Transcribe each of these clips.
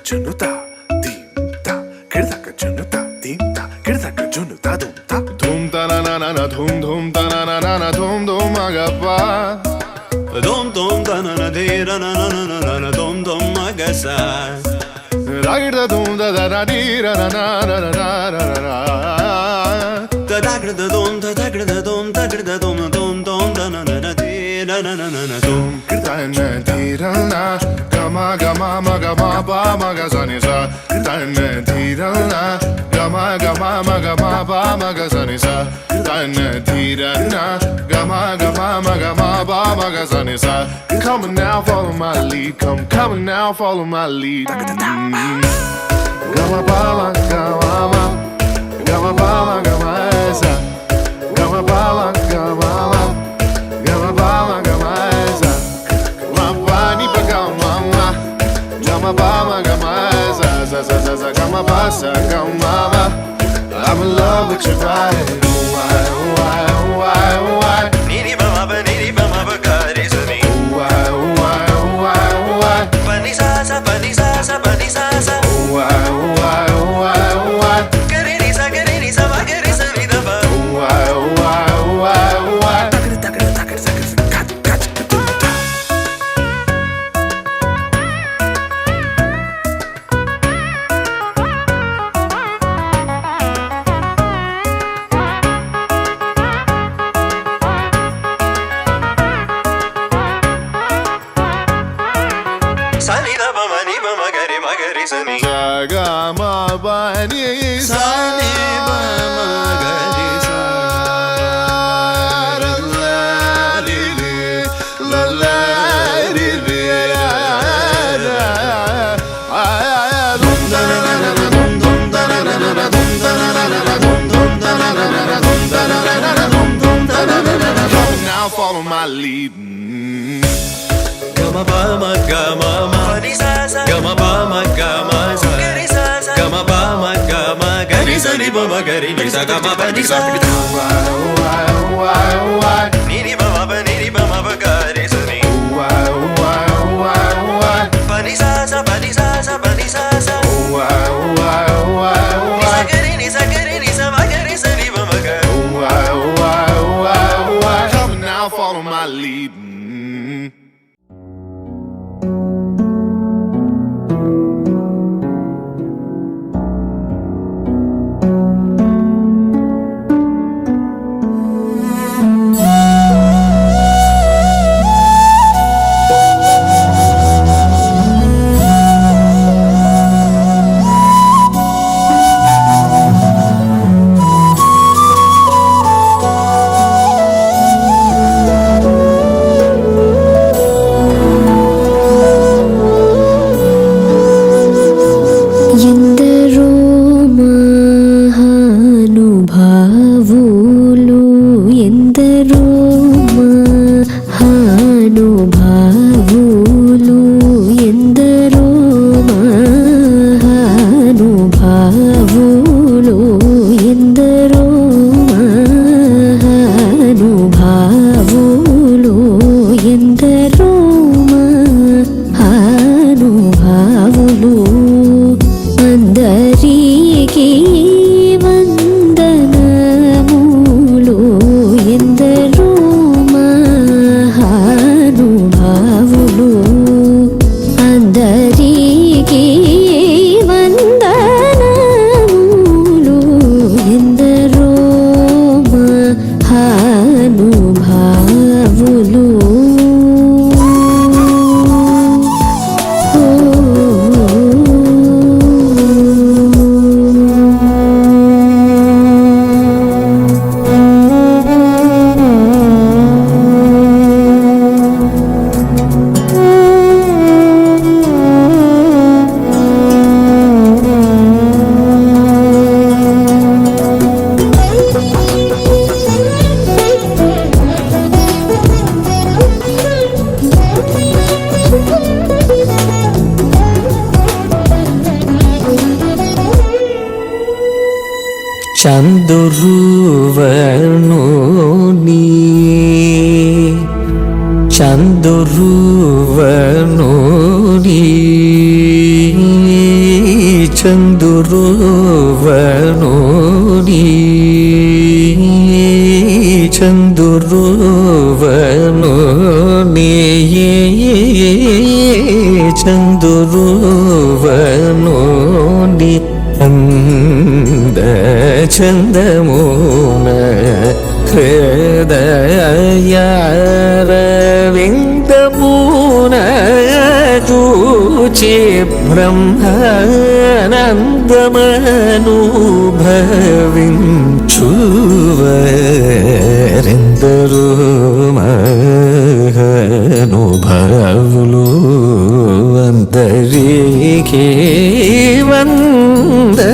junuta dim ta kirdaka junuta dim ta kirdaka junuta dum ta na na na na dhum ta na na na na dhum agappa dum ta na na de ra na na na na na dum agasa ragda dum da da da di ra na na na na na na da da da dum da da da dum da da dum da na na na de ra na na na na dum kirtana dhirana gama gama maga ma pa maga sa ni sa kirtana dhirana gama gama maga ma pa maga sa ni sa kirtana dhirana gama gama maga ma pa maga sa ni sa come on now follow my lead come on now follow my lead gama pa maga ma gama pa maga ma sa gama pa maga ma gama pa maga ma sa ni pa gama ma gama pa maga ma sa sa sa sa sa gama pa sa gama ma I'm in love with your vibe why why why why niri ba ma ba ga re sa ni why why why why pa ni sa sa pa ni sa sa pa ni sa sa why why why why ga re ni sa ma ga re sa ni da ba why why why why sa ni da ba ma ga re sa ni ga ma ba ni sa ni ba ma ga re sa la la li li la la li li la dum da na na na dum da na na na dum da na na na dum da na na na dum da na na na dum da na na na come now follow my lead gama ba ma ga ni sa sa gama ba ma ga sa ga re sa sa gama ba ma ga ni sa ni ba ma ga re ni sa gama ba ni sa why why why ni ba ma ba ga re sa ni why why why why pa ni sa sa pa ni sa sa pa ni sa sa why why why ni sa ga re ni sa ma ga re sa ni ba ma ga why why why why come now follow my lead చందురువనుని చందురువనుని చందురువనుని చందురువనుని చందురువనుని అంద చందమున హృదయారవిందమున చూచి బ్రహ్మానందమనుభవించువరెందరూ మహానుభావులు అందరికీ వందనములు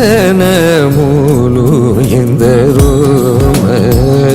ఎందరో మహానుభావులు.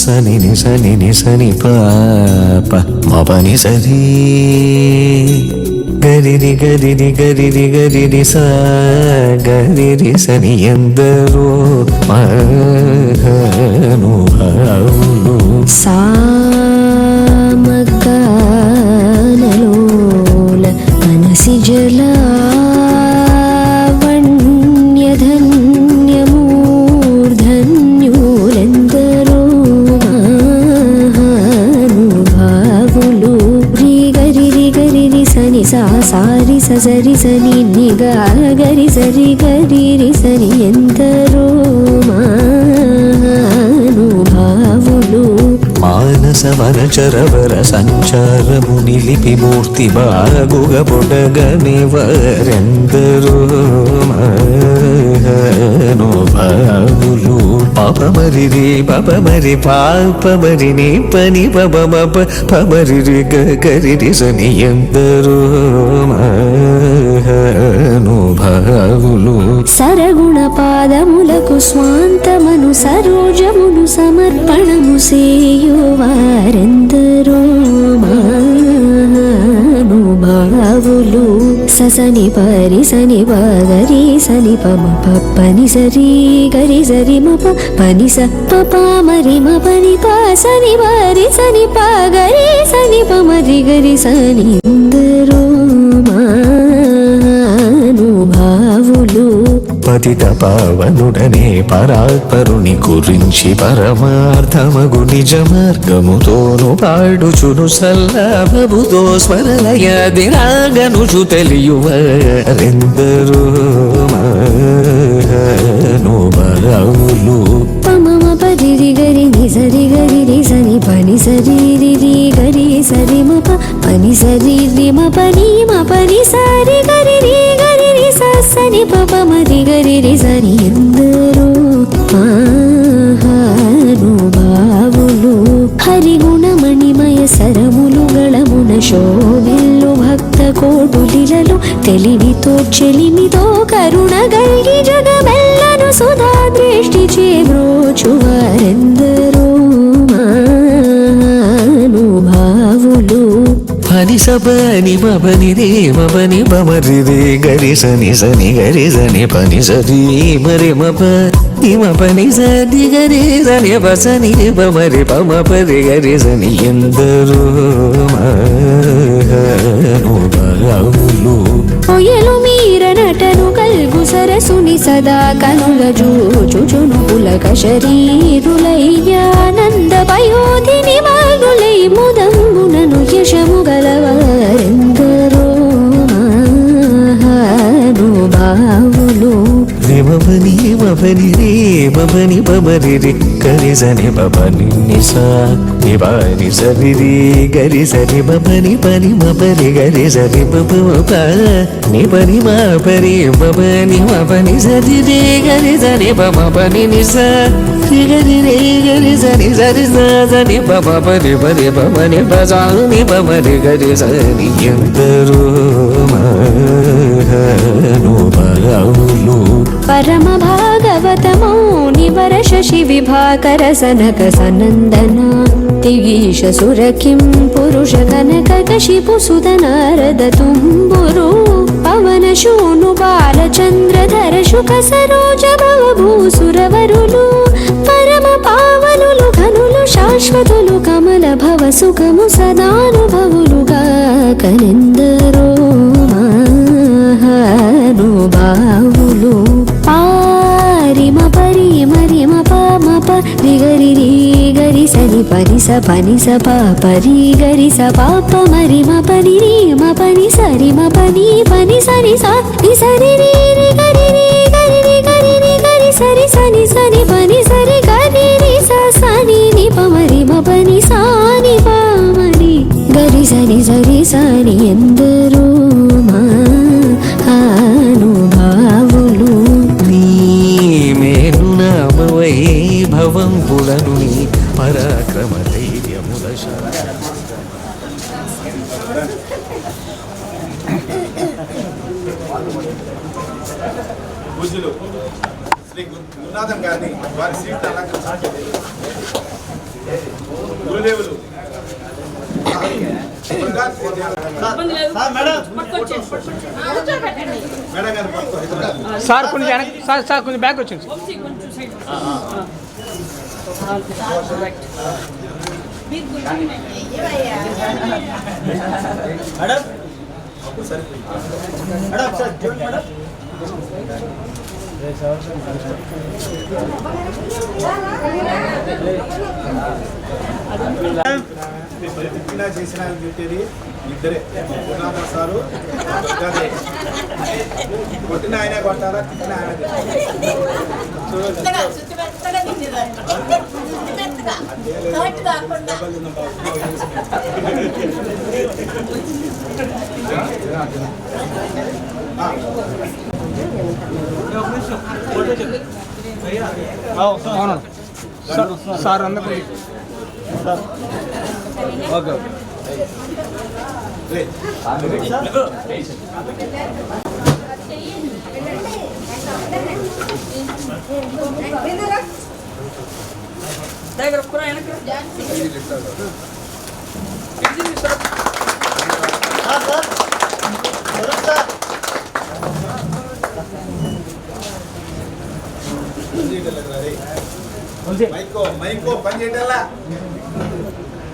సని నిసని నిసని పాప మపని సరి గరిరి గరిరి గరిరి గరిరి సా గరిరి సని ఎందరో మహానుభావులు. సామగానలోల మనసి జలావణ్యధన్యమూర్ధన్యులెందరో మహానుభావులు. గరి గరి సని సా సారి సరి సని నిగా గరి సరి గరి సని ఎందరో మహానుభావులు. మానస వనచరవర సంచారము నిలిపి మూర్తి బాగుగ పొడగని వరెందరో మహానుభావులు. పాపమరి రే పాపమరి పాపమరి నీ పని పబమప పమరి రే గరి సని ఎందరో మహానుభావులు. సరగుణ పాదములకు స్వాంతమను సరోజమును సమర్పణము సేయువారెందరో మహానుభావులు. ససని పరి సని పగరి సని పమ పని సరి గరి సరి మప పని స పరి మ పని పా సని పరి సని పగరి సని పమరి గరి సని ఎందరో మహానుభావులు. పతిత పావనుడనే పరాత్పరుని గురించి పరమార్థమగు నిజ మార్గముతోను పాడుచును సల్లాభముతో స్మరలయాదిరాగనుచు తెలియువరెందరో మహానుభావులు. పమమ పరి గరి నిసరి గరి సని పని సరి రి గరి సరి మ పని సరి రి మ పని సరి గరి సని పమరి గరి సని ఎందరో మహానుభావులు. హరిగుణమణిమయ సరములు గళమున శోభిల్లు భక్త కోటులిలలో తెలివితో చెలిమితో కరుణ గల్గి జగమెల్లను సుధా దృష్టి చేబ్రోచువారెందరో మహానుభావులు. పని సపని మపని రే మపని పమరి రే గరి సని సని గరి సని పని సరి మరి మప పని సరి గరి సని పసని పమరి పమ పరి గరి సని ఎందరో మహానుభావులు. ఒయలు మీర నటను కల్గు సరసుని సదా కనుల జూచుచును పులక శరీరులయ్యానంద పయోధిని మాగులై ముదంబునను యశము గలవారెందరో మహానుభావులు. మపని రే మబని బమరి రి గరి సని బబని నిసా నిబాని సరి రి గరి సని బబని పని మబరి గరి సరి బబ మప ని పని మపరి బబని మపని సరి రి గరి సని బమ పని నిసా రి గరి రి గరి సని సరి సని బమ పరి పరి బమని బజాని బమరి గరి సని ఎందరో మహానుభావులు పరమ భాగవతమౌ నివర శశి విభాకర సనక సనందన తిగీష సురకిం పురుష కనక కశిపు సుత నారద తుంబురు పవన శూను బాలచంద్రధర శుక సరోజ భవ భూసురవరులు పరమ పావనులు ఘనులు శాశ్వతులు కమల భవ సుఖము సదానుభవులుగా కనెందరో మహానుభావులు పారిమ పరిమ రిమ పమ పరి గరి రి గరి సని పని స ప పరి గరి స పాప మరిమ పని రి మ పని సరి మ పని పని సరి స ని సరి రి రి గరి రి గరి రి గరి రి గరి సరి సని సని పని సరి గరి రి స సని ని ప మరి మ పని సా ని ప మరి గరి సని సరి సని ఎందరో మహానుభావులు నీ మేను నామ వైభవంబులను నీ పరాక్రమ ధైర్యముల పూజ్యులు శ్రీ గురునాథం గారిని వారి సీట్ అలంకరించారు. గురుదేవులు సార్ కొంచెం సార్ కొంచెం బ్యాక్ వచ్చింది పరితిప్పినా చేసిన డ్యూటీ ఇద్దరే, గురునాథం సారు కొట్టిన ఆయనే కొట్టారా, తిట్టిన ఆయన అవును సార్ అందరికీ ఓకే మైకో పని చేయటల్లా.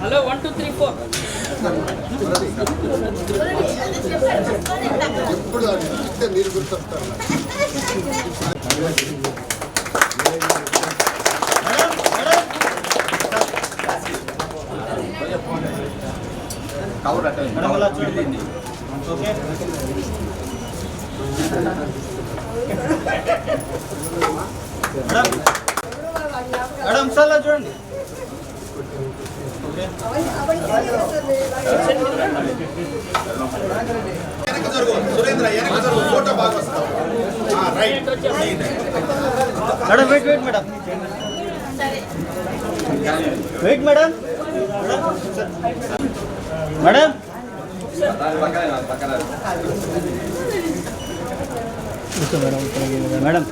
హలో 1 2 3 4 మీరు గుర్తొస్తారు. మేడం సార్ చూడండి సురేంద్ర వెనక జరుగు, ఫోటో బాగా వస్తాం. Right madam wait madam wait madam madam madam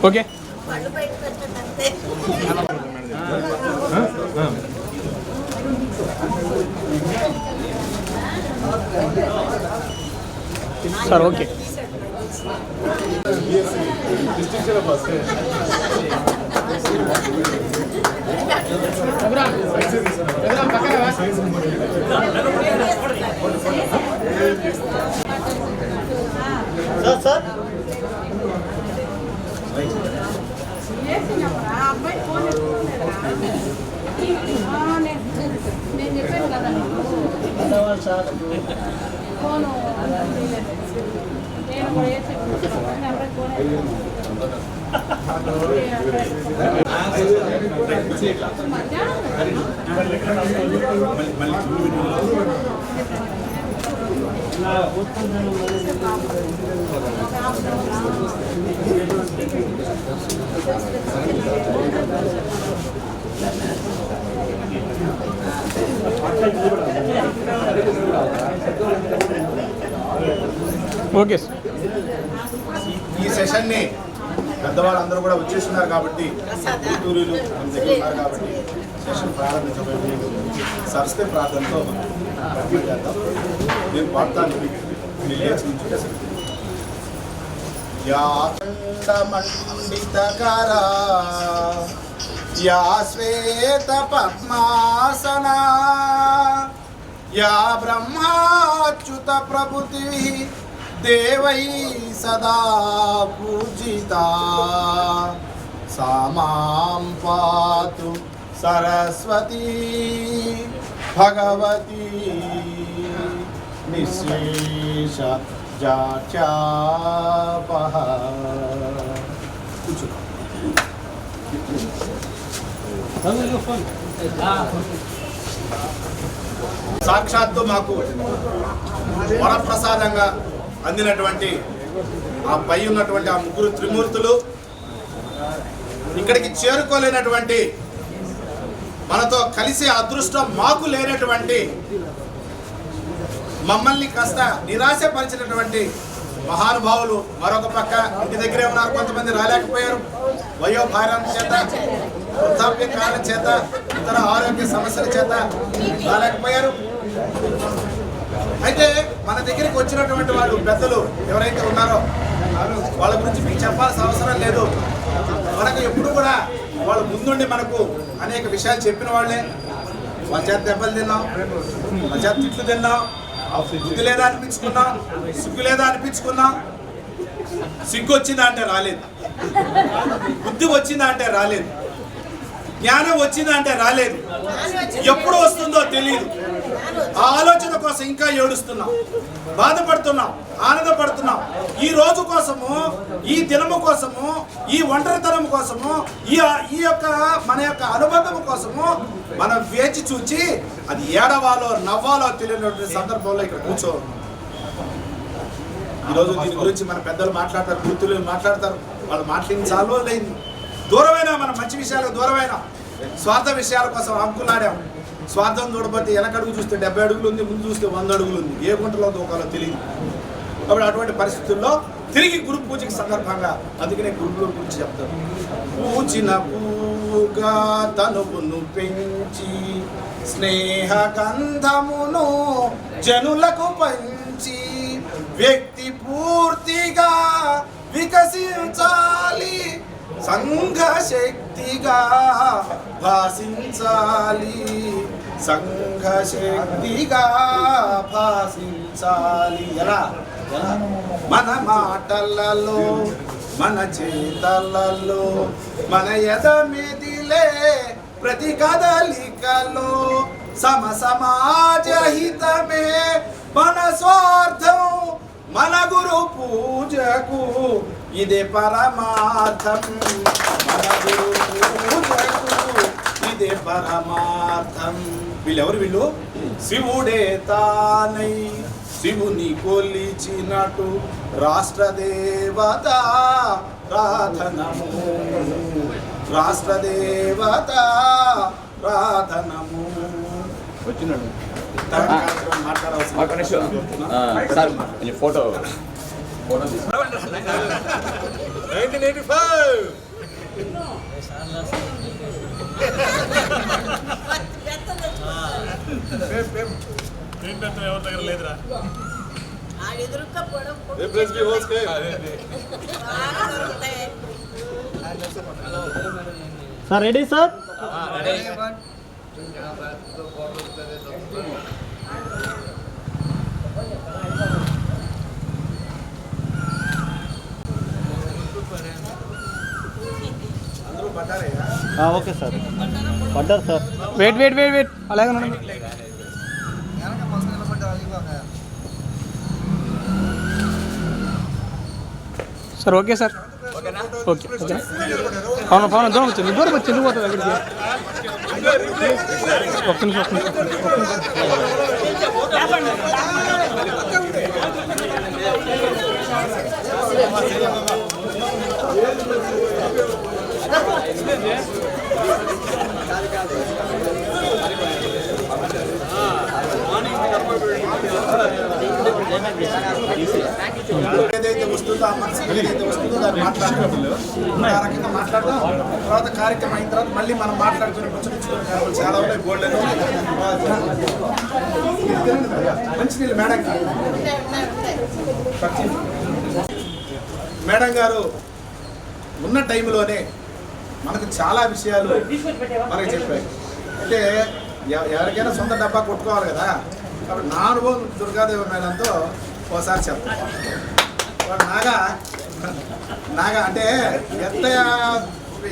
okay sir okay sir sir నేను చెప్పాను కదా ఫోను నేను కూడా వేసి నెంబర్ ఫోన్ ఓకే సార్. ఈ సెషన్ని పెద్దవాళ్ళందరూ కూడా వచ్చేస్తున్నారు కాబట్టి గురువులు మన దగ్గర ఉన్నారు కాబట్టి సెషన్ ప్రారంభించబడి సరస్వతి ప్రార్థనతో ప్రార్థన చేద్దాం. నేను పాడతాను, మీరు లేచి నుంచుంటే సరే. యా ఖండమండితకరా యా శ్వేత పద్మాసనా యా బ్రహ్మాచ్యుత ప్రభుతి దేవై సదా పూజితా సా మాం పాతు సరస్వతీ భగవతి నిశేష జాచాపహ. కూర్చో. సాక్షాత్తు మాకు వరప్రసాదంగా అందినటువంటి ఆ పై ఉన్నటువంటి ఆ ముగ్గురు త్రిమూర్తులు ఇక్కడికి చేరుకోలేనటువంటి, మనతో కలిసే అదృష్టం మాకు లేనటువంటి, మమ్మల్ని కాస్త నిరాశపరిచినటువంటి మహానుభావులు మరొక పక్క ఇంటి దగ్గరే ఉన్నారు. కొంతమంది రాలేకపోయారు, వయోభారం చేత, వృద్ధాప్య కారణం చేత, ఇతర ఆరోగ్య సమస్యల చేత రాలేకపోయారు. అయితే మన దగ్గరికి వచ్చినటువంటి వాళ్ళు పెద్దలు ఎవరైతే ఉన్నారో వాళ్ళ గురించి మీకు చెప్పాల్సిన అవసరం లేదు. మనకు ఎప్పుడు కూడా వాళ్ళు ముందుండి మనకు అనేక విషయాలు చెప్పిన వాళ్ళే. వాళ్ళ చేత దెబ్బలు తిన్నాం, వాళ్ళ చేత తిట్లు తిన్నాం, బుద్ధి లేదా అనిపించుకున్నాం, సిగ్గు లేదా అనిపించుకున్నాం. సిగ్గు వచ్చిందా అంటే రాలేదు, బుద్ధి వచ్చిందా అంటే రాలేదు, జ్ఞానం వచ్చిందా అంటే రాలేదు. ఎప్పుడు వస్తుందో తెలియదు. ఆ ఆలోచన కోసం ఇంకా ఏడుస్తున్నాం, బాధపడుతున్నాం, ఆనందపడుతున్నాం. ఈ రోజు కోసము, ఈ దినము కోసము, ఈ ఒంటరితనం కోసము, ఈ యొక్క మన యొక్క అనుబంధం కోసము మనం వేచి చూచి అది ఏడవాలో నవ్వాలో తెలియనటువంటి సందర్భంలో ఇక్కడ కూర్చోవాలి. ఈరోజు దీని గురించి మన పెద్దలు మాట్లాడతారు, గుర్తులు మాట్లాడతారు. వాళ్ళు మాట్లాడించాలో లేదు. దూరమైన మన మంచి విషయాలకు దూరమైన స్వార్థ విషయాల కోసం హంకులాడాం. స్వార్థం చూడబోతే వెనకడుగు చూస్తే 70 అడుగులు ఉంది, ముందు చూస్తే 100 అడుగులు ఉంది. ఏ గుంటలో దూకాలో తెలియదు. కాబట్టి అటువంటి పరిస్థితుల్లో తిరిగి గురు పూజకి సందర్భంగా అందుకనే గురువుల గురించి చెప్తారు. పూచిన పూగా తనువును పెంచి స్నేహ గంధమును జనులకు పంచి వ్యక్తి పూర్తిగా వికసించాలి, సంఘ శక్తిగా భాషించాలి, సంఘ శక్తిగా భాషించాలి. ఎలా? మన మాటలలో, మన చేతలలో, మన ఎదమెదిలే ప్రతి కదలికలో సమాజ హితమే మన స్వార్థం, మన గురు పూజకు ఇదే పరమార్థం, మన గురు పూజకు ఇదే పరమార్థం. వీళ్ళెవరు? వీళ్ళు శివుడే తానై శివుని కొలిచినట్టు రాష్ట్రదేవత ప్రార్థనము, రాష్ట్రదేవత ప్రార్థనము. వచ్చినాడు మాట్లాడవలసిన ఫోటో 1985 ఎవరి దగ్గర లేదురా. Sir ready sir? అందరూ పడ్డారయ్యా. ఓకే సార్, పడ్డారు sir. Wait wait wait wait అలాగే ఉండండి. Sir okay sir okay okay Pavan Pavan దూరం వచ్చింది ఎందుకు పోతుంది దగ్గరికి ఒక్క నిమిషం ఏదైతే వస్తుందో ఆ మనసుకి ఏదైతే వస్తుందో దాన్ని మాట్లాడుకోవాలి. ఆ రకంగా మాట్లాడదాం. తర్వాత కార్యక్రమం అయిన తర్వాత మళ్ళీ మనం మాట్లాడుకునే ముచ్చరించుకునే చాలా ఉన్నాయి. గోల్డ్ మంచినీళ్ళు మేడం గారు ఉన్న టైంలోనే మనకు చాలా విషయాలు మనకి చెప్పాయి. అంటే ఎవరికైనా సొంత డబ్బా కొట్టుకోవాలి కదా, కాబట్టి నా అనుభవం దుర్గాదేవి మేడంతో ఒకసారి చెప్తాను. వాడు నాగా అంటే ఎంత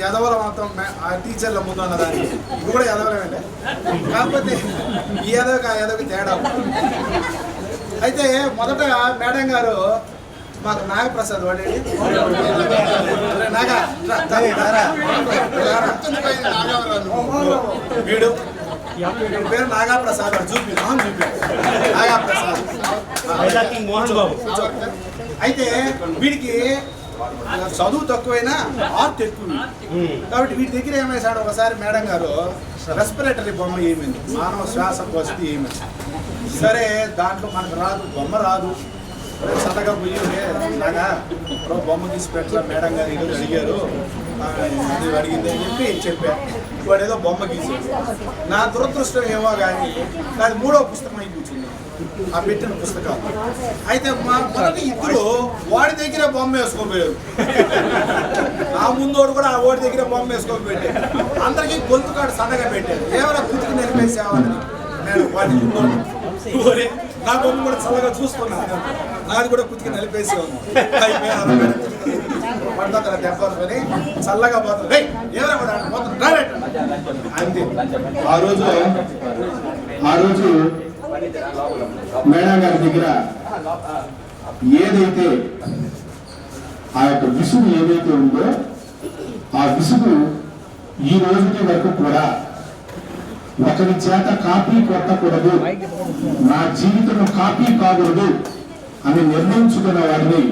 ఎదవలం అవుతాం ఆ టీచర్ల ముందు అన్నదానికి ఇది కూడా ఎదవలమేంటే, కాకపోతే ఈ ఎదవకి ఆ ఎదవకి తేడా. అయితే మొదట మేడం గారు మాకు నాగప్రసాద్ వాడేది వీడు పేరు నాగప్రసాద్ వాడు చూపి నాగప్రసాద్ మోహన్ బాబు. అయితే వీడికి చదువు తక్కువైనా ఆర్ట్ ఎక్కువ, కాబట్టి వీటి దగ్గర ఏమేసాడు ఒకసారి మేడం గారు రెస్పిరేటరీ బొమ్మ ఏమైంది, మానవ శ్వాసకోశ ఏమైంది. సరే దాంట్లో మనకు రాదు, బొమ్మ రాదు, సడగా పోయి నాగా బొమ్మ తీసి పెట్టా మేడం గారు ఈరోజు అడిగారు, అడిగింది అని చెప్పా. వాడు ఏదో బొమ్మ గీసాడు. నా దురదృష్టం ఏమో కానీ అది 3వ పుస్తకం అయి కూర్చుంది ఆ పెట్టిన పుస్తకాలు. అయితే మా మొదటి ఇద్దరు వాడి దగ్గర బొమ్మ వేసుకోపోయారు, ఆ ముందోడు కూడా ఆ వాడి దగ్గర బొమ్మ వేసుకొని పెట్టారు. అందరికీ గొంతుకాడు సన్నగా పెట్టారు. ఏమైనా కుతికి నిలిపేసేవాళ్ళని నేను వాడి ముందోడు నా బొమ్మ కూడా చల్లగా చూసుకున్నాను, నాది కూడా కుతికి నలిపేసి ఉంది. పడుతుంది దెబ్బని చల్లగా పోతుంది అంతే. ఆ రోజు మేడం గారి దగ్గర ఏదైతే ఆ యొక్క విసుగు ఏదైతే ఉందో ఆ విసుగు ఈ రోజుకి వరకు కూడా ఒకరి చేత కాపీ కొట్టకూడదు, నా జీవితం కాపీ కాకూడదు అని నిర్ణయించుకున్న వారిని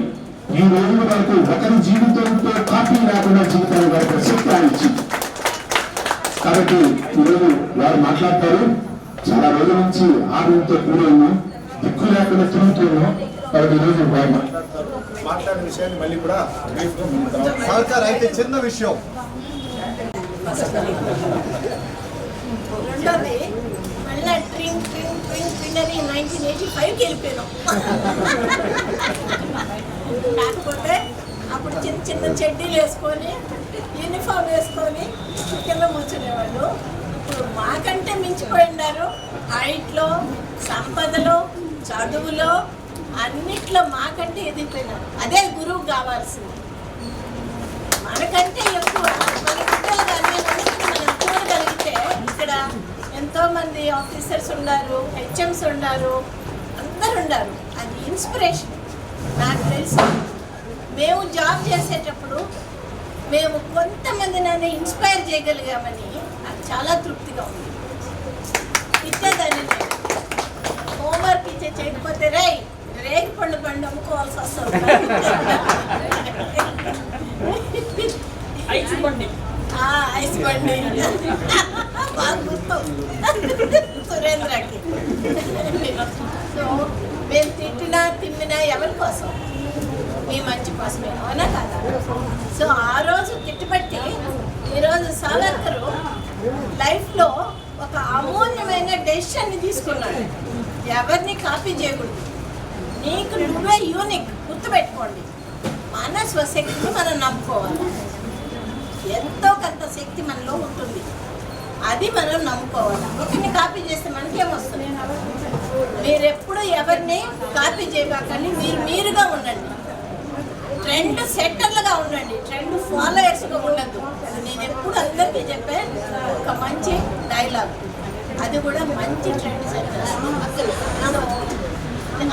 ఈ రోజుల వరకు ఒకరి జీవితంతో కాపీ లేకుండా జీవితాన్ని గడిపే శక్తి ఇచ్చింది. కాబట్టి ఈరోజు వారు మాట్లాడతారు. చాలా రోజుల నుంచి ఆనందంతో కూడి ఉన్నాం, దిక్కు లేకుండా తిరుగుతున్నాం. కాబట్టి ఈరోజు వారు మాట్లాడిన విషయాన్ని మళ్ళీ కూడా సార్ అయితే చిన్న విషయం రెండోది మళ్ళీ ట్రింగ్ ట్రింగ్ ట్రింగ్ ట్రింగ్ అని 1985కి వెళ్ళిపోయాను. కాకపోతే అప్పుడు చిన్న చిన్న చెడ్డీలు వేసుకొని యూనిఫామ్ వేసుకొని కింద కూర్చునేవాళ్ళు. ఇప్పుడు మాకంటే మించిపోయినారు. హైట్లో, సంపదలో, చదువులో, అన్నిట్లో మాకంటే ఎదిగిపోయినారు. అదే గురువు కావాల్సింది. మనకంటే ఎక్కువ మన బిడ్డలు కానీ మనం చూడగలిగితే ఇక్కడ ఎంతోమంది ఆఫీసర్స్ ఉన్నారు, హెచ్ఎంస్ ఉన్నారు, అందరు ఉన్నారు. అది ఇన్స్పిరేషన్. నాకు తెలుసు మేము జాబ్ చేసేటప్పుడు మేము కొంతమంది నన్ను ఇన్స్పైర్ చేయగలిగామని నాకు చాలా తృప్తిగా ఉంది. ఇచ్చేదాన్ని హోంవర్క్ చేయకపోతే రేగి పండు అమ్ముకోవాల్సి వస్తుంది. ఐస్ బండి బాగా గుర్తు సురేంద్రకి. సో మేము తిమ్మినా ఎవరి కోసం? మీ మంచి కోసమే, అవునా కదా? సో ఆ రోజు తిట్టుబట్టి ఈరోజు సావర్కరు లైఫ్లో ఒక అమూల్యమైన డెసిషన్ని తీసుకున్నాడు. ఎవరిని కాపీ చేయకూడదు, నీకు నువ్వే యూనిక్. గుర్తుపెట్టుకోండి, మన స్వశక్తిని మనం నమ్ముకోవాలి. ఎంతో కొంత శక్తి మనలో ఉంటుంది, అది మనం నమ్ముకోవాలి. ఒకరిని కాపీ చేస్తే మనకేమొస్తుంది? మీరెప్పుడు ఎవరిని కాపీ చేయబాకండి, మీరుగా ఉండండి. ట్రెండ్ సెట్టర్లుగా ఉండండి, ట్రెండ్ ఫాలోయర్స్గా ఉండద్దు. నేను ఎప్పుడు అందరికీ చెప్పే ఒక మంచి డైలాగ్, అది కూడా మంచి trend setter.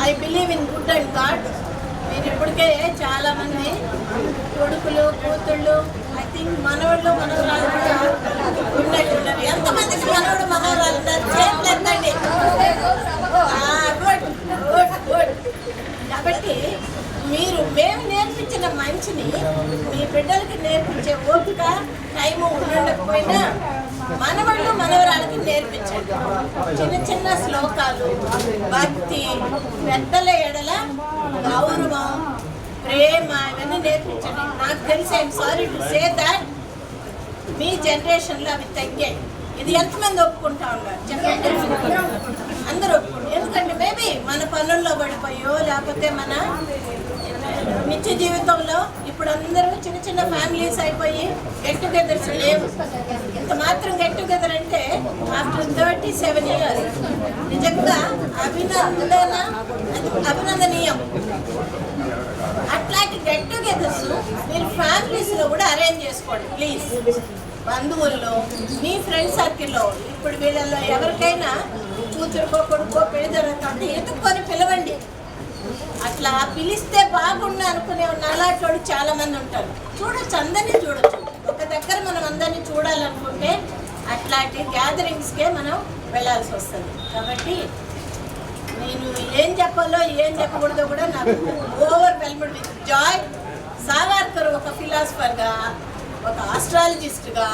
I believe in good and God, మీరు ఇప్పటికే చాలా మంది కొడుకులు కూతుళ్ళు ఐ థింక్ మనవాళ్ళు మనవరాలు కూడా ఉన్నట్టున్నారు. ఎంతమందికి మనవడు మనవరాలు ఉన్నారు? చేతులు ఎత్తండి. Good good good. కాబట్టి మేము నేర్పించిన మంచిని మీ బిడ్డలకి నేర్పించే ఓపిక టైము ఉండకపోయినా మనవాళ్ళు మనవరాలకి నేర్పించండి. చిన్న చిన్న శ్లోకాలు, భక్తి, పెద్దల ఎడల గౌరవం, ప్రేమ ఇవన్నీ నేర్పించండి. నాకు తెలిసి I'm sorry to say that మీ జనరేషన్లో అవి తగ్గాయి. ఇది ఎంతమంది ఒప్పుకుంటా ఉన్నారు చెప్పండి? అందరూ ఒప్పుకుంటారు. ఎందుకంటే మేబీ మన పనుల్లో పడిపోయో లేకపోతే మన నిత్య జీవితంలో ఇప్పుడు అందరూ చిన్న చిన్న ఫ్యామిలీస్ అయిపోయి గెట్ టుగెదర్స్ లేవు. ఇంత మాత్రం గెట్ టుగెదర్ అంటే ఆఫ్టర్ 37 years నిజంగా అభినందనీయం. అట్లాంటి గెట్ టుగెదర్స్ మీరు ఫ్యామిలీస్లో కూడా అరేంజ్ చేసుకోండి ప్లీజ్. బంధువుల్లో మీ ఫ్రెండ్ సర్కిల్లో ఇప్పుడు వీళ్ళల్లో ఎవరికైనా కూతురుకో కొడుకో పెళ్లి జరుగుతుంటే ఎత్తుక్కొని పిలవండి. అట్లా పిలిస్తే బాగుండు అనుకునే నాలాంటి చాలా మంది ఉంటారు. చూడొచ్చు, అందరినీ చూడొచ్చు. ఒక దగ్గర మనం అందరినీ చూడాలనుకుంటే అట్లాంటి గ్యాదరింగ్స్కే మనం వెళ్ళాల్సి వస్తుంది. కాబట్టి నేను ఏం చెప్పాలో ఏం చెప్పకూడదో కూడా నాకు ఓవర్వెల్మ్డ్ విత్ జాయ్. సావర్కర్ ఒక ఫిలాసఫర్గా, ఒక ఆస్ట్రాలజిస్ట్గా,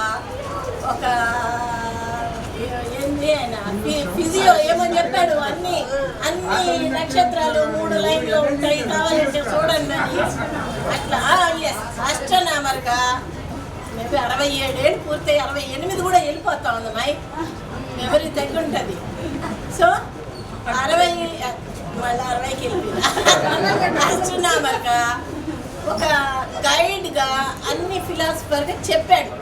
ఒక ఏంటి ఆయన ఫిజియో ఏమని చెప్పాడు, అన్ని నక్షత్రాలు 3 లైన్లో ఉంటాయి కావాలంటే చూడండి అని అట్లా ఆస్ట్రోనామర్గా మేబీ 67 ఏళ్ళు పూర్తయి 68 కూడా వెళ్ళిపోతా ఉంది. మై మెమరీ తగ్గి ఉంటుంది. సో 60 మళ్ళీ 60కి వెళ్ళిపోయింది. ఆస్ట్రోనామర్గా, ఒక గైడ్గా, అన్ని ఫిలాసఫర్గా చెప్పాడు.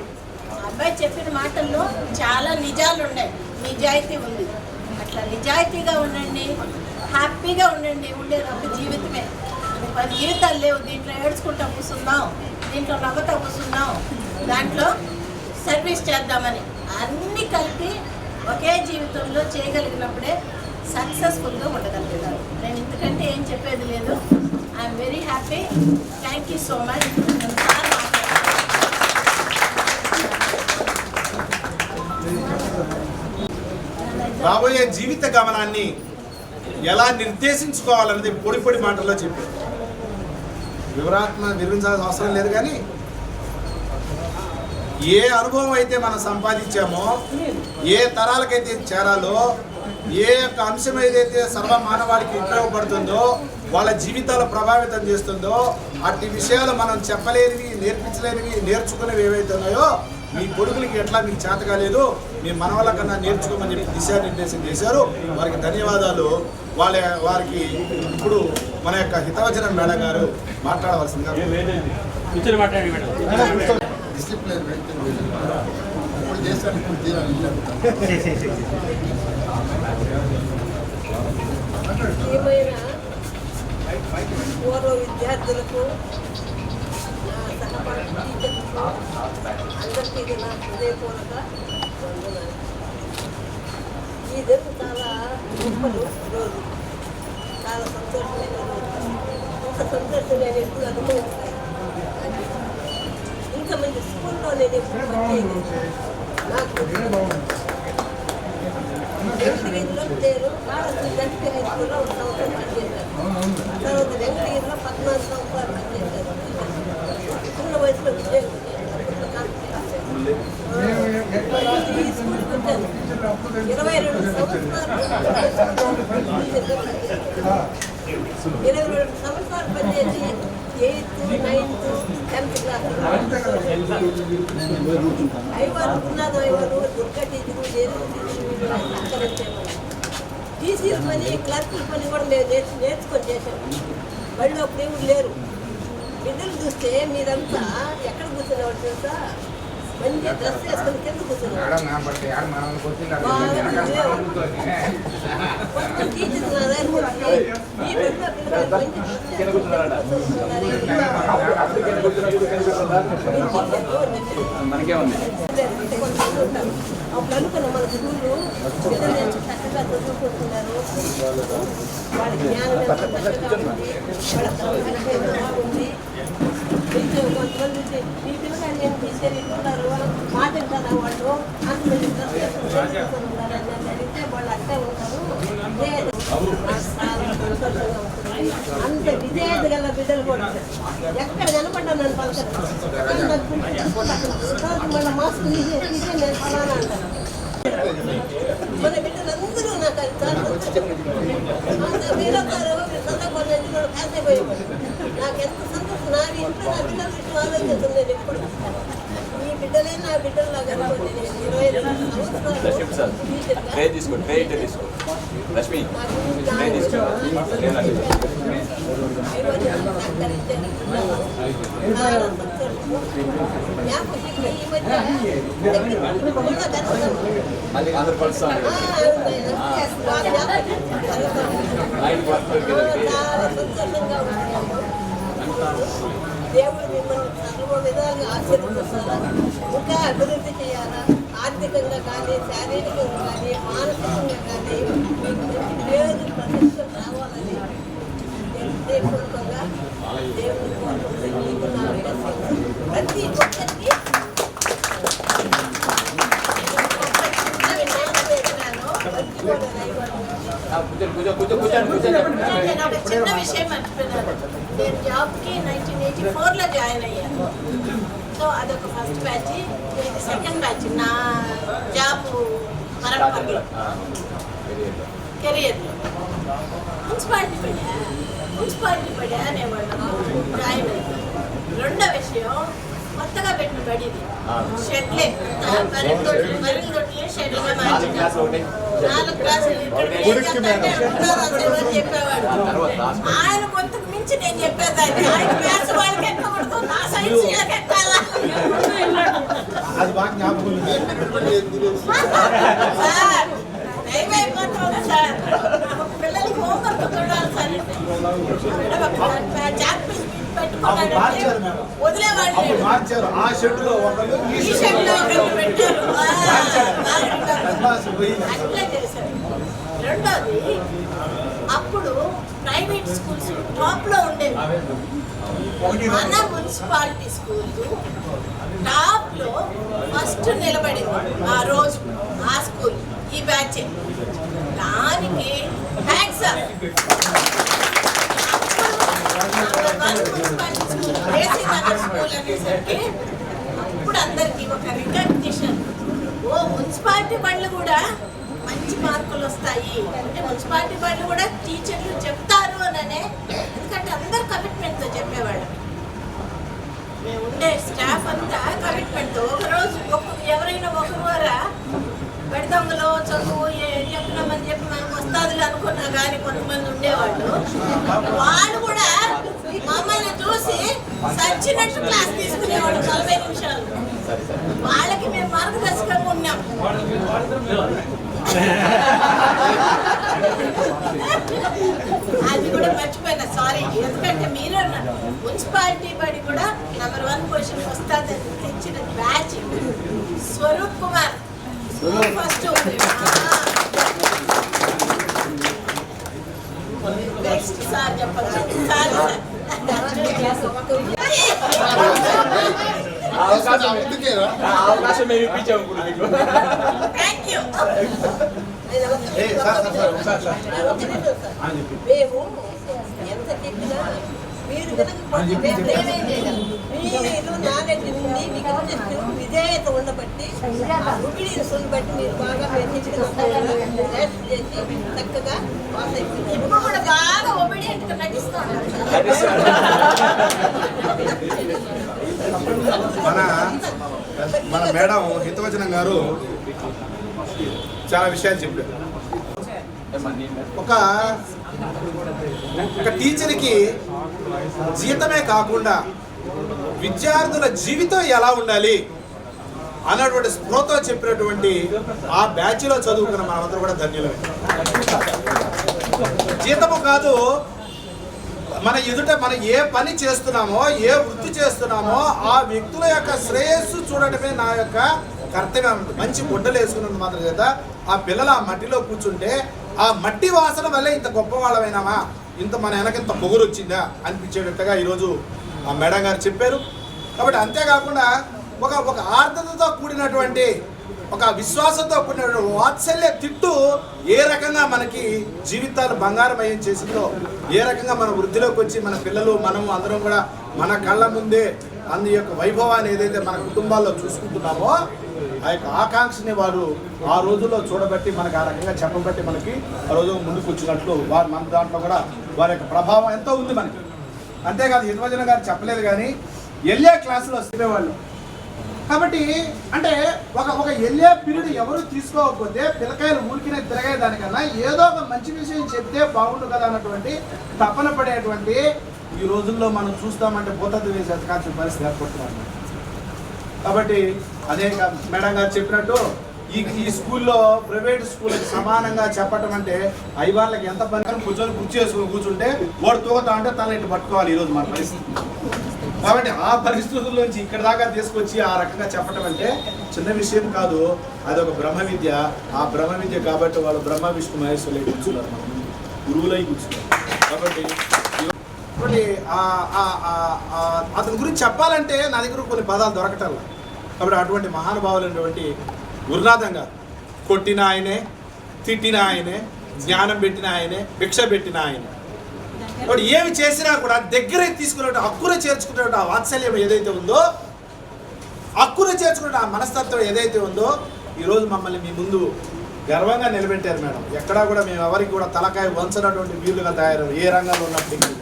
అబ్బాయి చెప్పిన మాటల్లో చాలా నిజాలు ఉన్నాయి, నిజాయితీ ఉంది. అట్లా నిజాయితీగా ఉండండి, హ్యాపీగా ఉండండి. ఉండేది ఒక జీవితమే, 10 జీవితాలు లేవు. దీంట్లో ఏడ్చుకుంటా కూర్చుందాం, దీంట్లో నవ్వుతా కూర్చుందాం, దాంట్లో సర్వీస్ చేద్దామని అన్నీ కలిపి ఒకే జీవితంలో చేయగలిగినప్పుడే సక్సెస్ఫుల్గా ఉండగలుగుతారు. నేను ఇంతకంటే ఏం చెప్పేది లేదు. I'm very happy. Thank you so much. రాబోయే జీవిత గమనాన్ని ఎలా నిర్దేశించుకోవాలన్నది పొడి పొడి మాటల్లో చెప్పారు. వివరించాల్సిన అవసరం లేదు. కానీ ఏ అనుభవం అయితే మనం సంపాదించామో, ఏ తరాలకైతే చేరాలో, ఏ యొక్క అంశం ఏదైతే సర్వ మానవాళికి ఉపయోగపడుతుందో, వాళ్ళ జీవితాలు ప్రభావితం చేస్తుందో, అట్టి విషయాలు మనం చెప్పలేనివి, నేర్పించలేనివి, నేర్చుకునేవి ఏవైతే ఉన్నాయో మీ కొడుకులకి ఎట్లా మీకు చేత కాలేదు, మీ మనవల కన్నా నేర్చుకోమని చెప్పి దిశానిర్దేశం చేశారు. వారికి ధన్యవాదాలు. వారికి ఇప్పుడు మన యొక్క హితవచనం మేడం గారు మాట్లాడవలసిందిగా. ఏమైనా పూర్వ విద్యార్థులకు, సహపాఠి టీచర్లకు అందరికీ నా హృదయపూర్వక వందనాలు. ఈ దినం చాలా గొప్పలు రోజు, చాలా సంతోషమైన రోజు. ఇంత సంతోషం నేను ఎప్పుడు అనుభవిస్తాను. ఇంతమంది స్కూల్లో నేను ఎప్పుడు పనిచేయలేదు. నాకు వెంకటగిరిలో నేను గట్టిగా స్కూల్లో 1 సంవత్సరం పనిచేశాను. తర్వాత వెంకటగిరిలో 14 సంవత్సరాలు పనిచేశాను. చిన్న వయసులో ఉద్యోగం ఈ స్కూల్కి వచ్చాను. 22 సంవత్సరాలు పనిచేసి 8th, 9th, 10th క్లాస్ ఐవారు ఉన్నాను. ఐవారు దుర్గా టీచరు టీసీఎస్ పని, క్లర్కుల పని కూడా మేము నేర్చుకొని చేశాము. వాళ్ళు అప్పుడు ఎవరు లేరు. బిడ్డలు చూస్తే మీరంతా ఎక్కడ కూర్చునేవాడు తెలుసా? మంచి డ్రెస్ వేసుకొని కింద కూర్చున్నాడు టీచర్ నా దగ్గర వచ్చి ఈ బిడ్డ పిల్లలు మనకే ఉంది. అప్పుడు అనుకున్నాం మన స్కూళ్ళు పిల్లలు చక్కగా చదువుకుంటున్నారు, వాళ్ళ జ్ఞానం ఎంత చక్కగా ఉంది, వాళ్ళ బాగుంది. కొంతమంది ఈ పిల్లగాన్ని నేను తీసుకెళ్ళిస్తున్నారు మాట్లాడతారా వాళ్ళు అంతమంది అడిగితే వాళ్ళు అట్టే ఉంటారు. అంత విజేత గల బిడ్డలు కూడా ఎక్కడ కనపడ్డా నన్ను పలకరు మళ్ళీ మాస్క్ తీసే నేను ఫలానా అంటాను. మన బిడ్డలందరూ నాకు అది మీరొకరు సందర్భంలో కాసేపోయేవాడు. నాకు ఎంత సంతోషం, నా ఇంట్లో నా బిడ్డల విషయం ఆలోచిస్తుంది నేను ఎప్పుడు. ఈ బిడ్డలే నా బిడ్డలాగా అనుకోండి. నేను 22 సంవత్సరాలు దేవుడు మిమ్మల్ని సర్వ విధాలుగా ఆశీర్వదిస్తారా, ఇంకా అభివృద్ధి చేయాలా, ఆర్థికంగా కానీ శారీరకంగా కానీ మానసికంగా కానీ మీకు మంచి పేరు ప్రతిష్టం రావాలని హృదయపూర్వకంగా దేవుని కోరుకుంటే మీకు నా ప్రతి ఒక్కరికి చిన్న విషయం మర్చిపోయినాను. నేను జాబ్కి 1984లో జాయిన్ అయ్యాను. సో అదొక ఫస్ట్ బ్యాచ్, ఇది సెకండ్ బ్యాచ్ నా జాబ్ పరంపరలో కెరియర్లో. మున్సిపాలిటీ పడా అనేవాళ్ళు జాయిన్ అయ్యాను. రెండో విషయం, కొత్తగా పెట్టిన బడి ఇది షెడ్లే, మర్రి దొడ్లే షెడ్లుగా మార్చింది. 4 క్లాసులు చెప్పేవాడు. ఆయన కొంతకు మించి నేను చెప్పేదాన్ని. ఆయన క్లాస్ వాళ్ళకి ఎక్కకూడదు, నా సైన్స్ ఎక్కాలా సార్. దయవైపోతుంది సార్, పిల్లలకి హోంవర్క్ చూడాలి సార్. వదిలేవాళ్ళు ఈ షెడ్లో పెట్టారు, అట్లా చేశారు. రెండోది, అప్పుడు ప్రైవేట్ స్కూల్స్ టాప్ లో ఉండేవి. మన మున్సిపాలిటీ స్కూల్ టాప్ లో ఫస్ట్ నిలబడింది ఆ రోజు. ఆ స్కూల్ ఈ బ్యాచ్, దానికి thanks. Municipality school basic school అనేసరికి అప్పుడు అందరికి ఒక రికగ్నిషన్. ఓ మున్సిపాలిటీ బళ్ళు కూడా మంచి మార్కులు వస్తాయి అంటే మున్సిపాలిటీ బళ్ళు కూడా టీచర్లు చెప్తారు అననే. ఎందుకంటే అందరు కమిట్మెంట్తో చెప్పేవాళ్ళు. మేము ఉండే స్టాఫ్ అంతా కమిట్మెంట్తో. ఒకరోజు ఎవరైనా ఒకరు బడి దొంగలో చదువు చెప్పినామని చెప్పి మనకు వస్తాదులు అనుకున్నా కానీ కొంతమంది ఉండేవాళ్ళు. వాళ్ళు కూడా మమ్మల్ని చూసి సచ్చినట్టు క్లాస్ తీసుకునేవాళ్ళు 40 నిమిషాలు. వాళ్ళకి మేము మార్గదర్శకంగా ఉన్నాం. అది కూడా మర్చిపోయినా, సారీ. ఎందుకంటే మీరు మున్సిపాలిటీ బడి కూడా నెంబర్ 1 పొజిషన్ వస్తుంది తెచ్చిన batch Swaroop Kumar first. Next sir చెప్పండి. అవకాశం మేము ఇప్పించాము. Thank you. మేము ఎంత చెప్పినా మీరు మీరు నాలెడ్జ్ ఉంది, మీకు ఇంట్రెస్ట్ విధేయత ఉండబట్టి రుబిడీని బట్టి మీరు బాగా చేసి చక్కగా పాస్ అయిపోయింది. ఇప్పుడు కూడా బాగా ఒబీడియంట్గా నటిస్తాను. మన మేడం హితవచనం గారు చాలా విషయాలు చెప్పారు. ఒక టీచర్కి జీతమే కాకుండా విద్యార్థుల జీవితం ఎలా ఉండాలి, అన్నటువంటి స్పృహతో చెప్పినటువంటి ఆ బ్యాచ్లో చదువుకున్న మనమందరూ కూడా ధన్యులమే. జీతము కాదు, మన ఎదుట మనం ఏ పని చేస్తున్నామో, ఏ వృత్తి చేస్తున్నామో ఆ వ్యక్తుల యొక్క శ్రేయస్సు చూడటమే నా యొక్క కర్తవ్యం. మంచి గుడ్డలు వేసుకున్నంత మాత్రం చేత ఆ పిల్లలు ఆ మట్టిలో కూర్చుంటే ఆ మట్టి వాసన వల్లే ఇంత గొప్పవాళ్ళమైనామా, ఇంత మన వెనక ఇంత పొగురు వచ్చిందా అనిపించేటట్టుగా ఈరోజు ఆ మేడం గారు చెప్పారు. కాబట్టి అంతేకాకుండా ఒక ఆర్ద్రతతో కూడినటువంటి, ఒక విశ్వాసంతో కూడిన వాత్సల్య తిట్టు ఏ రకంగా మనకి జీవితాలు బంగారమయం చేసిందో, ఏ రకంగా మన వృద్ధిలోకి వచ్చి మన పిల్లలు మనము అందరం కూడా మన కళ్ళ ముందే అందు యొక్క వైభవాన్ని ఏదైతే మన కుటుంబాల్లో చూసుకుంటున్నామో ఆ యొక్క ఆకాంక్షని వారు ఆ రోజుల్లో చూడబట్టి మనకి ఆ రకంగా చెప్పబట్టి మనకి ఆ రోజు ముందుకు వచ్చినట్లు వారు మన దాంట్లో కూడా వారి యొక్క ప్రభావం ఎంతో ఉంది మనకి. అంతేకాదు యువజన గారు చెప్పలేదు కానీ వెళ్ళే క్లాసులో వస్తేవాళ్ళు. కాబట్టి అంటే ఒక వెళ్ళే పీరియడ్ ఎవరు తీసుకోకపోతే పిల్లకాయలు ఊరికినే తిరగే దానికన్నా ఏదో ఒక మంచి విషయం చెప్తే బాగుండు కదా అన్నటువంటి తపన పడేటువంటి ఈ రోజుల్లో మనం చూస్తామంటే భూతత్వ వేసి ఎతకాల్సిన పరిస్థితి ఏర్పడుతున్నాం. కాబట్టి అదే మేడం గారు చెప్పినట్టు ఈ స్కూల్లో ప్రైవేట్ స్కూల్కి సమానంగా చెప్పటం అంటే ఐవాళ్ళకి ఎంత పని కూర్చొని కుర్చీ వేసుకుని కూర్చుంటే వాడు తూగుతా అంటే తల ఇటు పట్టుకోవాలి ఈరోజు మన పరిస్థితి. కాబట్టి ఆ పరిస్థితుల్లోంచి ఇక్కడ దాకా తీసుకొచ్చి ఆ రకంగా చెప్పటం అంటే చిన్న విషయం కాదు. అది ఒక బ్రహ్మ విద్య. ఆ బ్రహ్మ విద్య కాబట్టి వాళ్ళు బ్రహ్మ విష్ణు మహేశ్వరులై కూర్చున్నారు, మనం గురువులై కూర్చున్నారు. కాబట్టి అతని గురించి చెప్పాలంటే నా దగ్గర కొన్ని పదాలు దొరకటల్లా. కాబట్టి అటువంటి మహానుభావులైనటువంటి గురునాథం గారు కొట్టిన ఆయనే, తిట్టిన ఆయనే, జ్ఞానం పెట్టిన ఆయనే, భిక్ష పెట్టిన ఆయనే. కాబట్టి ఏమి చేసినా కూడా దగ్గర తీసుకునే హక్కున చేర్చుకునే ఆ వాత్సల్యం ఏదైతే ఉందో, హక్కున చేర్చుకునే ఆ మనస్తత్వం ఏదైతే ఉందో ఈరోజు మమ్మల్ని మీ ముందు గర్వంగా నిలబెట్టారు మేడం. ఎక్కడా కూడా మేము ఎవరికి కూడా తలకాయ వంచనటువంటి వీలుగా తయారయ్యారు. ఏ రంగంలో ఉన్నప్పటికీ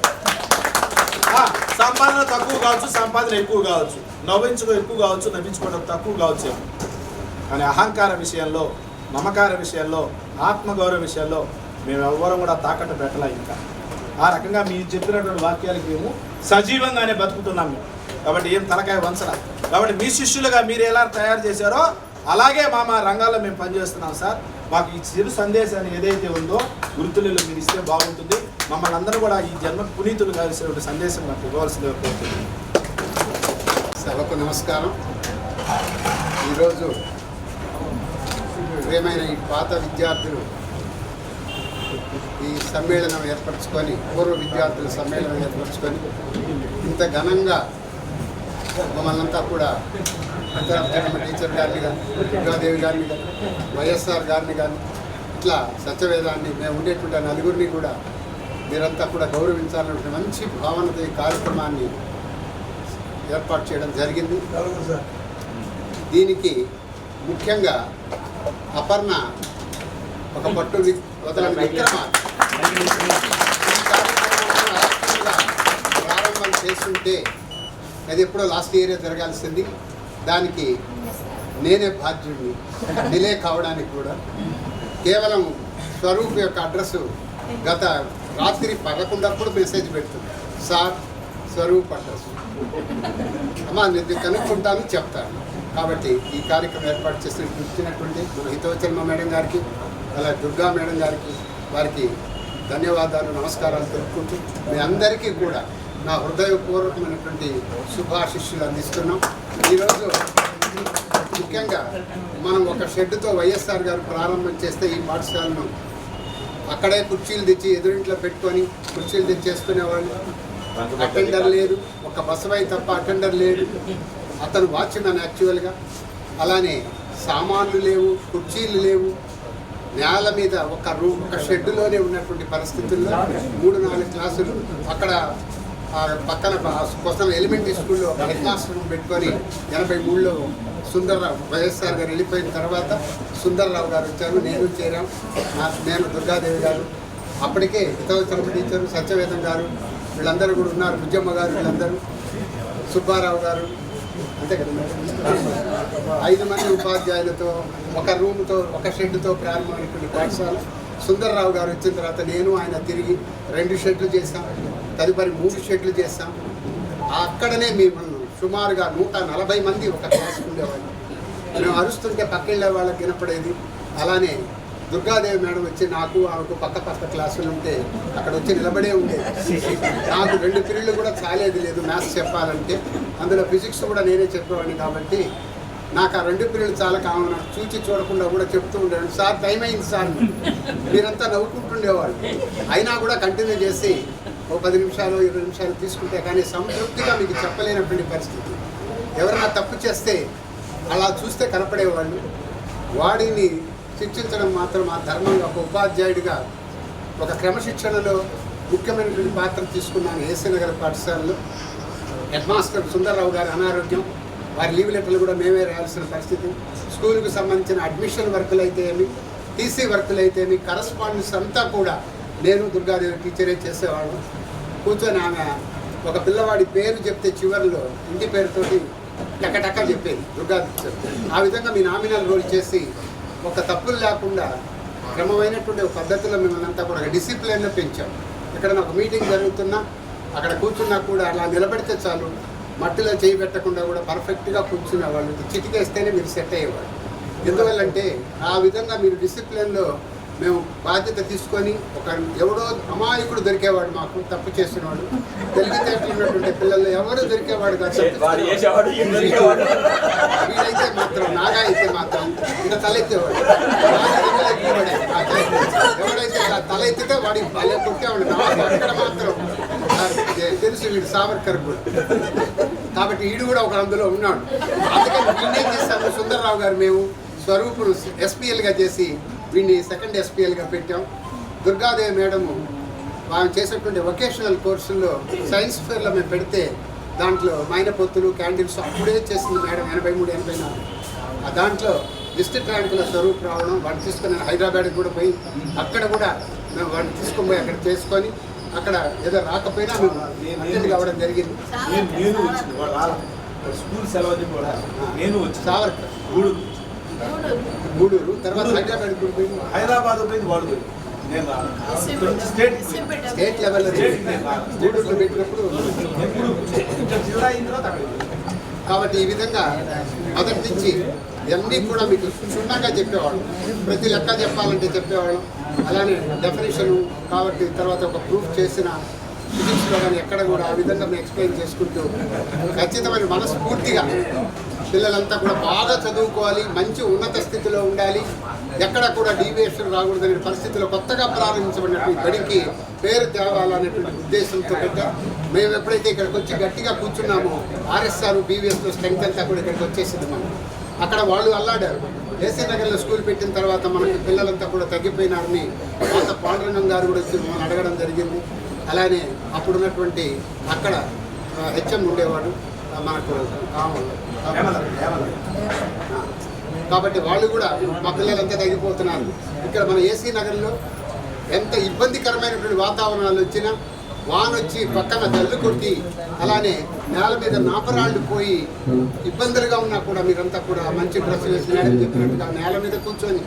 సంపాదన తక్కువ కావచ్చు, సంపాదన ఎక్కువ కావచ్చు, నవ్వించుకో ఎక్కువ కావచ్చు, నవ్వించుకోవడం తక్కువ కావచ్చు. కానీ అహంకార విషయంలో, మమకార విషయంలో, ఆత్మగౌరవ విషయంలో మేము ఎవ్వరం కూడా తాకట్టు పెట్టలే. ఇంకా ఆ రకంగా మీరు చెప్పినటువంటి వాక్యాలకి మేము సజీవంగానే బతుకుతున్నాం మేము. కాబట్టి ఏం తలకాయ వంచరా. కాబట్టి మీ శిష్యులుగా మీరు ఎలా తయారు చేశారో అలాగే మా రంగాల్లో మేము పనిచేస్తున్నాం సార్. మాకు ఈ చిరు సందేశాన్ని ఏదైతే ఉందో వృత్తులలో మీరు ఇస్తే బాగుంటుంది. మమ్మల్ని అందరూ కూడా ఈ జన్మ పునీతులు కలిసినటువంటి సందేశం మాకు ఇవ్వాల్సిందిగా కోరుతుంది. సభకు నమస్కారం. ఈరోజు ప్రియమైన ఈ పాత విద్యార్థులు ఈ సమ్మేళనం ఏర్పరచుకొని, పూర్వ విద్యార్థుల సమ్మేళనం ఏర్పరచుకొని ఇంత ఘనంగా మమ్మల్ని అంతా కూడా టీచర్ గారిని కానీ, దుర్గాదేవి గారిని కానీ, వైఎస్ఆర్ గారిని కానీ, ఇట్లా సత్యవేదాన్ని మేము ఉండేటువంటి నలుగురిని కూడా మీరంతా కూడా గౌరవించాలనే మంచి భావనతో ఈ కార్యక్రమాన్ని ఏర్పాటు చేయడం జరిగింది. దీనికి ముఖ్యంగా అపర్ణ ఒక పట్టు వదలని విక్రమార్క ప్రారంభం చేస్తుంటే అది ఎప్పుడో లాస్ట్ ఇయరే జరగాల్సింది. దానికి నేనే బాధ్యుడిని డిలే కావడానికి కూడా. కేవలం స్వరూప్ యొక్క అడ్రస్ గత రాత్రి 11 మెసేజ్ పెడుతుంది, సార్ స్వరూప్ అడ్రస్ అమ్మా నేను కనుక్కుంటాను చెప్తాను. కాబట్టి ఈ కార్యక్రమం ఏర్పాటు చేసి ఇచ్చినటువంటి మన హితవచర్మ మేడం గారికి, అలాగే దుర్గా మేడం గారికి, వారికి ధన్యవాదాలు, నమస్కారాలు తెలుపుకుంటూ మీ అందరికీ కూడా నా హృదయపూర్వకమైనటువంటి శుభాశిష్యులు అందిస్తున్నాం. ఈరోజు ముఖ్యంగా మనం ఒక షెడ్డుతో వైఎస్ఆర్ గారు ప్రారంభం చేస్తే ఈ పాఠశాలను అక్కడే కుర్చీలు తెచ్చి ఎదురింట్లో పెట్టుకొని కుర్చీలు తెచ్చేసుకునేవాళ్ళు. అటెండర్ లేరు, ఒక బసవై తప్ప అటెండర్ లేడు. అతను వాచ్మెన్ యాక్చువల్గా. అలానే సామాన్లు లేవు, కుర్చీలు లేవు. నేల మీద ఒక షెడ్డులోనే ఉన్నటువంటి పరిస్థితుల్లో 3-4 క్లాసులు అక్కడ పక్కన కోసం ఎలిమెంటరీ స్కూల్లో హెడ్ మాస్టర్ పెట్టుకొని 83లో సుందర్రావు వైఎస్ఆర్ గారు వెళ్ళిపోయిన తర్వాత సుందర్రావు గారు వచ్చారు, నేను చేరాం, నేను దుర్గాదేవి గారు, అప్పటికే హితవచరమ టీచరు, సత్యవేదం గారు, వీళ్ళందరూ కూడా ఉన్నారు, బుజ్జమ్మ గారు, వీళ్ళందరూ, సుబ్బారావు గారు, అంతే కదా. 5 మంది ఉపాధ్యాయులతో ఒక రూమ్తో ఒక షెడ్తో ప్రారంభమైనటువంటి పాఠశాల. సుందర్రావు గారు వచ్చిన తర్వాత నేను ఆయన తిరిగి 2 షెడ్లు చేశాం, తదుపరి 3 షెడ్లు చేశాం. అక్కడనే మేము సుమారుగా 140 మంది ఒక క్లాస్ ఉండేవాళ్ళు. మేము అరుస్తుంటే పక్కెళ్ళే వాళ్ళకి వినపడేది. అలానే దుర్గాదేవి మేడం వచ్చి నాకు ఆమెకు పక్క క్లాసులు ఉంటే అక్కడ వచ్చి నిలబడే ఉండేది. నాకు 2 పీరియడ్లు కూడా చాలేది లేదు మ్యాథ్స్ చెప్పాలంటే. అందులో ఫిజిక్స్ కూడా నేనే చెప్పేవాడిని కాబట్టి నాకు ఆ 2 పీరియడ్లు చాలా కామన్. చూచి చూడకుండా కూడా చెప్తూ ఉండేవాడు, సార్ టైం అయింది సార్, మీరంతా నవ్వుకుంటుండేవాళ్ళు. అయినా కూడా కంటిన్యూ చేసి ఒక 10 నిమిషాలు 20 నిమిషాలు తీసుకుంటే కానీ సంతృప్తిగా మీకు చెప్పలేనటువంటి పరిస్థితి. ఎవరైనా తప్పు చేస్తే అలా చూస్తే కనపడేవాళ్ళు. వాడిని శిక్షించడం మాత్రం ఆ ధర్మంగా ఒక ఉపాధ్యాయుడిగా ఒక క్రమశిక్షణలో ముఖ్యమైనటువంటి పాత్ర తీసుకున్నాను. ఏసీ నగర్ పాఠశాలలో హెడ్ మాస్టర్ సుందర్రావు గారి అనారోగ్యం, వారి లీవ్ లెటర్లు కూడా మేమే రాయాల్సిన పరిస్థితి. స్కూల్కి సంబంధించిన అడ్మిషన్ వర్కులు అయితే ఏమి, టీసీ వర్కులు అయితే ఏమి, కరస్పాండెన్స్ అంతా కూడా నేను దుర్గాదేవి టీచరే చేసేవాళ్ళం. కూర్చొని ఆమె ఒక పిల్లవాడి పేరు చెప్తే చివరిలో ఇంటి పేరుతోటి టక్క చెప్పేది దుర్గాదేవి. ఆ విధంగా మీ నామినల్ రోల్ చేసి ఒక తప్పులు లేకుండా క్రమమైనటువంటి ఒక పద్ధతిలో మిమ్మల్ని అంతా కూడా డిసిప్లిన్లో పెంచాం. ఎక్కడైనా ఒక మీటింగ్ జరుగుతున్నా అక్కడ కూర్చున్నా కూడా అలా నిలబెడితే చాలు, మట్టిలో చేయి పెట్టకుండా కూడా పర్ఫెక్ట్గా కూర్చునే వాళ్ళు. చిటికేస్తేనే మీరు సెట్ అయ్యేవాళ్ళు. ఎందువల్లంటే ఆ విధంగా మీరు డిసిప్లిన్లో మేము బాధ్యత తీసుకొని ఒక ఎవడో అమాయకుడు దొరికేవాడు, మాకు తప్పు చేసినవాడు, తెలివితేటలు ఉన్నటువంటి పిల్లలు ఎవరు దొరికేవాడు కాదు. వీడైతే మాత్రం నాగా అయితే మాత్రం ఇంకా తలెత్తేవాడు. ఎవడైతే తల ఎత్తితే వాడికి భలే కొట్టేవాడు. అక్కడ మాత్రం తెలుసు వీడు సావర్కర్ కూడా, కాబట్టి వీడు కూడా ఒక అందులో ఉన్నాడు. అందుకని వీడినే చేశాము. సుందర్రావు గారు మేము స్వరూపును ఎస్పీఎల్గా చేసి వీడిని సెకండ్ ఎస్పీఎల్గా పెట్టాం. దుర్గాదేవి మేడము వాళ్ళు చేసేటువంటి వొకేషనల్ కోర్సుల్లో సైన్స్ ఫేర్లో మేము పెడితే దాంట్లో మైనపొత్తులు క్యాండిల్స్ అప్పుడే చేసింది మేడం 83-84. దాంట్లో డిస్ట్రిక్ట్ ర్యాంకుల స్వరూప్ రావడం, వాడిని తీసుకొని హైదరాబాద్కి కూడా పోయి అక్కడ కూడా మేము వాడిని తీసుకొని పోయి అక్కడ చేసుకొని అక్కడ ఏదో రాకపోయినా మేము అటెండ్ కావడం జరిగింది. స్కూల్ సెలవు కూడా నేను సావర్కర్ గూడూరు తర్వాత హైదరాబాద్ కూడా పోయి హైదరాబాద్ పోయింది వాడు పోయి నేను స్టేట్ లెవెల్లో గూడూరులో పెట్టినప్పుడు. కాబట్టి ఈ విధంగా మొదటి నుంచి ఇవన్నీ కూడా మీకు క్షుణ్ణంగా చెప్పేవాళ్ళం. ప్రతి లెక్క చెప్పాలంటే చెప్పేవాళ్ళం. అలానే డెఫినేషన్ కాబట్టి తర్వాత ఒక ప్రూఫ్ చేసిన ఫిజిక్స్లో కానీ ఎక్కడ కూడా ఆ విధంగా మేము ఎక్స్ప్లెయిన్ చేసుకుంటూ ఖచ్చితమైన మనస్ఫూర్తిగా పిల్లలంతా కూడా బాగా చదువుకోవాలి, మంచి ఉన్నత స్థితిలో ఉండాలి, ఎక్కడ కూడా డీవియేషన్ రాకూడదనే పరిస్థితిలో కొత్తగా ప్రారంభించబడినటువంటి బడికి పేరు తేవాలనేటువంటి ఉద్దేశంతో మేము ఎప్పుడైతే ఇక్కడికి వచ్చి గట్టిగా కూర్చున్నామో ఆర్ఎస్ఆర్ బీవీఎస్లో స్ట్రెంగ్త్ అంతా కూడా ఇక్కడికి వచ్చేసింది. మనం అక్కడ వాళ్ళు అల్లాడారు. ఏసీ నగర్లో స్కూల్ పెట్టిన తర్వాత మనకి పిల్లలంతా కూడా తగ్గిపోయినారని పాత పాండురంగం గారు కూడా వచ్చి మనం అడగడం జరిగింది. అలానే అప్పుడున్నటువంటి అక్కడ హెచ్ఎం ఉండేవాడు మనకు కాబట్టి వాళ్ళు కూడా మా పిల్లలంతా తగ్గిపోతున్నారు. ఇక్కడ మన ఏసీ నగర్లో ఎంత ఇబ్బందికరమైనటువంటి వాతావరణాలు వచ్చినా వాన వచ్చి పక్కన జల్లు కొట్టి అలానే నేల మీద నాపరాళ్ళు పోయి ఇబ్బందులుగా ఉన్నా కూడా మీరంతా కూడా మంచి డ్రెస్ వేసి మేడం చెప్పినట్టుగా నేల మీద కూర్చొని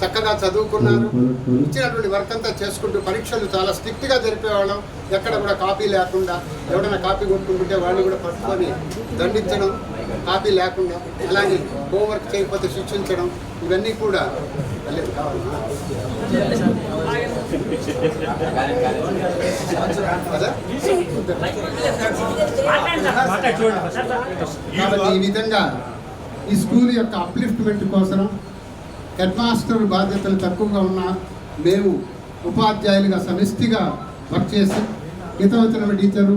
చక్కగా చదువుకున్నారు. ఇచ్చినటువంటి వర్క్ అంతా చేసుకుంటూ పరీక్షలు చాలా స్ట్రిక్ట్గా జరిపేవాళ్ళం. ఎక్కడ కూడా కాపీ లేకుండా, ఎవరైనా కాపీ కొట్టుకుంటుంటే వాళ్ళు కూడా పట్టుకొని దండించడం, కాపీ లేకుండా, అలాగే హోంవర్క్ చేయకపోతే శిక్షించడం, ఇవన్నీ కూడా కాబట్టి ఈ విధంగా ఈ స్కూల్ యొక్క అప్లిఫ్ట్మెంట్ కోసం హెడ్ మాస్టర్ బాధ్యతలు తక్కువగా ఉన్నా మేము ఉపాధ్యాయులుగా సమిష్టిగా వర్క్ చేసి హితవచన టీచరు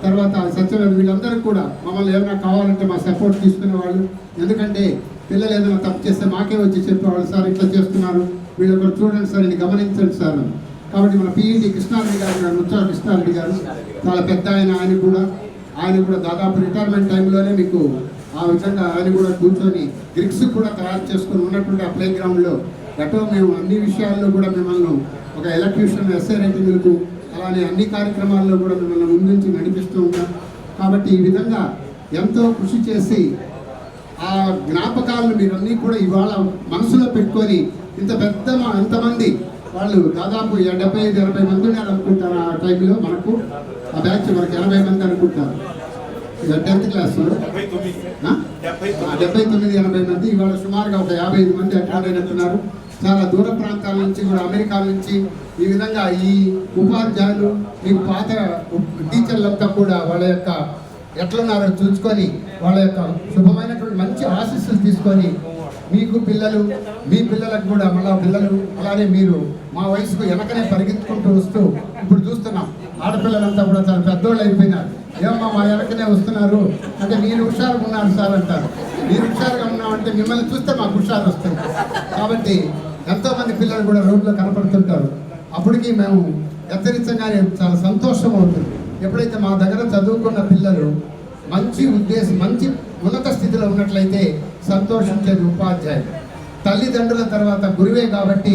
తర్వాత సత్యవేద వీళ్ళందరూ కూడా మమ్మల్ని ఏమైనా కావాలంటే మా సపోర్ట్ తీసుకునేవాళ్ళు. ఎందుకంటే పిల్లలు ఏదైనా తప్పు చేస్తే మాకే వచ్చి చెప్పేవాళ్ళు, సార్ ఇట్లా చేస్తున్నారు, వీళ్ళు ఒకరు చూడండి సార్, ఇది గమనించండి సార్. కాబట్టి మన పిఈటి కృష్ణారెడ్డి గారు ముత్యాల కృష్ణారెడ్డి గారు చాలా పెద్ద ఆయన కూడా దాదాపు రిటైర్మెంట్ టైంలోనే మీకు ఆ విధంగా ఆయన కూడా కూర్చొని గ్రిక్స్ కూడా తయారు చేసుకొని ఉన్నటువంటి ఆ ప్లే గ్రౌండ్లో గట్టో మేము అన్ని విషయాల్లో కూడా మిమ్మల్ని ఒక ఎలక్ట్రీషియన్ ఎస్ఐ రైటింగ్లకు అలానే అన్ని కార్యక్రమాల్లో కూడా మిమ్మల్ని ముందుంచి నడిపిస్తూ ఉంటాం. కాబట్టి ఈ విధంగా ఎంతో కృషి చేసి ఆ జ్ఞాపకాలను మీరన్నీ కూడా ఇవాళ మనసులో పెట్టుకొని ఎంతమంది వాళ్ళు దాదాపు 75-80 మంది ఉన్నారు అనుకుంటారు. ఆ టైంలో మనకు ఆ బ్యాచ్ మనకు 80 మంది అనుకుంటారు. 10th క్లాస్ 79-80 మంది, ఇవాళ సుమారుగా ఒక 55 మంది అటెండ్ అయినట్టున్నారు. చాలా దూర ప్రాంతాల నుంచి కూడా, అమెరికా నుంచి, ఈ విధంగా ఈ ఉపాధ్యాయులు ఈ పాత టీచర్లంతా కూడా వాళ్ళ యొక్క ఎట్లున్నారో చూసుకొని వాళ్ళ యొక్క శుభమైనటువంటి మంచి ఆశీస్సులు తీసుకొని మీకు పిల్లలు, మీ పిల్లలకు కూడా మళ్ళా పిల్లలు, అలానే మీరు మా వయసుకు వెనకనే పరిగెత్తుకుంటూ వస్తూ ఇప్పుడు చూస్తున్నాం ఆడపిల్లలంతా కూడా చాలా పెద్దోళ్ళు అయిపోయినారు. ఏమమ్మా మా వెనకనే వస్తున్నారు అంటే మీరు హుషారుగా ఉన్నారు సార్ అంటారు. మీరు హుషారుగా ఉన్నామంటే మిమ్మల్ని చూస్తే మాకు హుషారు వస్తుంది. కాబట్టి ఎంతోమంది పిల్లలు కూడా రోడ్లో కనపడుతుంటారు. అప్పటికి మేము హెచ్చరించగానే చాలా సంతోషం అవుతుంది. ఎప్పుడైతే మా దగ్గర చదువుకున్న పిల్లలు మంచి ఉద్దేశం, మంచి ఉన్నత స్థితిలో ఉన్నట్లయితే సంతోషించేది ఉపాధ్యాయులు. తల్లిదండ్రుల తర్వాత గురువే కాబట్టి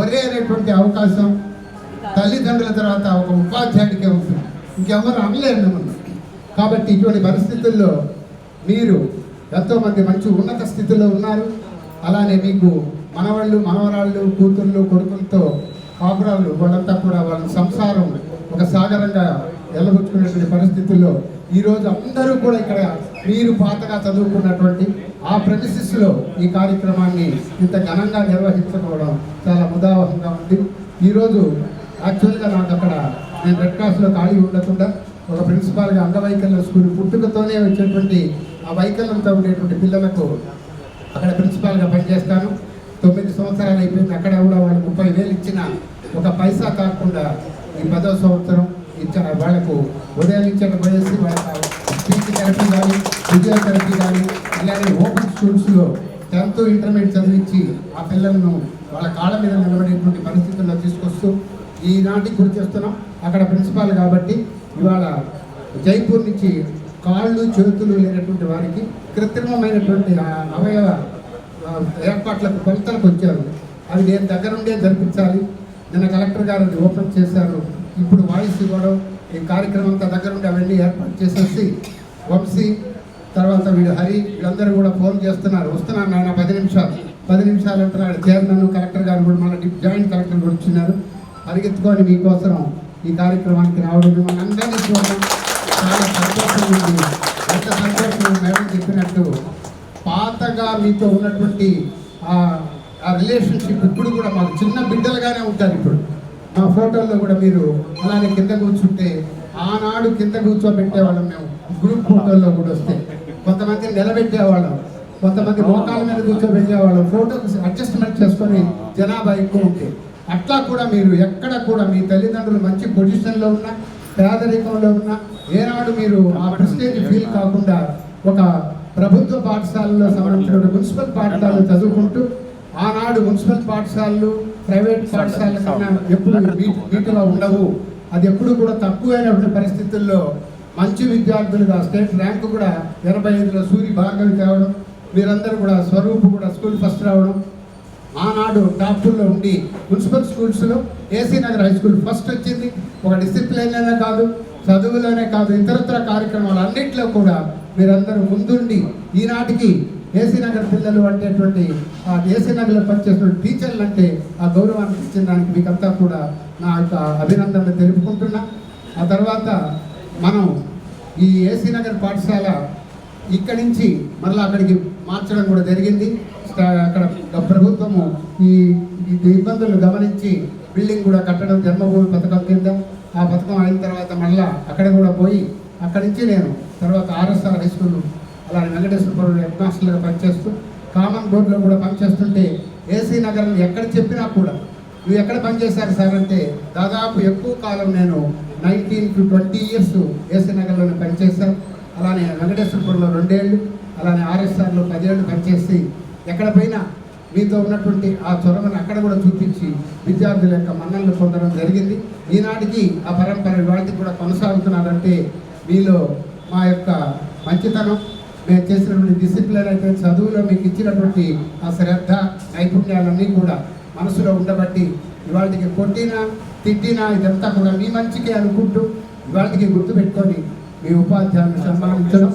ఒరే అనేటువంటి అవకాశం తల్లిదండ్రుల తర్వాత ఒక ఉపాధ్యాయుడికే ఉంటుంది, ఇంకెవరు అనలేరు మిమ్మల్ని. కాబట్టి ఇటువంటి పరిస్థితుల్లో మీరు ఎంతోమంది మంచి ఉన్నత స్థితిలో ఉన్నారు. అలానే మీకు మనవాళ్ళు, మనవరాళ్ళు, కూతుళ్ళు, కొడుకులతో కాపురాలు, వాళ్ళంతా కూడా వాళ్ళ సంసారం ఒక సాగరంగా వెళ్ళబుచ్చుకునేటువంటి పరిస్థితుల్లో ఈరోజు అందరూ కూడా ఇక్కడ మీరు పాతగా చదువుకున్నటువంటి ఆ ప్రెమిసెస్లో ఈ కార్యక్రమాన్ని ఇంత ఘనంగా నిర్వహించుకోవడం చాలా ముదావహంగా ఉంది. ఈరోజు యాక్చువల్గా నాకు అక్కడ నేను రెడ్ క్రాస్లో ఖాళీ ఉండకుండా ఒక ప్రిన్సిపాల్గా అంగవైకల్యం స్కూల్ పుట్టుకతోనే వచ్చేటువంటి ఆ వైకల్యంతో ఉండేటువంటి పిల్లలకు అక్కడ ప్రిన్సిపాల్గా పనిచేస్తాను. 9 సంవత్సరాలు అయిపోయింది. అక్కడ కూడా వాళ్ళు 30,000 ఇచ్చిన ఒక పైసా కాకుండా ఈ 10వ సంవత్సరం ఇచ్చిన వాళ్ళకు ఉదయించక పోయేసి వాళ్ళ స్పీచ్ థెరపీ కానీ, ఫిజియోథెరపీ కానీ, ఇలాంటి ఓపెన్ స్కూల్స్లో 10th ఇంటర్మీడియట్ చదివించి ఆ పిల్లలను వాళ్ళ కాళ్ళ మీద నిలబడేటువంటి పరిస్థితుల్లో తీసుకొస్తూ ఈనాటికి గురి చేస్తున్నాం. అక్కడ ప్రిన్సిపాల్ కాబట్టి ఇవాళ జైపూర్ నుంచి కాళ్ళు, చేతులు లేనటువంటి వారికి కృత్రిమమైనటువంటి అవయవ ఏర్పాట్లకు కొలతలకు వచ్చారు. అవి నేను దగ్గరుండే జరిపించాలి. నిన్న కలెక్టర్ గారు అది ఓపెన్ చేశారు. ఇప్పుడు వాయిస్ ఇవ్వడం, ఈ కార్యక్రమం అంతా దగ్గరుండి అవన్నీ ఏర్పాటు చేసేసి వంశీ తర్వాత వీడు హరి వీళ్ళందరూ కూడా ఫోన్ చేస్తున్నారు, వస్తున్నారు నాన్న 10 నిమిషాలు అంటున్నాడు. చైర్మన్, కలెక్టర్ గారు కూడా మళ్ళీ జాయింట్ కలెక్టర్ కూడా వచ్చినారు. పరిగెత్తుకొని మీకోసం ఈ కార్యక్రమానికి రావడం మిమ్మల్ని అందరినీ చూడడం చాలా సంతోషం ఉంది. ఎంత సంతోషం మేడం చెప్పినట్టు పాతగా మీతో ఉన్నటువంటి ఆ రిలేషన్షిప్ ఇప్పుడు కూడా మాకు చిన్న బిడ్డలుగానే ఉంటారు. ఇప్పుడు మా ఫోటోల్లో కూడా మీరు అలానే కింద కూర్చుంటే ఆనాడు కింద కూర్చోబెట్టేవాళ్ళం మేము. గ్రూప్ ఫోటోల్లో కూడా వస్తే కొంతమంది నిలబెట్టేవాళ్ళం, కొంతమంది మోకాల మీద కూర్చోబెట్టేవాళ్ళం. ఫోటోస్ అడ్జస్ట్మెంట్ చేసుకొని జనాభా ఎక్కువ ఉంటే అట్లా కూడా మీరు ఎక్కడ కూడా మీ తల్లిదండ్రులు మంచి పొజిషన్లో ఉన్నా, పేదరికంలో ఉన్నా ఏనాడు మీరు ఆ ప్రెస్టేజ్ ఫీల్ కాకుండా ఒక ప్రభుత్వ పాఠశాలలో సంబంధించిన మున్సిపల్ పాఠశాలలో చదువుకుంటూ ఆనాడు మున్సిపల్ పాఠశాలలు ప్రైవేట్ పాఠశాలల కన్నా ఎప్పుడు వీటిలో ఉండవు. అది ఎప్పుడు కూడా తక్కువైనటువంటి పరిస్థితుల్లో మంచి విద్యార్థులుగా స్టేట్ ర్యాంకు కూడా 85లో సూరి భార్గవి తేవడం, మీరందరూ కూడా స్వరూపు కూడా స్కూల్ ఫస్ట్ రావడం, ఆనాడు టాప్లో ఉండి మున్సిపల్ స్కూల్స్లో AC Nagar high school first వచ్చింది. ఒక డిసిప్లిన్లోనే కాదు, చదువులోనే కాదు, ఇతరత్ర కార్యక్రమాలు అన్నింటిలో కూడా మీరందరూ ముందుండి ఈనాటికి ఏసీ నగర్ పిల్లలు అంటేటువంటి ఆ ఏసీ నగర్లో పనిచేస్తున్న టీచర్లు అంటే ఆ గౌరవాన్ని ఇచ్చిన దానికి మీకంతా కూడా నా యొక్క అభినందనలు తెలుపుకుంటున్నా. ఆ తర్వాత మనం ఈ ఏసీ నగర్ పాఠశాల ఇక్కడి నుంచి మళ్ళీ అక్కడికి మార్చడం కూడా జరిగింది. అక్కడ ప్రభుత్వము ఈ ఇబ్బందులు గమనించి బిల్డింగ్ కూడా కట్టడం జన్మభూమి పథకం కింద. ఆ పథకం అయిన తర్వాత మళ్ళీ అక్కడ కూడా పోయి అక్కడి నుంచి నేను తర్వాత ఆర్ఎస్ఆర్ హై స్కూల్ అలానే వెంకటేశ్వరపురం హెడ్ మాస్టర్గా పనిచేస్తూ కామన్ బోర్డులో కూడా పనిచేస్తుంటే ఏసీ నగర్లో ఎక్కడ చెప్పినా కూడా నువ్వు ఎక్కడ పనిచేశారు సార్ అంటే దాదాపు ఎక్కువ కాలం నేను 19 to 20 years ఏసీ నగర్లోనే పనిచేశాను. అలానే వెంకటేశ్వరపురంలో 2 ఏళ్ళు, అలానే ఆర్ఎస్ఆర్లో 10 ఏళ్ళు పనిచేసి ఎక్కడ పోయినా మీతో ఉన్నటువంటి ఆ చొరవను అక్కడ కూడా చూపించి విద్యార్థుల యొక్క మన్ననలు పొందడం జరిగింది. ఈనాటికి ఆ పరంపర వాటికి కూడా కొనసాగుతున్నారంటే మీలో మా యొక్క మంచితనం, మేము చేసినటువంటి డిసిప్లిన్ అయితే చదువులో మీకు ఇచ్చినటువంటి ఆ శ్రద్ధ, నైపుణ్యాలన్నీ కూడా మనసులో ఉండబట్టి ఇవాళకి కొట్టినా తిట్టినా ఇదంతా కూడా మీ మంచికే అనుకుంటూ ఇవాళకి గుర్తుపెట్టుకొని మీ ఉపాధ్యాయులను సన్మానించడం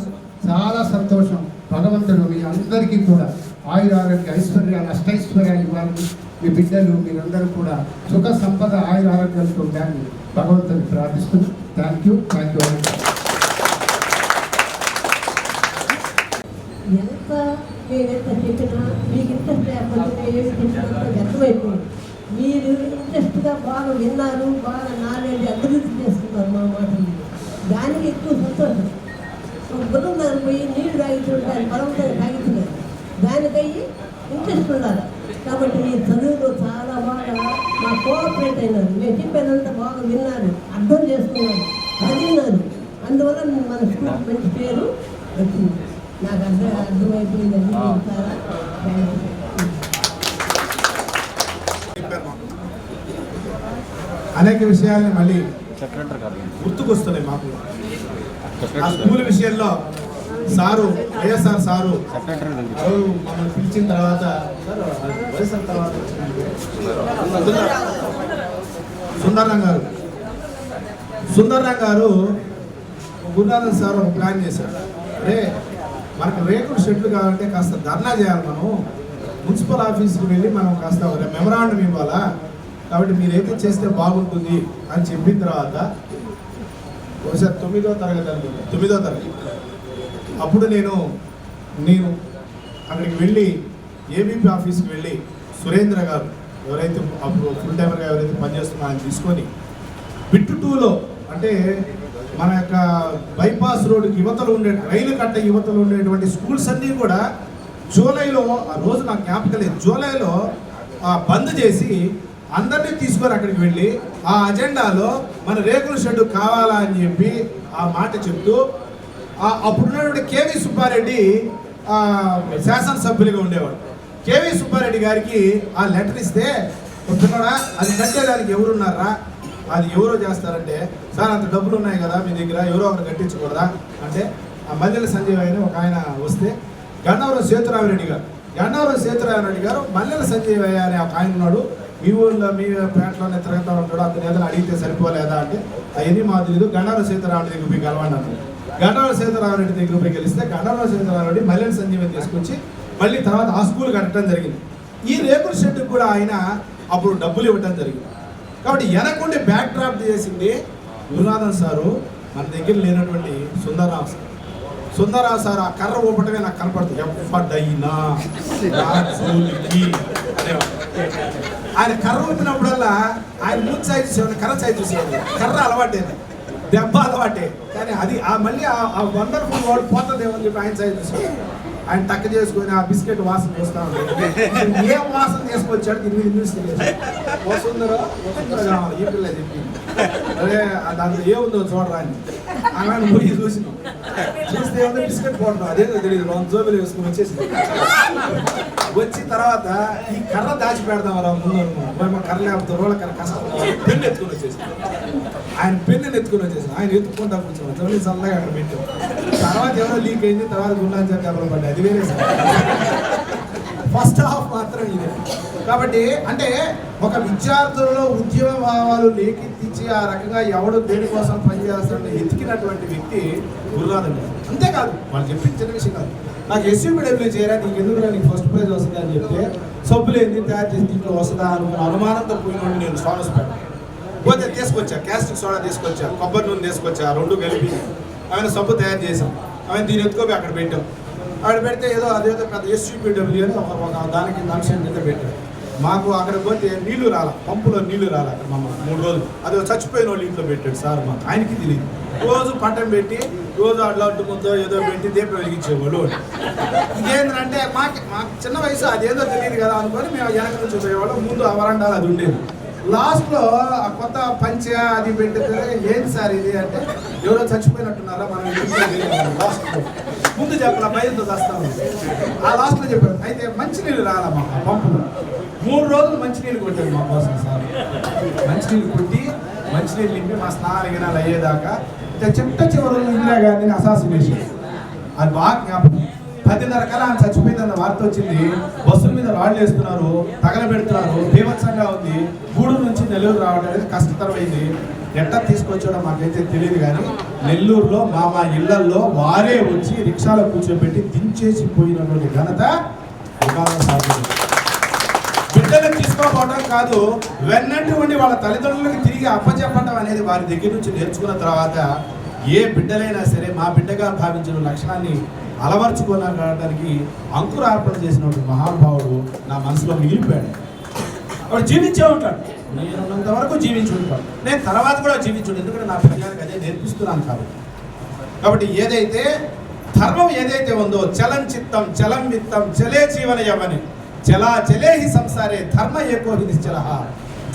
చాలా సంతోషం. భగవంతుడు మీ అందరికీ కూడా ఆయురారోగ్య ఐశ్వర్యాలు, అష్టైశ్వర్యాలు ఇవ్వాలని మీ బిడ్డలు మీరందరూ కూడా సుఖ సంపద ఆయురారోగ్యాలతో ఉండాలని భగవంతుని ప్రార్థిస్తున్నాను. Thank you very much. ఎంత నేనెంత చెప్పినా మీకు ఇంట్రెస్ట్ లేకపోతే ఏమి చెప్పినంత వ్యర్థమైపోయింది. మీరు ఇంట్రెస్ట్గా బాగా విన్నారు, బాగా నాలెడ్జ్ అభివృద్ధి చేస్తున్నారు మా మాటలు. దానికి ఎక్కువ సంతోషం. బుధంగా పోయి నీళ్ళు తాగుతుంటారు, బలవంతంగా తాగుతున్నారు. దానికయ్యి ఇంట్రెస్ట్ ఉండాలి. కాబట్టి మీ చదువులో చాలా బాగా మా కోఆపరేట్ అయినారు. మేము చెప్పేదంతా బాగా విన్నారు, అర్థం చేసుకున్నారు, చదివినారు. అందువల్ల మన స్కూల్ మంచి పేరు వచ్చింది. నాకు అర్థమైపోయింది. అనేక విషయాల్ని మళ్ళీ గుర్తుకొస్తున్నాయి మాకు. ఆ స్కూల్ విషయంలో సారు వైఎస్ఆర్ సారు మమ్మల్ని పిలిచిన తర్వాత వైఎస్ఆర్ తర్వాత సుందర్రాం గారు గురునాథన్ సార్ ఒక ప్లాన్ చేశారు. అరే మనకు రేకుల షెడ్లు కావాలంటే కాస్త ధర్నా చేయాలి, మనం మున్సిపల్ ఆఫీస్కి వెళ్ళి మనం కాస్త మెమరాండం ఇవ్వాలా, కాబట్టి మీరైతే చేస్తే బాగుంటుంది అని చెప్పిన తర్వాత ఒకసారి 9వ తరగతి అప్పుడు నేను అక్కడికి వెళ్ళి ఏబీపీ ఆఫీస్కి వెళ్ళి సురేంద్ర గారు ఎవరైతే అప్పుడు ఫుల్ టైమర్గా ఎవరైతే పనిచేస్తున్నారో ఆయన తీసుకొని బిట్టు 2లో అంటే మన యొక్క బైపాస్ రోడ్డుకి యువతలు ఉండే రైలు కట్ట యువతలు ఉండేటువంటి స్కూల్స్ అన్నీ కూడా జూలైలో, ఆ రోజు నాకు జ్ఞాపకం లేదు, జూలైలో బంద్ చేసి అందరినీ తీసుకొని అక్కడికి వెళ్ళి ఆ అజెండాలో మన రేకుల షెడ్డు కావాలా అని చెప్పి ఆ మాట చెప్తూ అప్పుడున్నటువంటి కేవీ సుబ్బారెడ్డి శాసనసభ్యులుగా ఉండేవాడు. కేవీ సుబ్బారెడ్డి గారికి ఆ లెటర్ ఇస్తే వస్తున్నాడా, అది కట్టేదానికి ఎవరున్నారా, అది ఎవరో చేస్తారంటే, సార్ అంత డబ్బులు ఉన్నాయి కదా మీ దగ్గర, ఎవరో ఒకరు కట్టించకూడదా అంటే ఆ మల్లెల సంజయ్ అని ఒక ఆయన వస్తే గన్నవరం సేతురామిరెడ్డి గారు మల్లెల సంజయ్ అనే ఒక ఆయన ఉన్నాడు, మీ ఊళ్ళో మీ పేటలోనే తిరుగుతూ ఉంటాడు, అతను ఏదైనా అడిగితే సరిపోలేదా అంటే అవన్నీ మాకు తెలియదు, గన్నవరం సీతారామరెడ్డి దగ్గర పోయి కలవండి అన్నారు. గన్నవరం సీతారామరెడ్డి దగ్గర పోయి గెలిస్తే గన్నవరం సీతారామరెడ్డి మల్లెల సంజీవని తీసుకొచ్చి మళ్ళీ తర్వాత ఆ స్కూల్ కట్టడం జరిగింది. ఈ రేకుల షెడ్కి కూడా ఆయన అప్పుడు డబ్బులు ఇవ్వడం జరిగింది. కాబట్టి వెనకుండి బ్యాక్ డ్రాప్ చేసింది గురునాథన్ సారు, మన దగ్గర లేనటువంటి సుందరరావు సార్ ఆ కర్ర ఊపటమే నాకు కనపడుతుంది. ఎప్పటికైనా ఆయన కర్ర ఊపినప్పుడల్లా ఆయన మూడు సైజు చూసేవాడు, కర్ర సైజు చూసేవాడు. కర్ర అలవాటేది, దెబ్బ అలవాటే, కానీ అది మళ్ళీ ఆ వండర్ఫుల్ వాడు పోతుందేమో అని చెప్పి ఆయన సైజు చూసేవాడు. ఆయన టక్క చేసుకొని ఆ బిస్కెట్ వాసన చూస్తా ఉంటాడు. ఏ వాసన చేసుకొచ్చాడు దీన్ని చూసి వస్తుందరో కావాలి ఈ పిల్ల చెప్పి, అదే దాంట్లో ఏముందో చూడరా అని అలాంటి పోయి చూసినాం. చూస్తే ఏమో బిస్కెట్ పోవడం అదేదో తెలియదు, 2 జోబులు వేసుకుని వచ్చేసి వచ్చిన తర్వాత ఈ కర్ర దాచి పెడదాం రా ముందు కర్ర లేకపోతే రోళ్ళ కర్ర కష్టం, పెన్ను ఎత్తుకుని వచ్చేసి ఆయన పెన్నుని ఎత్తుకుని వచ్చేసి ఆయన ఎత్తుకుంటా కూర్చోండి చల్లి చల్లగా అక్కడ పెట్టాం. తర్వాత ఎవరో లీక్ అయింది, తర్వాత గుండాంచా డబ్బులు పడ్డాయి, అది వేరే సార్. ఫస్ట్ హాఫ్ మాత్రం ఇదే. కాబట్టి అంటే ఒక విద్యార్థులలో ఉద్యమ భావాలు లేకెత్తించి ఆ రకంగా ఎవడు దేనికోసం పనిచేస్తాడని ఎతికినటువంటి వ్యక్తి గురునాథన్ గారు. అంతేకాదు వాళ్ళు చెప్పించిన విషయం కాదు, నాకు ఎస్యూపీడబ్ల్యూ చేయరా, నీకు ఎందుకు నీకు ఫస్ట్ ప్రైజ్ వస్తుంది అని చెప్తే సబ్బులు ఏంది తయారు చేసి దీంట్లో వస్తుందా అనుకున్న అనుమానంతో పోయిన నేను సోనస్ పోతే తీసుకొచ్చా, క్యాస్టిక్ సోడా తీసుకొచ్చా, కొబ్బరి నూనె తీసుకొచ్చా, 2 కలిపి ఆయన సబ్బు తయారు చేసాం. ఆయన దీన్ని ఎత్తుకోపోయి అక్కడ పెట్టాం. అక్కడ పెడితే అదేదో పెద్ద ఎస్యూపీడబ్ల్యూ అని ఒక దానికి అంశం కింద పెట్టాం. మాకు అక్కడ పోతే నీళ్లు రాల, పంపులో నీళ్లు రాల. అక్కడ మమ్మల్ని 3 రోజులు అది చచ్చిపోయిన వాళ్ళు ఇంట్లో పెట్టాడు సార్. మాకు ఆయనకి తెలియదు, రోజు పట్టం పెట్టి రోజు అడ్లాంటి ముద్ద ఏదో పెట్టి దీపం వెలిగించేవాళ్ళు. ఇదేంటంటే మాకు చిన్న వయసు అదేదో తెలియదు కదా అనుకొని మేము వెనక నుంచి చూసేవాళ్ళం. ముందు ఆ వరండాలు అది ఉండేది. లాస్ట్లో ఆ కొత్త పంచ అది పెట్టితే ఏంటి సార్ ఇది అంటే ఎవరో చచ్చిపోయినట్టున్నారా మనం లాస్ట్లో ముందు చెప్పాల భయంతో చేస్తాము. ఆ లాస్ట్లో చెప్పారు. అయితే మంచినీళ్ళు రాలా మాకు పంపులు. 3 రోజులు మంచినీళ్ళు కొట్టారు మా కోసం సార్. మంచినీళ్ళు కొట్టి మంచినీళ్ళు నింపి మా స్నానాలు గినాలు అయ్యేదాకా చిట్ట చివరి ఇందిరాగాంధీని అసాసినేషన్ అది బాగా జ్ఞాపకం. 10:30 కల్లా ఆయన చచ్చిపోయిందన్న వార్త వచ్చింది. బస్సుల మీద రాళ్ళు వేస్తున్నారు, తగలబెడుతున్నారు, బీభత్సంగా ఉంది. గూడూరు నుంచి నెల్లూరు రావడం అనేది కష్టతరమైంది. ఎట్లా తీసుకొచ్చాడో మాకైతే తెలియదు, కానీ నెల్లూరులో మా ఇళ్లల్లో వారే వచ్చి రిక్షాలో కూర్చోబెట్టి దించేసి పోయినటువంటి ఘనత బిడ్డలకు తీసుకోకపోవడం కాదు, వెన్నట్టు ఉండి వాళ్ళ తల్లిదండ్రులకు తిరిగి అప్పచెప్పడం అనేది వారి దగ్గర నుంచి నేర్చుకున్న తర్వాత ఏ బిడ్డలైనా సరే మా బిడ్డగా భావించిన లక్షణాన్ని అలవర్చుకోవడానికి అంకురార్పణ చేసినటువంటి మహానుభావుడు నా మనసులో మిగిలిపోయాడు. వాడు జీవించే ఉంటాడు, నేనున్నంత వరకు జీవించి ఉంటాడు, నేను తర్వాత కూడా జీవించుంటాను, ఎందుకంటే నా ప్రజలకు అదే నేర్పిస్తున్నాను కాబట్టి ఏదైతే ధర్మం ఏదైతే ఉందో చలం చిత్తం చలం విత్తం చలే జీవన యవని చలా చలేహి సంసారే ధర్మ ఏకోహి నిశ్చల.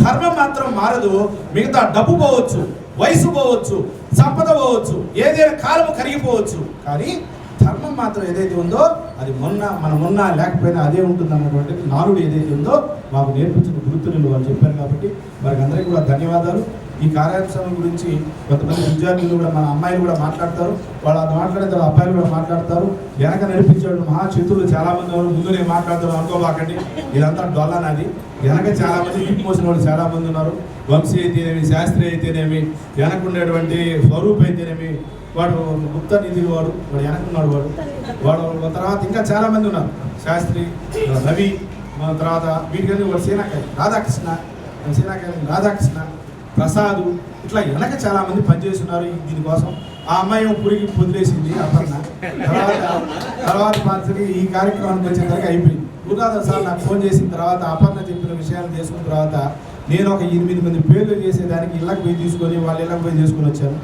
ధర్మం మాత్రం మారదు. మిగతా డబ్బు పోవచ్చు, వయసు పోవచ్చు, సంపద పోవచ్చు, ఏదైనా కాలము కరిగిపోవచ్చు, కానీ ధర్మం మాత్రం ఏదైతే ఉందో అది మనమున్నా లేకపోయినా అదే ఉంటుంది అన్నటువంటి నానుడు ఏదైతే ఉందో మాకు నేర్పించిన గురుతులు వాళ్ళు చెప్పారు. కాబట్టి వారికి అందరికీ కూడా ధన్యవాదాలు. ఈ కార్యక్రమం గురించి కొంతమంది విద్యార్థులు కూడా, మన అమ్మాయిలు కూడా మాట్లాడతారు, వాళ్ళు అది మాట్లాడిన తర్వాత అబ్బాయిలు కూడా మాట్లాడతారు. వెనక నడిపించాడు మహాచేతులు చాలామంది ఉన్నారు, ముందు నేను మాట్లాడతాను అనుకోబాకండి, ఇదంతా డొల్లనాది. వెనక చాలామంది వీపు మోసిన వాళ్ళు చాలామంది ఉన్నారు. వంశీ అయితేనేమి, శాస్త్రి అయితేనేమి, వెనక ఉండేటువంటి స్వరూప్ అయితేనేమి, వాడు గుప్త నిధి వాడు వెనకున్నాడు, వాడు తర్వాత ఇంకా చాలామంది ఉన్నారు, శాస్త్రి, రవి, మన తర్వాత వీటికన్నీ వాడు సేనాకాయ రాధాకృష్ణ, ప్రసాద్, ఇట్లా వెనక చాలామంది పనిచేస్తున్నారు దీనికోసం. ఆ అమ్మాయి పురికి పొదిలేసింది అపర్ణ. తర్వాత మనకి ఈ కార్యక్రమానికి వచ్చేసరికి అయిపోయింది. గురునాథన్ సార్ నాకు ఫోన్ చేసిన తర్వాత అపర్ణ చెప్పిన విషయాలు చేసుకున్న తర్వాత నేను ఒక 8 మంది పేర్లు చేసేదానికి ఇళ్ళకి పోయి తీసుకొని వాళ్ళ ఇళ్ళకి పోయి చేసుకుని వచ్చాను.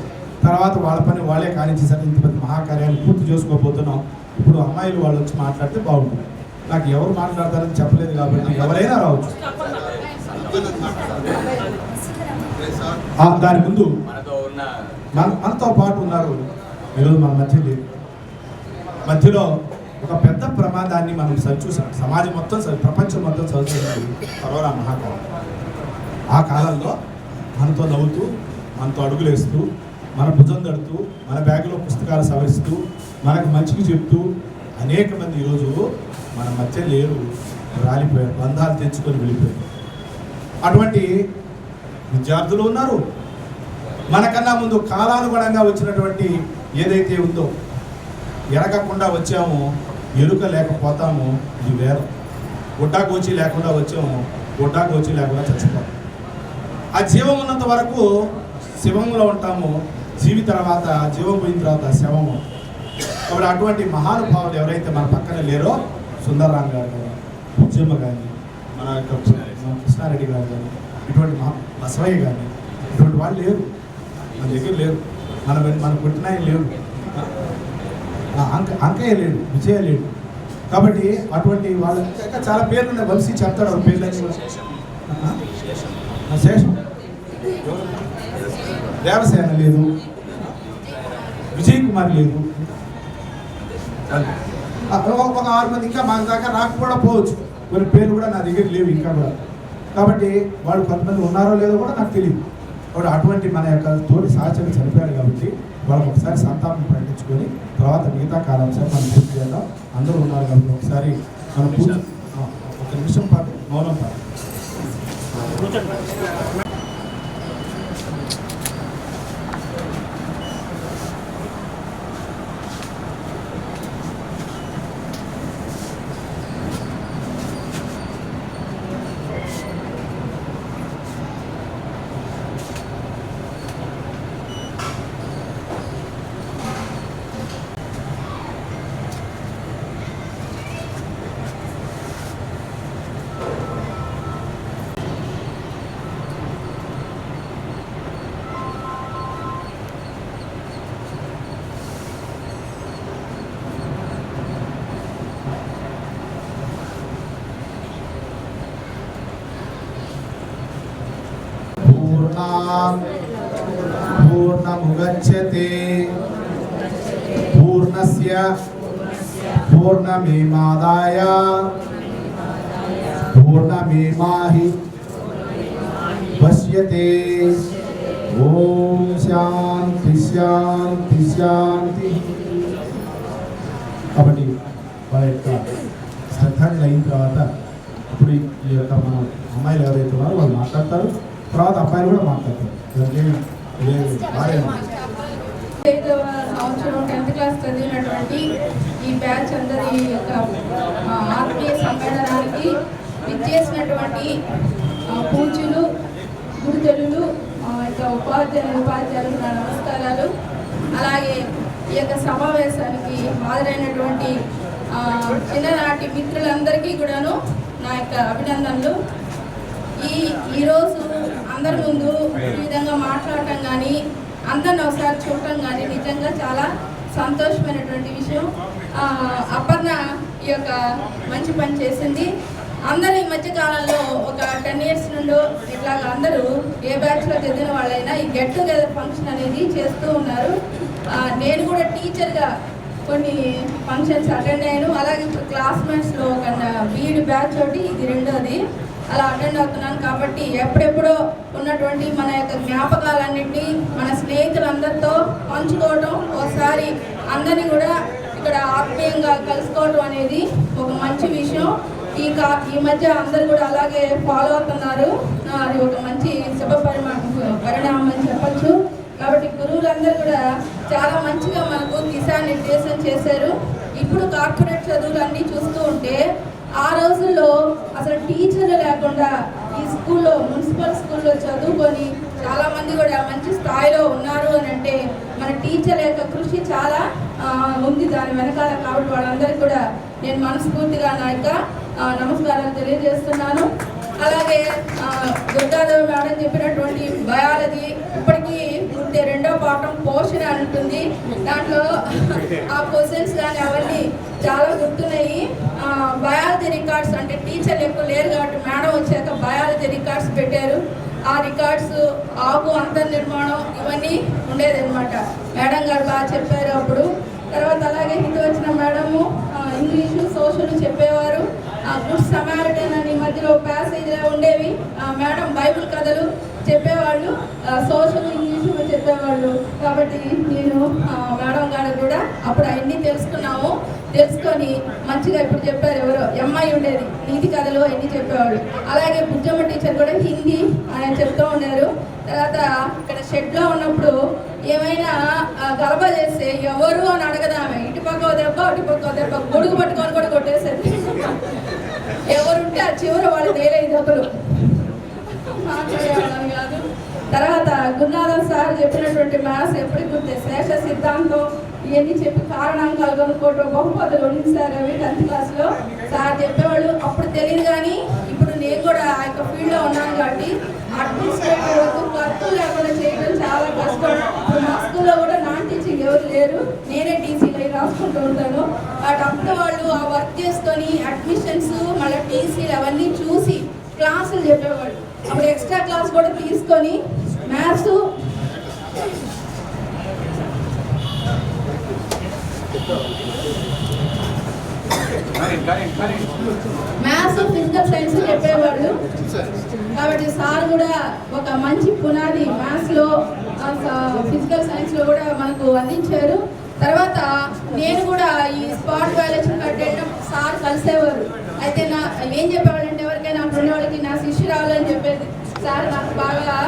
తర్వాత వాళ్ళ పని వాళ్ళే కానిచ్చేసరికి ఇంత పెద్ద మహాకార్యాన్ని పూర్తి చేసుకోబోతున్నాం. ఇప్పుడు అమ్మాయిలు వాళ్ళు వచ్చి మాట్లాడితే బాగుంటుంది. నాకు ఎవరు మాట్లాడతారని చెప్పలేదు కాబట్టి ఎవరైనా రావచ్చు. దాని ముందు మనతో పాటు ఉన్నారు, ఈరోజు మన మధ్యలో ఒక పెద్ద ప్రమాదాన్ని మనం చూసాం. సమాజం మొత్తం ప్రపంచం మొత్తం చదువుతుంది కరోనా మహాకాలం. ఆ కాలంలో మనతో నవ్వుతూ, మనతో అడుగులేస్తూ, మన భుజం తడుతూ, మన బ్యాగులో పుస్తకాలు సవరిస్తూ, మనకు మంచికి చెప్తూ అనేక మంది ఈరోజు మన మధ్య లేరు, రాలిపోయారు, బంధాలు తెచ్చుకొని వెళ్ళిపోయారు. అటువంటి విద్యార్థులు ఉన్నారు. మనకన్నా ముందు కాలానుగుణంగా వచ్చినటువంటి ఏదైతే ఉందో, ఎరగకుండా వచ్చాము, ఎరుక లేకపోతాము, ఇది వేదం. గుడ్డాగోచి లేకుండా వచ్చాము, గుడ్డాగోచి లేకుండా చచ్చిపోతాము. ఆ జీవం ఉన్నంత వరకు శివంలో ఉంటాము, తర్వాత జీవం పోయిన తర్వాత శవము. కాబట్టి అటువంటి మహానుభావులు ఎవరైతే మన పక్కన లేరో, సుందరరామ్ గారు కానీ, పూజ్యమ్మ కానీ, మన కృష్ణారెడ్డి గారు కానీ, ఇటువంటి బసవయ్య కానీ, ఇటువంటి వాళ్ళు లేరు, మన దగ్గర లేరు. మన పుట్టినాయన లేడు, అంకయ్య లేడు, విజయ లేడు. కాబట్టి అటువంటి వాళ్ళ ఇంకా చాలా పేర్లు ఉన్నాయి. వలసి చెప్తాడు వాళ్ళ పేర్లు. శేషం, దేవసేన లేదు, విజయ్ కుమార్ లేదు, ఒక 6 మంది ఇంకా మన దాకా రాకపోవడం పోవచ్చు. కొన్ని పేర్లు కూడా నా దగ్గర లేవు ఇంకా కూడా. కాబట్టి వాళ్ళు కొంతమంది ఉన్నారో లేదో కూడా నాకు తెలియదు. కాబట్టి అటువంటి మన యొక్క తోటి సహచరులు చనిపోయారు కాబట్టి వాళ్ళకి ఒకసారి సంతాపం ప్రకటించుకొని తర్వాత మిగతా కాలాంశాలు మనం పూర్తి చేద్దాం. అందరూ ఉన్నారు కాబట్టి ఒకసారి మనం ఒక నిమిషం పాటు మౌనం పాటు పూర్ణముగచ్యతే పూర్ణస్య పూర్ణమేవాదాయ పూర్ణమేవాహి వశ్యతే. ఓం శాంతి శాంతి శాంతి. కాబట్టి వాళ్ళ యొక్క శ్రద్ధాంజలి అయిన తర్వాత ఇప్పుడు ఈ యొక్క మన అమ్మాయిలు ఎవరైతే ఉన్నారో వాళ్ళు మాట్లాడతారు, తర్వాత అబ్బాయిలు కూడా మాట్లాడతారు. 10th క్లాస్ చదివినటువంటి ఈ బ్యాచ్ అందరి యొక్క ఆత్మీయ సమ్మేళనానికి విచ్చేసినటువంటి పూజ్యులు, గురుజనులు, ఉపాధ్యాయులకు నా నమస్కారాలు. అలాగే ఈ యొక్క సమావేశానికి హాజరైనటువంటి చిన్ననాటి మిత్రులందరికీ కూడాను నా యొక్క అభినందనలు. ఈరోజు అందరి ముందు ఈ విధంగా మాట్లాడటం కానీ అందరిని ఒకసారి చూడటం కానీ నిజంగా చాలా సంతోషమైనటువంటి విషయం. అపర్ణ ఈ యొక్క మంచి పని చేసింది. అందరూ ఈ మధ్య కాలంలో ఒక 10 years నుండి ఇట్లాగ అందరూ ఏ బ్యాచ్లో చదివిన వాళ్ళైనా ఈ గెట్ టుగెదర్ ఫంక్షన్ అనేది చేస్తూ ఉన్నారు. నేను కూడా టీచర్గా కొన్ని ఫంక్షన్స్ అటెండ్ అయ్యాను. అలాగే ఇప్పుడు క్లాస్మేట్స్లో ఒక బీఈడి బ్యాచ్ ఒకటి, ఇది రెండోది అలా అటెండ్ అవుతున్నాను. కాబట్టి ఎప్పుడెప్పుడో ఉన్నటువంటి మన యొక్క జ్ఞాపకాలన్నింటినీ మన స్నేహితులందరితో పంచుకోవడం, ఒకసారి అందరినీ కూడా ఇక్కడ ఆత్మీయంగా కలుసుకోవడం అనేది ఒక మంచి విషయం. ఈ మధ్య అందరు కూడా అలాగే ఫాలో అవుతున్నారు. అది ఒక మంచి శుభ పరిణామం అని చెప్పచ్చు. కాబట్టి గురువులందరూ కూడా చాలా మంచిగా మనకు దిశానిర్దేశం చేశారు. ఇప్పుడు కార్పొరేట్ చదువులు అన్నీ చూస్తూ ఉంటే ఆ రోజుల్లో అసలు టీచర్లు లేకుండా ఈ స్కూల్లో, మున్సిపల్ స్కూల్లో చదువుకొని చాలామంది కూడా మంచి స్థాయిలో ఉన్నారు అని అంటే మన టీచర్ యొక్క కృషి చాలా ఉంది దాని వెనకాల. కాబట్టి వాళ్ళందరికీ కూడా నేను మనస్ఫూర్తిగా నా యొక్క నమస్కారాలు తెలియజేస్తున్నాను. అలాగే దుర్గాదేవి మేడం చెప్పినటువంటి బయాలజీ ఇప్పటికీ గుర్తే. 2వ పాఠం పోషణ అని ఉంటుంది. దాంట్లో ఆ క్వశ్చన్స్ కానీ అవన్నీ చాలా గుర్తున్నాయి. బయాలజీ రికార్డ్స్ అంటే టీచర్లు ఎక్కువ లేరు కాబట్టి మేడం వచ్చాక బయాలజీ రికార్డ్స్ పెట్టారు. ఆ రికార్డ్స్ ఆకు అంతర్నిర్మాణం ఇవన్నీ ఉండేదన్నమాట. మేడం గారు బాగా చెప్పారు అప్పుడు. తర్వాత అలాగే హిందీ వచ్చిన మేడము ఇంగ్లీషు, సోషల్ చెప్పేవారు. గుడ్ సమారిటన్ అని మధ్యలో ప్యాసేజ్లో ఉండేవి. మేడం బైబిల్ కథలు చెప్పేవాళ్ళు, సోషల్ ఇంగ్లీషు చెప్పేవాళ్ళు. కాబట్టి నేను మేడం గారు కూడా అప్పుడు అవన్నీ తెలుసుకొని మంచిగా ఇప్పుడు చెప్పారు. ఎవరో ఎంఐ ఉండేది, నీతి కథలు అవన్నీ చెప్పేవాళ్ళు. అలాగే బుజ్జమ్మ టీచర్ కూడా హిందీ ఆయన చెప్తూ ఉన్నారు. తర్వాత ఇక్కడ షెడ్లో ఉన్నప్పుడు ఏమైనా గలబా చేస్తే ఎవరు అని అడగదామే, ఇటుపక్క దెబ్బ అటుపక్క దెబ్బ గొడుగు పట్టుకొని కూడా కొట్టేసేది. ఎవరుంటే ఆ చివరి వాళ్ళు తేలేదు దెబ్బలు మాట్లాడేవాళ్ళని కాదు. తర్వాత గురునాథం సార్ చెప్పినటువంటి మ్యాథ్స్ ఎప్పటికి గుర్తే. శేష సిద్ధాంతం ఇవన్నీ చెప్పి కారణాంకాలు కనుక్కోవటం, బహుపదులు ఉండించారు అవి 10th క్లాస్లో సార్ చెప్పేవాళ్ళు. అప్పుడు తెలియదు కానీ ఇప్పుడు నేను కూడా ఆ యొక్క ఫీల్డ్లో ఉన్నాను కాబట్టి అడ్మినిస్ట్రేటివ్ వర్క్ వర్క్ లేకుండా చేయడం చాలా కష్టం. మా స్కూల్లో కూడా నాన్ టీచింగ్ ఎవరు లేరు, నేనే టీసీలు అవి రాసుకుంటూ ఉంటాను. అప్పుడు వాళ్ళు ఆ వర్క్ చేసుకొని అడ్మిషన్స్ మళ్ళీ టీసీలు అవన్నీ చూసి క్లాసులు చెప్పేవాళ్ళు. అప్పుడు ఎక్స్ట్రా క్లాస్ కూడా తీసుకొని మ్యాథ్స్, ఫిజికల్ సైన్స్ చెప్పేవాళ్ళు. కాబట్టి సార్ కూడా ఒక మంచి పునాది మ్యాథ్స్లో, ఫిజికల్ సైన్స్లో కూడా మనకు అందించారు. తర్వాత నేను కూడా ఈ స్పాట్ వాల్యుయేషన్ కట్టేయడం సార్ కలిసేవారు. అయితే ఏం చెప్పేవాళ్ళు అంటే ఎవరికైనా అక్కడ ఉండే వాళ్ళకి నా శిష్యురాలు అని చెప్పేది సార్. నాకు బాగా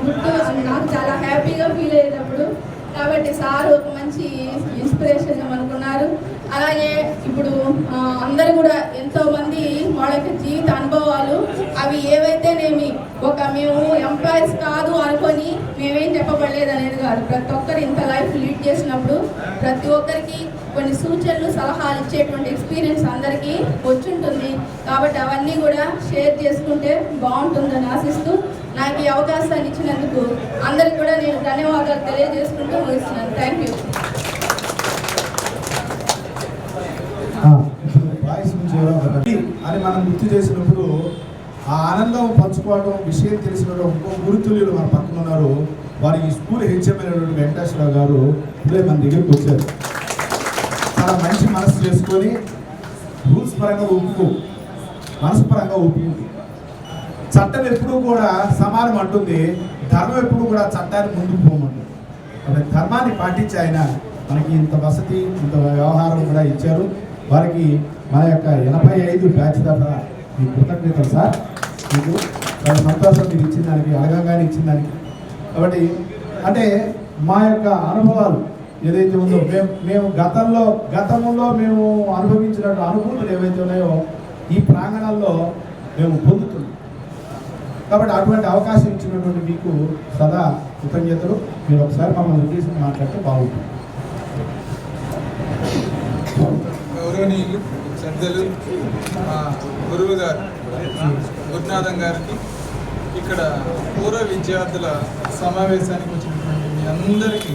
గుర్తు, నాకు చాలా హ్యాపీగా ఫీల్ అయ్యేటప్పుడు. కాబట్టి సార్ ఒక మంచి ఇన్స్పిరేషన్ అనుకున్నారు. అలాగే ఇప్పుడు అందరు కూడా ఎంతోమంది వాళ్ళ యొక్క జీవిత అనుభవాలు అవి ఏవైతేనేమి మేము ఎంప్లాయీస్ కాదు అనుకొని మేమేం చెప్పబడలేదు అనేది కాదు. ప్రతి ఒక్కరు ఇంత లైఫ్ లీడ్ చేసినప్పుడు ప్రతి ఒక్కరికి కొన్ని సూచనలు, సలహాలు ఇచ్చేటువంటి ఎక్స్పీరియన్స్ అందరికీ వచ్చుంటుంది. కాబట్టి అవన్నీ కూడా షేర్ చేసుకుంటే బాగుంటుందని ఆశిస్తూ నాకు ఈ అవకాశాన్ని ఇచ్చినందుకు అందరికి కూడా నేను ధన్యవాదాలు తెలియజేసుకుంటూ ముగిస్తున్నాను. Thank you. అని మనం గుర్తు చేసినప్పుడు ఆ ఆనందం పంచుకోవడం, విషయం తెలిసిన ఇంకో గురుతుల్యులు మన పక్కన ఉన్నారు. వారు ఈ స్కూల్ హెచ్ఎం అయినటువంటి వెంకటేశ్వరరావు గారు ఇప్పుడే మన దగ్గరికి వచ్చారు. చాలా మంచి మనసు చేసుకొని రూల్స్ పరంగా మనస్పరంగా ఒప్పుకుంది. చట్టం ఎప్పుడూ కూడా సమానం అంటుంది, ధర్మం ఎప్పుడు కూడా చట్టాన్ని ముందుకు పోమంటుంది. కాబట్టి ధర్మాన్ని పాటించి ఆయన మనకి ఇంత వసతి, ఇంత వ్యవహారం కూడా ఇచ్చారు. వారికి మన యొక్క 85 బ్యాచ్ తరఫున మీ కృతజ్ఞతలు సార్. మీకు చాలా సంతోషం మీరు ఇచ్చిన దానికి, అడగంగానే ఇచ్చిన దానికి. కాబట్టి అంటే మా యొక్క అనుభవాలు ఏదైతే ఉందో మేము గతంలో మేము అనుభవించినట్టు అనుభూతులు ఏవైతే ఉన్నాయో ఈ ప్రాంగణాల్లో మేము పొందుతున్నాం. కాబట్టి అటువంటి అవకాశం ఇచ్చినటువంటి మీకు సదా కృతజ్ఞతలు. మీరు ఒకసారి మమ్మల్ని ఉద్దేశించి మాట్లాడితే బాగుంటుంది. గౌరవనీయులు పెద్దలు మా గురువు గారు గురునాథం గారికి, ఇక్కడ పూర్వ విద్యార్థుల సమావేశానికి వచ్చినటువంటి మీ అందరికీ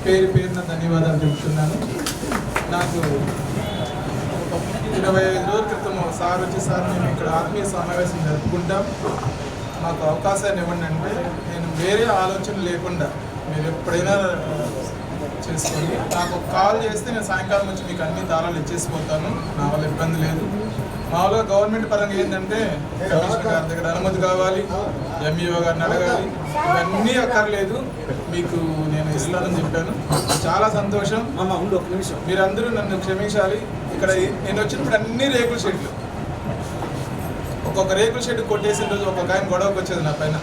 పేరు పేరున ధన్యవాదాలు చెబుతున్నాను. నాకు 25 రోజుల క్రితం సార్ వచ్చి, సార్ మేము ఇక్కడ ఆత్మీయ సమావేశం జరుపుకుంటాం, మాకు అవకాశాన్ని ఇవ్వండి అంటే, నేను వేరే ఆలోచన లేకుండా మీరు ఎప్పుడైనా చేసుకోండి, నాకు కాల్ చేస్తే నేను సాయంకాలం వచ్చి మీకు అన్ని తాళాలు ఇచ్చేసిపోతాను, నా వల్ల ఇబ్బంది లేదు. మామూలుగా గవర్నమెంట్ పరంగా ఏంటంటే కమిషనర్ గారి దగ్గర అనుమతి కావాలి, ఎంఈఓ గారిని అడగాలి, ఇవన్నీ అక్కర్లేదు, మీకు నేను ఇస్తానని చెప్పాను. చాలా సంతోషం. మీరందరూ నన్ను క్షమించాలి. ఇక్కడ నేను వచ్చినప్పుడు అన్ని రేకుల షెడ్లు, ఒక్కొక్క రేకుల షెడ్ కొట్టేసిన రోజు ఒక్కొక్క ఆయన గొడవకు వచ్చేది నా పైన.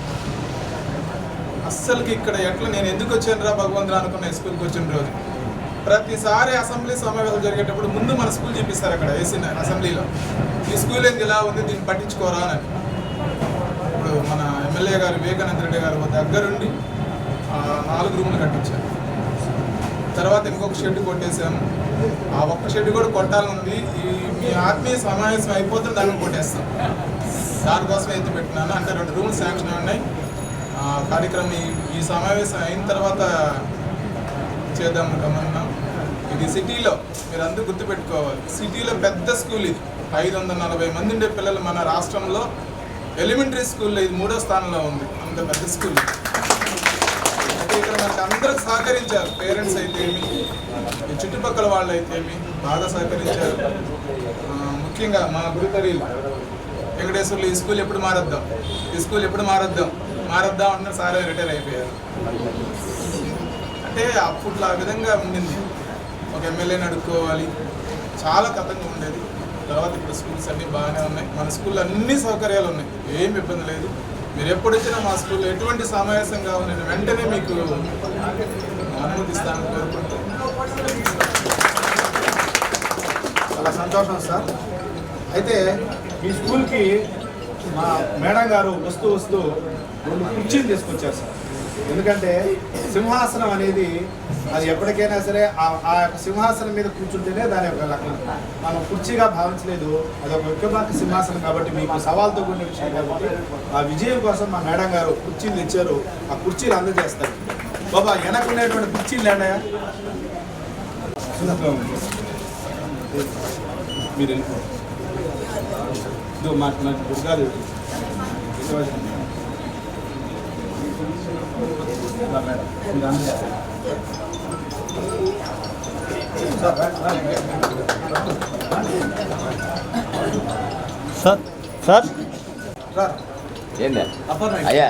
అస్సలకి ఇక్కడ ఎట్లా నేను ఎందుకు వచ్చాను రా భగవంతుడు అనుకున్న స్కూల్కి వచ్చిన రోజు. ప్రతిసారి అసెంబ్లీ సమావేశాలు జరిగేటప్పుడు ముందు మన స్కూల్ చూపిస్తారు, అక్కడ వేసిన అసెంబ్లీలో ఈ స్కూల్ ఏంది ఇలా ఉంది, దీన్ని పట్టించుకోరా అని. ఇప్పుడు మన ఎమ్మెల్యే గారు వివేకానంద రెడ్డి గారు దగ్గరుండి 4 రూములు కట్టించారు. తర్వాత ఇంకొక షెడ్ కొట్టేసాము. ఆ ఒక్క షెడ్ కూడా కొట్టాలనుంది. మీ ఆత్మీయ సమావేశం అయిపోతే దాన్ని కొట్టేస్తాం. దానికోసం ఎత్తి పెట్టినాను. అంటే 2 రూమ్లు శాంక్షన్ ఉన్నాయి. కార్యక్రమం ఈ సమావేశం అయిన తర్వాత చేద్దాం అనుకున్నాం. ఇది సిటీలో మీరు అందరూ గుర్తుపెట్టుకోవాలి, సిటీలో పెద్ద స్కూల్ ఇది. 540 మంది ఉండే పిల్లలు మన రాష్ట్రంలో ఎలిమెంటరీ స్కూల్లో ఇది 3వ స్థానంలో ఉంది. అంత పెద్ద స్కూల్. అంటే ఇక్కడ మనకు అందరికి సహకరించారు, పేరెంట్స్ అయితేమి, ఈ చుట్టుపక్కల వాళ్ళు అయితేమి బాగా సహకరించారు. ముఖ్యంగా మా గురుతరీలు వెంకటేశ్వర్లు ఈ స్కూల్ ఎప్పుడు మారద్దాం, ఈ స్కూల్ ఎప్పుడు మారద్దాం అంటున్నారు. సారే రిటైర్ అయిపోయారు. అంటే అప్పట్లో ఆ విధంగా ఉండింది. ఒక ఎమ్మెల్యేని అడుక్కోవాలి, చాలా కథంగా ఉండేది. తర్వాత ఇప్పుడు స్కూల్స్ అన్నీ బాగానే ఉన్నాయి. మన స్కూల్లో అన్ని సౌకర్యాలు ఉన్నాయి, ఏమి ఇబ్బంది లేదు. మీరు ఎప్పుడు వచ్చినా మా స్కూల్లో ఎటువంటి సమావేశం కావాలి నేను వెంటనే మీకు అనుమతిస్తాను కోరుకుంటూ. చాలా సంతోషం సార్. అయితే మీ స్కూల్కి మా మేడం గారు వస్తూ 2 కుర్చీలు తీసుకొచ్చారు సార్. ఎందుకంటే సింహాసనం అనేది అది ఎప్పటికైనా సరే ఆ యొక్క సింహాసనం మీద కూర్చుంటేనే దాని యొక్క లక్షణం. మనం కుర్చీగా భావించలేదు, అది ఒక విక్రమార్క సింహాసనం కాబట్టి మీకు సవాల్తో కూడిన విషయం కాబట్టి ఆ విజయం కోసం మా మేడం గారు కుర్చీలు తెచ్చారు. ఆ కుర్చీలు అందజేస్తారు. బాబా వెనక ఉండేటువంటి కుర్చీలు లేడాయా? మీరు వెళ్ళిపో మా దుర్గాది సార్ ఏందా అయ్యా,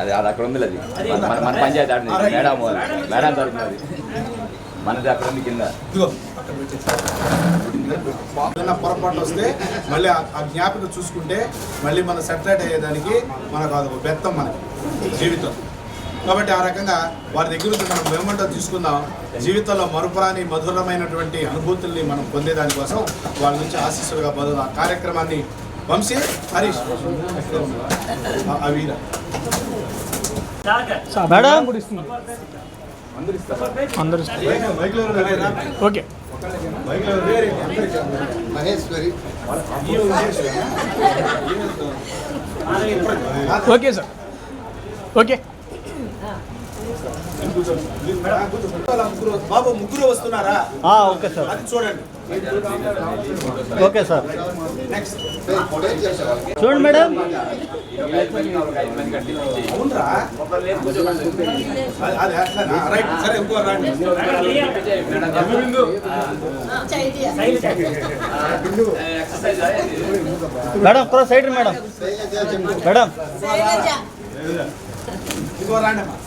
అది అక్కడ ఉంది, అది మన పంచాయతీ ఆడింది మేడం తరపునది, మనది అక్కడ ఉంది కింద. పొరపాటు వస్తే మళ్ళీ ఆ జ్ఞాపకం చూసుకుంటే మళ్ళీ మనం సెటరేట్ అయ్యేదానికి మనకు అది బెత్తం మనకి జీవితం. కాబట్టి ఆ రకంగా వారి దగ్గర నుంచి మనం మేమంటో తీసుకుందాం. జీవితంలో మరుపురాని మధురమైనటువంటి అనుభూతుల్ని మనం పొందేదానికోసం వాళ్ళ నుంచి ఆశీస్సులుగా బదులు ఆ కార్యక్రమాన్ని వంశీ హరీష్ అవీరా madam okay Maheshwari okay sir okay. బాబు ముగ్గురు వస్తున్నారా? ఓకే సార్, అది చూడండి. Okay sir. నెక్స్ట్ చూడండి మేడం. అవునరా? అది అట్లా రైట్. సరే ఇంకో రండి. మేడం ఒక సైడ్ మేడం. మేడం ఇంకో రండి అమ్మా.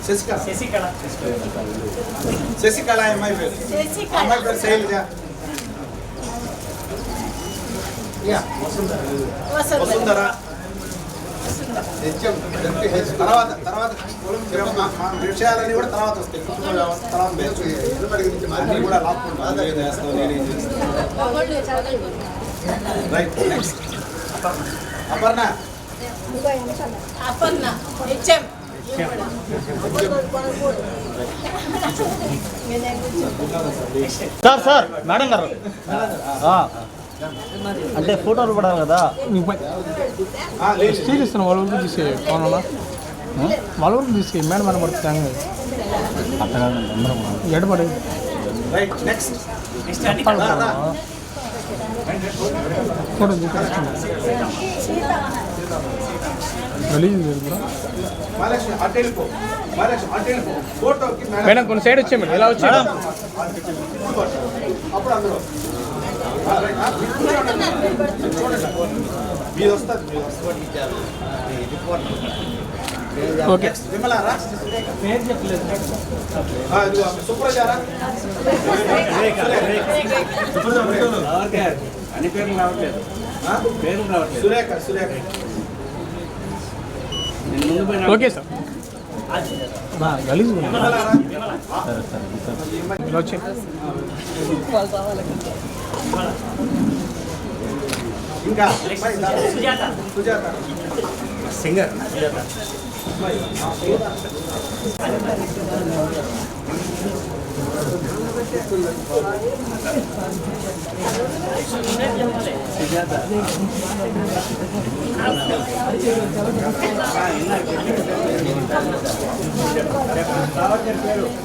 శశికళ అమ్మాయి పేరు. అమ్మాయి పేరు శైలజ. వసుంధర. తర్వాత విషయాలన్నీ కూడా తర్వాత వస్తాయి. అన్నీ కూడా లాక్కుంటాను. ఏం చేస్తావు, నేనేం చేస్తాను. Right. Next Aparna. Aparna HM. Sir sir madam గారు అంటే ఫోటోలు పడాలి కదా తీస్తాను వాళ్ళ వరకు తీసే అవునా వాళ్ళ వరకు తీసే మేడం మన పడుతుంది ఎడపడి ఫోటో మేడం కొన్ని సైడ్ వచ్చే మేడం ఎలా వచ్చా ఓకే అన్ని పేర్లు రావట్లేదు సురేఖ సురేఖ ఓకే సార్ గలీజ్ వచ్చి ఇంకా సుజాత సింగర్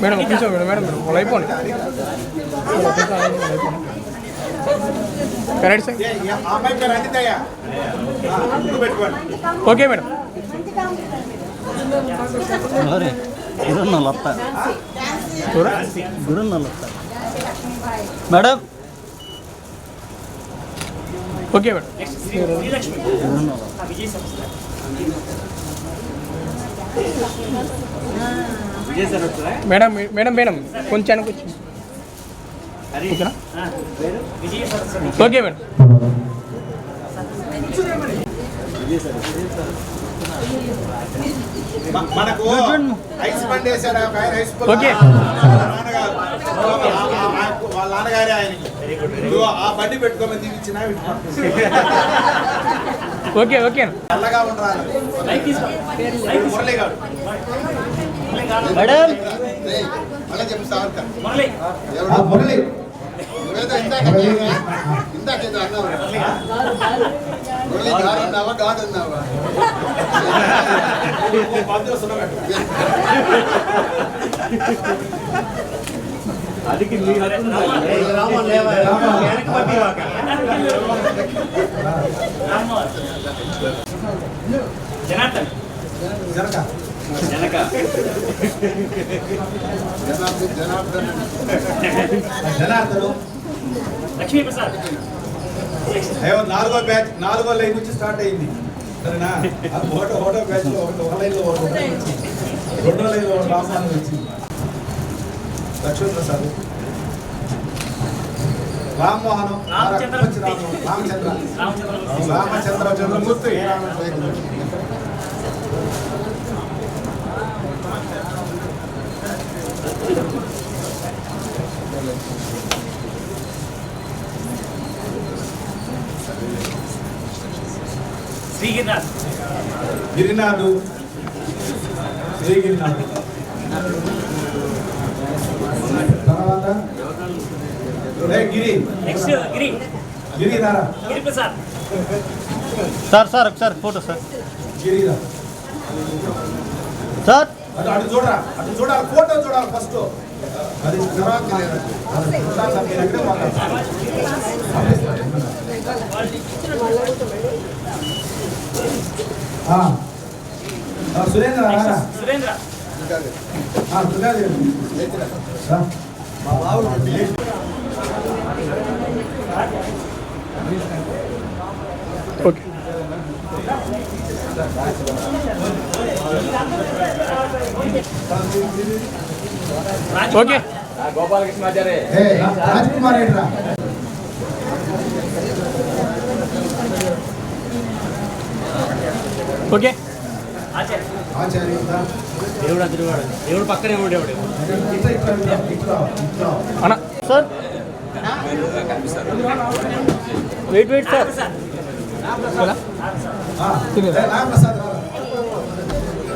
మేడం కొంచెం మేడం మేడం మేడం వాళ్ళు అయిపోండి correct sir okay madam madam okay madam madam madam madam కొంచెం వెనకొచ్చి ఓకేనా ఓకే మేడం మనకు ఐస్ బండ్ వేసాడు ఐస్ ఓకే వాళ్ళ నాన్నగారే ఆయనకి ఆ బండి పెట్టుకోమని దీవిచ్చిన ఓకే ఓకే చల్లగా ఉండరా మురళి గారు మేడం మళ్ళీ చెప్పు సావర్కర్ మురళి ఇందాక ఏదో అన్నావు మురళి గాడు అన్నావా గాడు అన్నావా ಅದಕ್ಕೆ జనార్దను లక్ష్మీ ప్రసాద్ నాలుగో లైన్ నుంచి స్టార్ట్ అయింది సరేనా ఒకటో బ్యాచ్ ఒక లైన్లో రెండో లైన్లో రామాయణం వచ్చింది లక్ష్మీ ప్రసాద్ రామ్మోహన్ రామచంద్రమూర్తి గిరినాథ్ శ్రీగిరినాథ్ తర్వాత గిరి గిరిధారా సార్ సార్ ఒకసారి ఫోటో సార్ గిరిరా సార్ అటు చూడాలి ఫోటో చూడాలి ఫస్ట్ అది తర్వాత సురేంద్ర ఓకే ఓకే గోపాలకృష్ణాచార్య రాజ్కుమార్ ఏంట్రా ఓకే దేవుడు పక్కనే ఉండేవాడు అన్న sir wait wait sir Ramprasad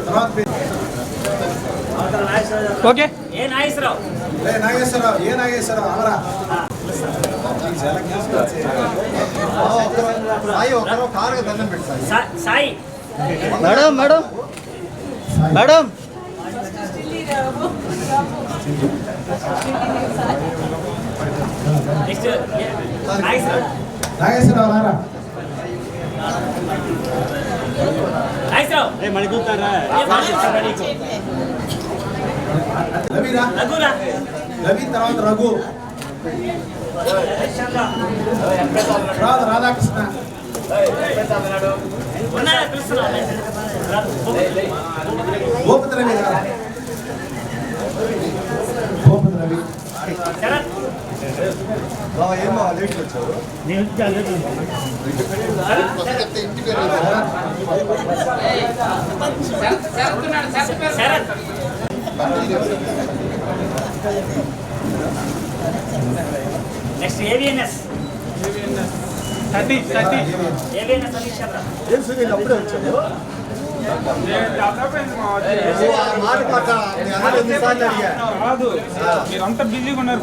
తర్వాత ఓకే నాగేశ్వరరావు అవరా Sai madam madam madam Nageswararao రారా రవి తర్వాత రఘు తర్వాత Radhakrishna Gopathi Ravi Gopathi Ravi next AVNS 30 AVNS అప్పుడే వచ్చాడు మీరంతా బిజీగా ఉన్నారు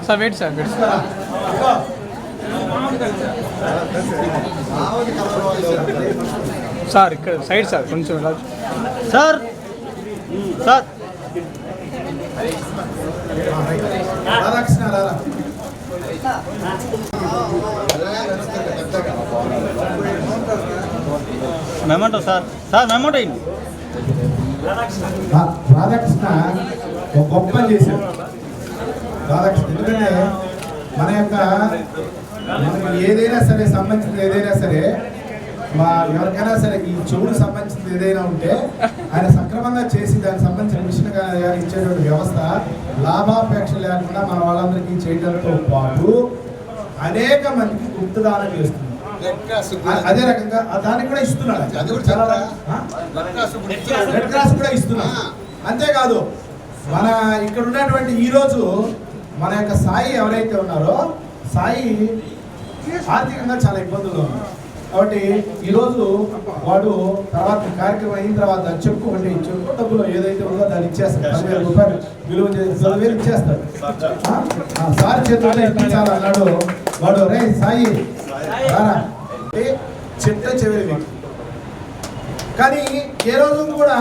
సార్ వెయిట్ సార్ సార్ ఇక్కడ సైడ్ సార్ కొంచెం వెళ్ళచ్చు సార్ సార్ రాధాకృష్ణ రారా మేమంటావు సార్ సార్ మేమంట రాధాకృష్ణ ఒక గొప్ప పని చేశాడు రాధాకృష్ణ ఎందుకంటే మన యొక్క మనకి ఏదైనా సరే సంబంధించింది ఏదైనా సరే ఎవరికైనా సరే ఈ చెవుకు సంబంధించింది ఏదైనా ఉంటే ఆయన సక్రమంగా చేసి దానికి సంబంధించిన మిషన్ కానీ ఇచ్చేటువంటి వ్యవస్థ లాభాపేక్ష లేకుండా మన వాళ్ళందరికీ చేయడంతో పాటు అనేక మందికి గుప్తదానం చేస్తుంది. అదే రకంగా దానికి కూడా ఇస్తున్నాడు, రెడ్ క్రాస్ కూడా ఇస్తున్నాడు. అంతేకాదు మన ఇక్కడ ఉన్నటువంటి ఈరోజు మన యొక్క సాయి ఎవరైతే ఉన్నారో సాయి ఆర్థికంగా చాలా ఇబ్బందులు ఉన్నారు కాబట్టి ఈరోజు వాడు తర్వాత కార్యక్రమం అయిన తర్వాత చెక్కు అంటే చెక్కు డబ్బులో ఏదైతే ఉందో దాన్ని ఇచ్చేస్తాడు. 10,000 రూపాయలు విలువ 12,000 ఇచ్చేస్తాడు. సార్ చేతుల్లో ఇప్పించాలి అన్నాడు వాడు. రే సాయి చెట్ట చెవిలి కానీ ఏ రోజు కూడా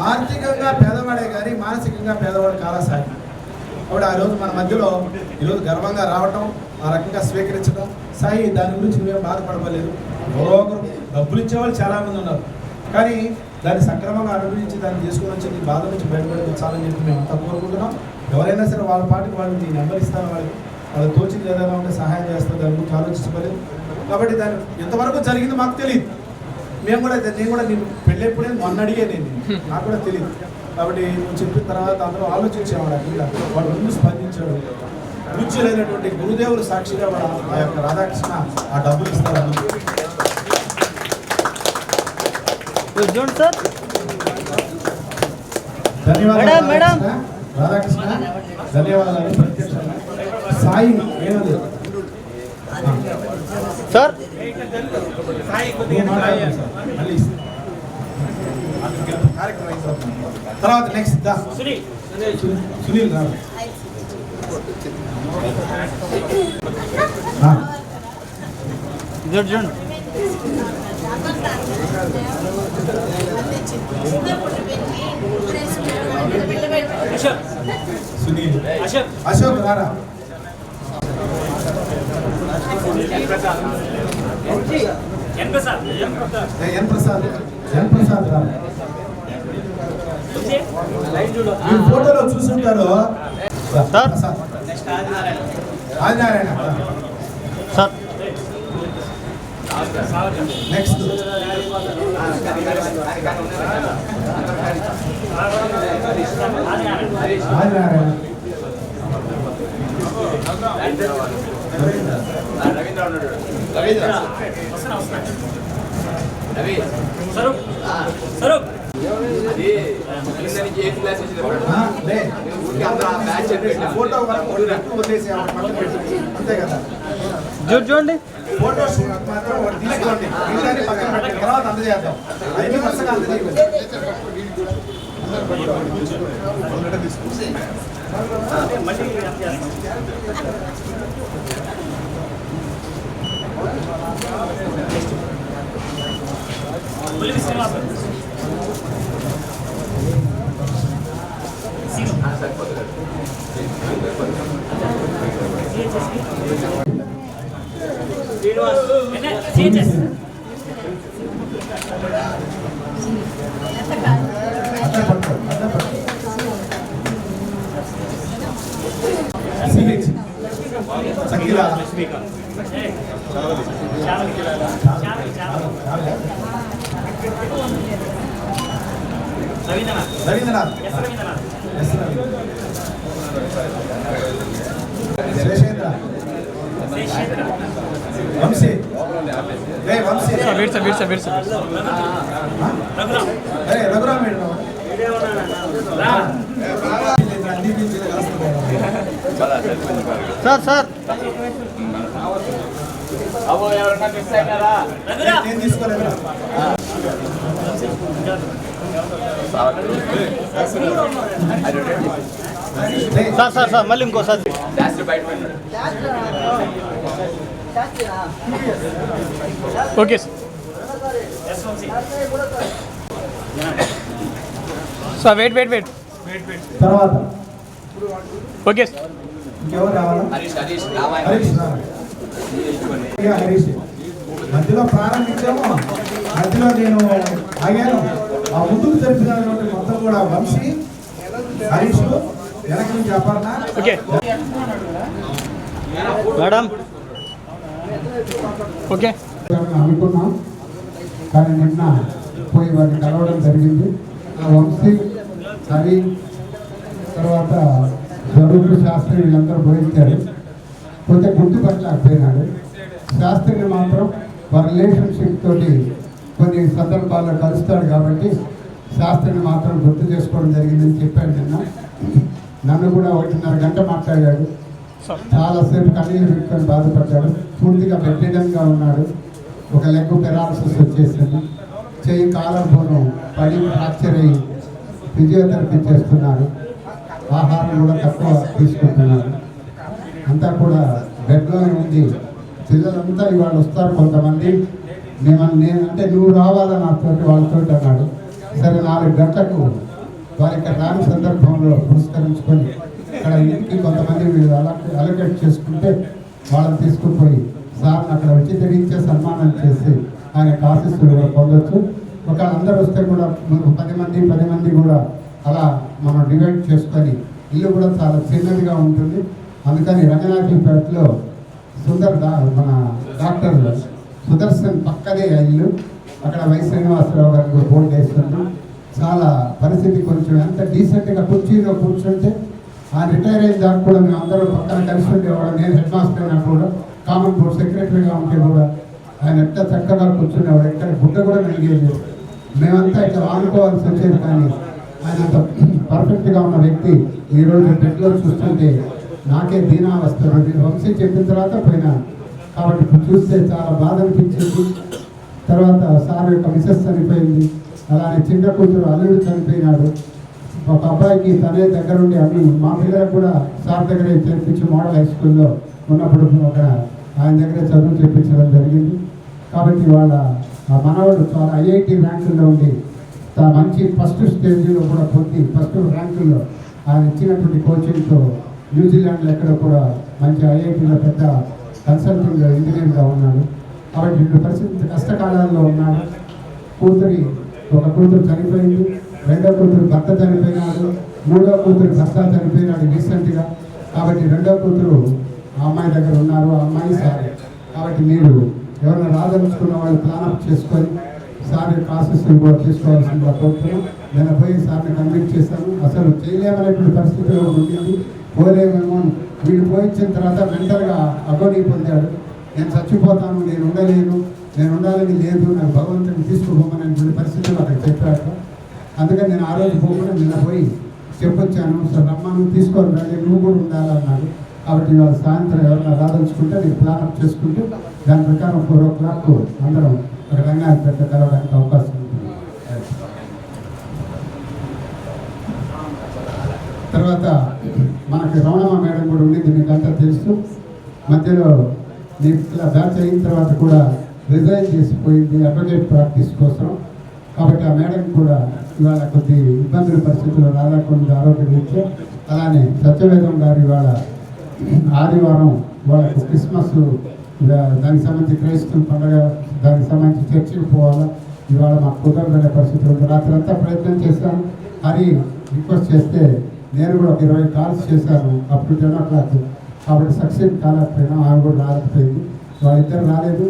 ఆర్థికంగా పేదవాడే కానీ మానసికంగా పేదవాడు కాలా సాయి. కాబట్టి ఆ రోజు మన మధ్యలో ఈరోజు గర్వంగా రావటం, ఆ రకంగా స్వీకరించడం, సాయి దాని గురించి నువ్వేం బాధపడలేదు. ఎవరో ఒకరు డబ్బులు ఇచ్చేవాళ్ళు చాలామంది ఉన్నారు కానీ దాన్ని సక్రమంగా అనుభవించి దాన్ని చేసుకొని వచ్చి నీ బాధ నుంచి బయటపడిపించాలని చెప్పి మేము అంతా కోరుకుంటున్నాం. ఎవరైనా సరే వాళ్ళ పాటికి వాళ్ళు నీ నెంబర్ ఇస్తాను, వాళ్ళకి తోచింది ఏదైనా ఉంటే సహాయం చేస్తాను, దాని గురించి ఆలోచించలేదు. కాబట్టి దాన్ని ఎంతవరకు జరిగిందో మాకు తెలియదు. నేను కూడా నేను పెళ్ళెప్పుడే మొన్న అడిగే నేను నాకు కూడా తెలియదు. కాబట్టి నువ్వు చెప్పిన తర్వాత అందరూ ఆలోచించేవాడు. అక్కడ వాడు ముందు స్పందించాడు. పూజ్యులైనటువంటి గురుదేవులు సాక్షిగా వాడు ఆ యొక్క రాధాకృష్ణ ఆ డబ్బులు ఇస్తారు. ధన్యవాదాలు రాధాకృష్ణ, ధన్యవాదాలు. ప్రత్యక్షంగా సాయి ఏమది సార్ తర్వాత నెక్స్ట్ సునీల్ రా. చూడండి సునీల్ అశోక్ రారా. ఎన్ ప్రసాద్ రారా. మీరు ఫోటోలో చూసుంటారు Adinarayana sir. Next Adinarayana. Photo వదిలేసి అంతే కదా. చూడండి ఫోటో షూట్ మాత్రం ఒకటి తీసుకోండి, మిగతాన్ని పక్కన పెట్టండి, తర్వాత అందజేద్దాం. అన్ని వరుసగా అందజేయండి. రవీంద్రనాథ్, శేషేంద్ర, వంశీ, వంశీ, రఘురామ్ సార్ నేను తీసుకోలేదు. సార్ మళ్ళీ ఇంకోసారి ఓకే సార్ వెయిట్ తర్వాత ఓకే ఇంకెవరు రావాలా? హరీష్ మధ్యలో ప్రారంభించాము, మధ్యలో నేను ఆగాను. ఆ ముందుకు జరిపినటువంటి మొత్తం కూడా వంశీ, హరీష్, వెనక నుంచి అపర్ణ. ఓకే మేడం ఓకే అనుకున్నాం, కానీ నిన్న పోయి వాటిని కలవడం జరిగింది. వంశీ, హరి, తర్వాత జరుగు శాస్త్రి వీళ్ళందరూ పోయించారు. కొంచెం గుర్తుపట్టలేకపోయినాడు. శాస్త్రిని మాత్రం వారి రిలేషన్షిప్ తోటి కొన్ని సందర్భాల్లో కలుస్తాడు కాబట్టి శాస్త్రిని మాత్రం గుర్తు చేసుకోవడం జరిగిందని చెప్పాడు. నిన్న నన్ను కూడా 1.5 గంట మాట్లాడాడు. చాలాసేపు కన్నీళ్ళు పెట్టుకొని బాధపడ్డాడు. పూర్తిగా బెడ్రిడన్గా ఉన్నాడు. ఒక లెగ్ పెరాలసిస్ వచ్చేసింది. చెయ్యి కాలర్బోను పడి ఫ్రాక్చర్ అయ్యి ఫిజియోథెరపీ చేస్తున్నారు. ఆహారం కూడా తక్కువ తీసుకుంటున్నారు. అంతా కూడా బెడ్లోనే ఉంది. పిల్లలంతా ఇవాళ వస్తారు. కొంతమంది నేను అంటే నువ్వు రావాలా నాతో వాళ్ళతో అన్నాడు. సరే 4 గంటలకు వారి ఇక్కడ రాని సందర్భంలో పురస్కరించుకొని అక్కడ ఇంటికి కొంతమంది వీళ్ళు అలొకేట్ చేసుకుంటే వాళ్ళని తీసుకుపోయి సార్ని అక్కడ వచ్చి తెగించే సన్మానం చేసి ఆయన ఆశీస్సులు కూడా పొందొచ్చు. ఒకవేళ అందరూ వస్తే కూడా 10 మంది కూడా అలా మనం డివైడ్ చేసుకొని ఇల్లు కూడా చాలా చిన్నదిగా ఉంటుంది. అందుకని రంగనాథపేటలో మన డాక్టర్ సుదర్శన్ పక్కనే ఇల్లు. అక్కడ వై శ్రీనివాసరావు గారికి బోర్డు వేస్తుంది. చాలా పరిస్థితి కొంచెం ఎంత డీసెంట్గా కుర్చీలో కూర్చుంటే ఆ రిటైర్ అయిన దాకా కూడా మేము అందరూ పక్కన కలిసి ఉండేవాడు. నేను హెడ్ మాస్టర్ అయినా కూడా, కామన్ బోర్డ్ సెక్రటరీగా ఉంటే కూడా ఆయన ఎంత చక్కగా కూర్చునేవాడు. ఎక్కడ గుడ్డ కూడా నలిగేది. మేమంతా ఇక్కడ ఆనుకోవాల్సి వచ్చేది. కానీ ఆయన అంత పర్ఫెక్ట్గా ఉన్న వ్యక్తి ఈరోజు బెడ్లో చూస్తుంటే నాకే దీనావస్థ. వంశీ చెప్పిన తర్వాత పోయినా కాబట్టి చూస్తే చాలా బాధ అనిపించింది. తర్వాత సార్ యొక్క మిసెస్ చనిపోయింది. అలానే చిన్న కూతురు అల్లుడు చనిపోయినాడు. ఒక అబ్బాయికి తనే దగ్గరుండి అన్ని మా పిల్లలకు కూడా సార్ దగ్గరే చేర్పించి మోడల్ హై స్కూల్లో ఉన్నప్పుడు ఒక ఆయన దగ్గరే చదువు చెప్పించడం జరిగింది. కాబట్టి వాళ్ళ మనవాడు చాలా ఐఐటి ర్యాంకుల్లో ఉండి మంచి ఫస్ట్ స్టేజ్లో కూడా పొంది ఫస్ట్ ర్యాంకుల్లో ఆయన ఇచ్చినటువంటి కోచింగ్తో న్యూజిలాండ్లో ఎక్కడ కూడా మంచి ఐఐటీలో పెద్ద కన్సల్టింగ్ ఇంజనీర్గా ఉన్నాడు. కాబట్టి 2 పరిస్థితి కష్టకాలాల్లో ఉన్నాడు. ఒక కూతురు చనిపోయింది, 2వ కూతురు భర్త చనిపోయినాడు, 3వ కూతురు భర్త చనిపోయినాడు రీసెంట్గా. కాబట్టి 2వ కూతురు ఆ అమ్మాయి దగ్గర ఉన్నారు. ఆ అమ్మాయి సార్. కాబట్టి మీరు ఎవరైనా రాదలుచుకున్న వాళ్ళు ప్లానప్ చేసుకొని సార్ యొక్క ఆశీస్సులు కూడా తీసుకోవాల్సిందిగా కోరుతున్నాం. నేను పోయి సార్ని కన్విన్స్ చేశాను. అసలు చేయలేమనేటువంటి పరిస్థితిలో ఉండింది. పోలేమేమో వీడు పోయించిన తర్వాత మెంటల్గా అగోని పొందాడు. నేను చచ్చిపోతాను, నేను ఉండలేను, నేను ఉండాలని లేదు, నాకు భగవంతుని తీసుకుపోమనేటువంటి పరిస్థితులు అక్కడ చెప్పాడు. అందుకని నేను ఆ రోజు పోకుండా నిన్న పోయి చెప్పొచ్చాను. సార్ రమ్మను తీసుకొని రండి, నువ్వు కూడా ఉండాలన్నాడు. కాబట్టి ఇవాళ సాయంత్రం ఎవరైనా రాదలుచుకుంటే మీరు ప్లానప్ చేసుకుంటే దాని ప్రకారం 4 o'clock అందరం ఒక రంగాయపేట కలవడానికి అవకాశం ఉంటుంది. తర్వాత మనకి రమణమ్మ మేడం కూడా ఉండింది, మీకు అంతా తెలుసు. మధ్యలో మీకు ఇలా బ్యాచ్ అయిన తర్వాత కూడా రిజైన్ చేసిపోయింది అడ్వకేట్ ప్రాక్టీస్ కోసం. కాబట్టి ఆ మేడం కూడా ఇవాళ కొద్ది ఇబ్బందుల పరిస్థితుల్లో రాలేకుండా ఆరోగ్యం ఇచ్చే. అలానే సత్యవేదం గారు ఇవాళ ఆదివారం వాళ్ళకు క్రిస్మస్ దానికి సంబంధించి క్రైస్తవ పండుగ దానికి సంబంధించి చర్చికి పోవాలా, ఇవాళ మాకు కుదరదనే పరిస్థితులు ఉంది. రాత్రి అంతా ప్రయత్నం చేశాను. హరి రిక్వెస్ట్ చేస్తే నేను కూడా ఒక 20 calls చేశాను అప్పుడు 10 o'clock. కాబట్టి సక్సెస్ కాలేకపోయినా ఆమె కూడా రాలేకపోయింది. వాళ్ళిద్దరు రాలేదు.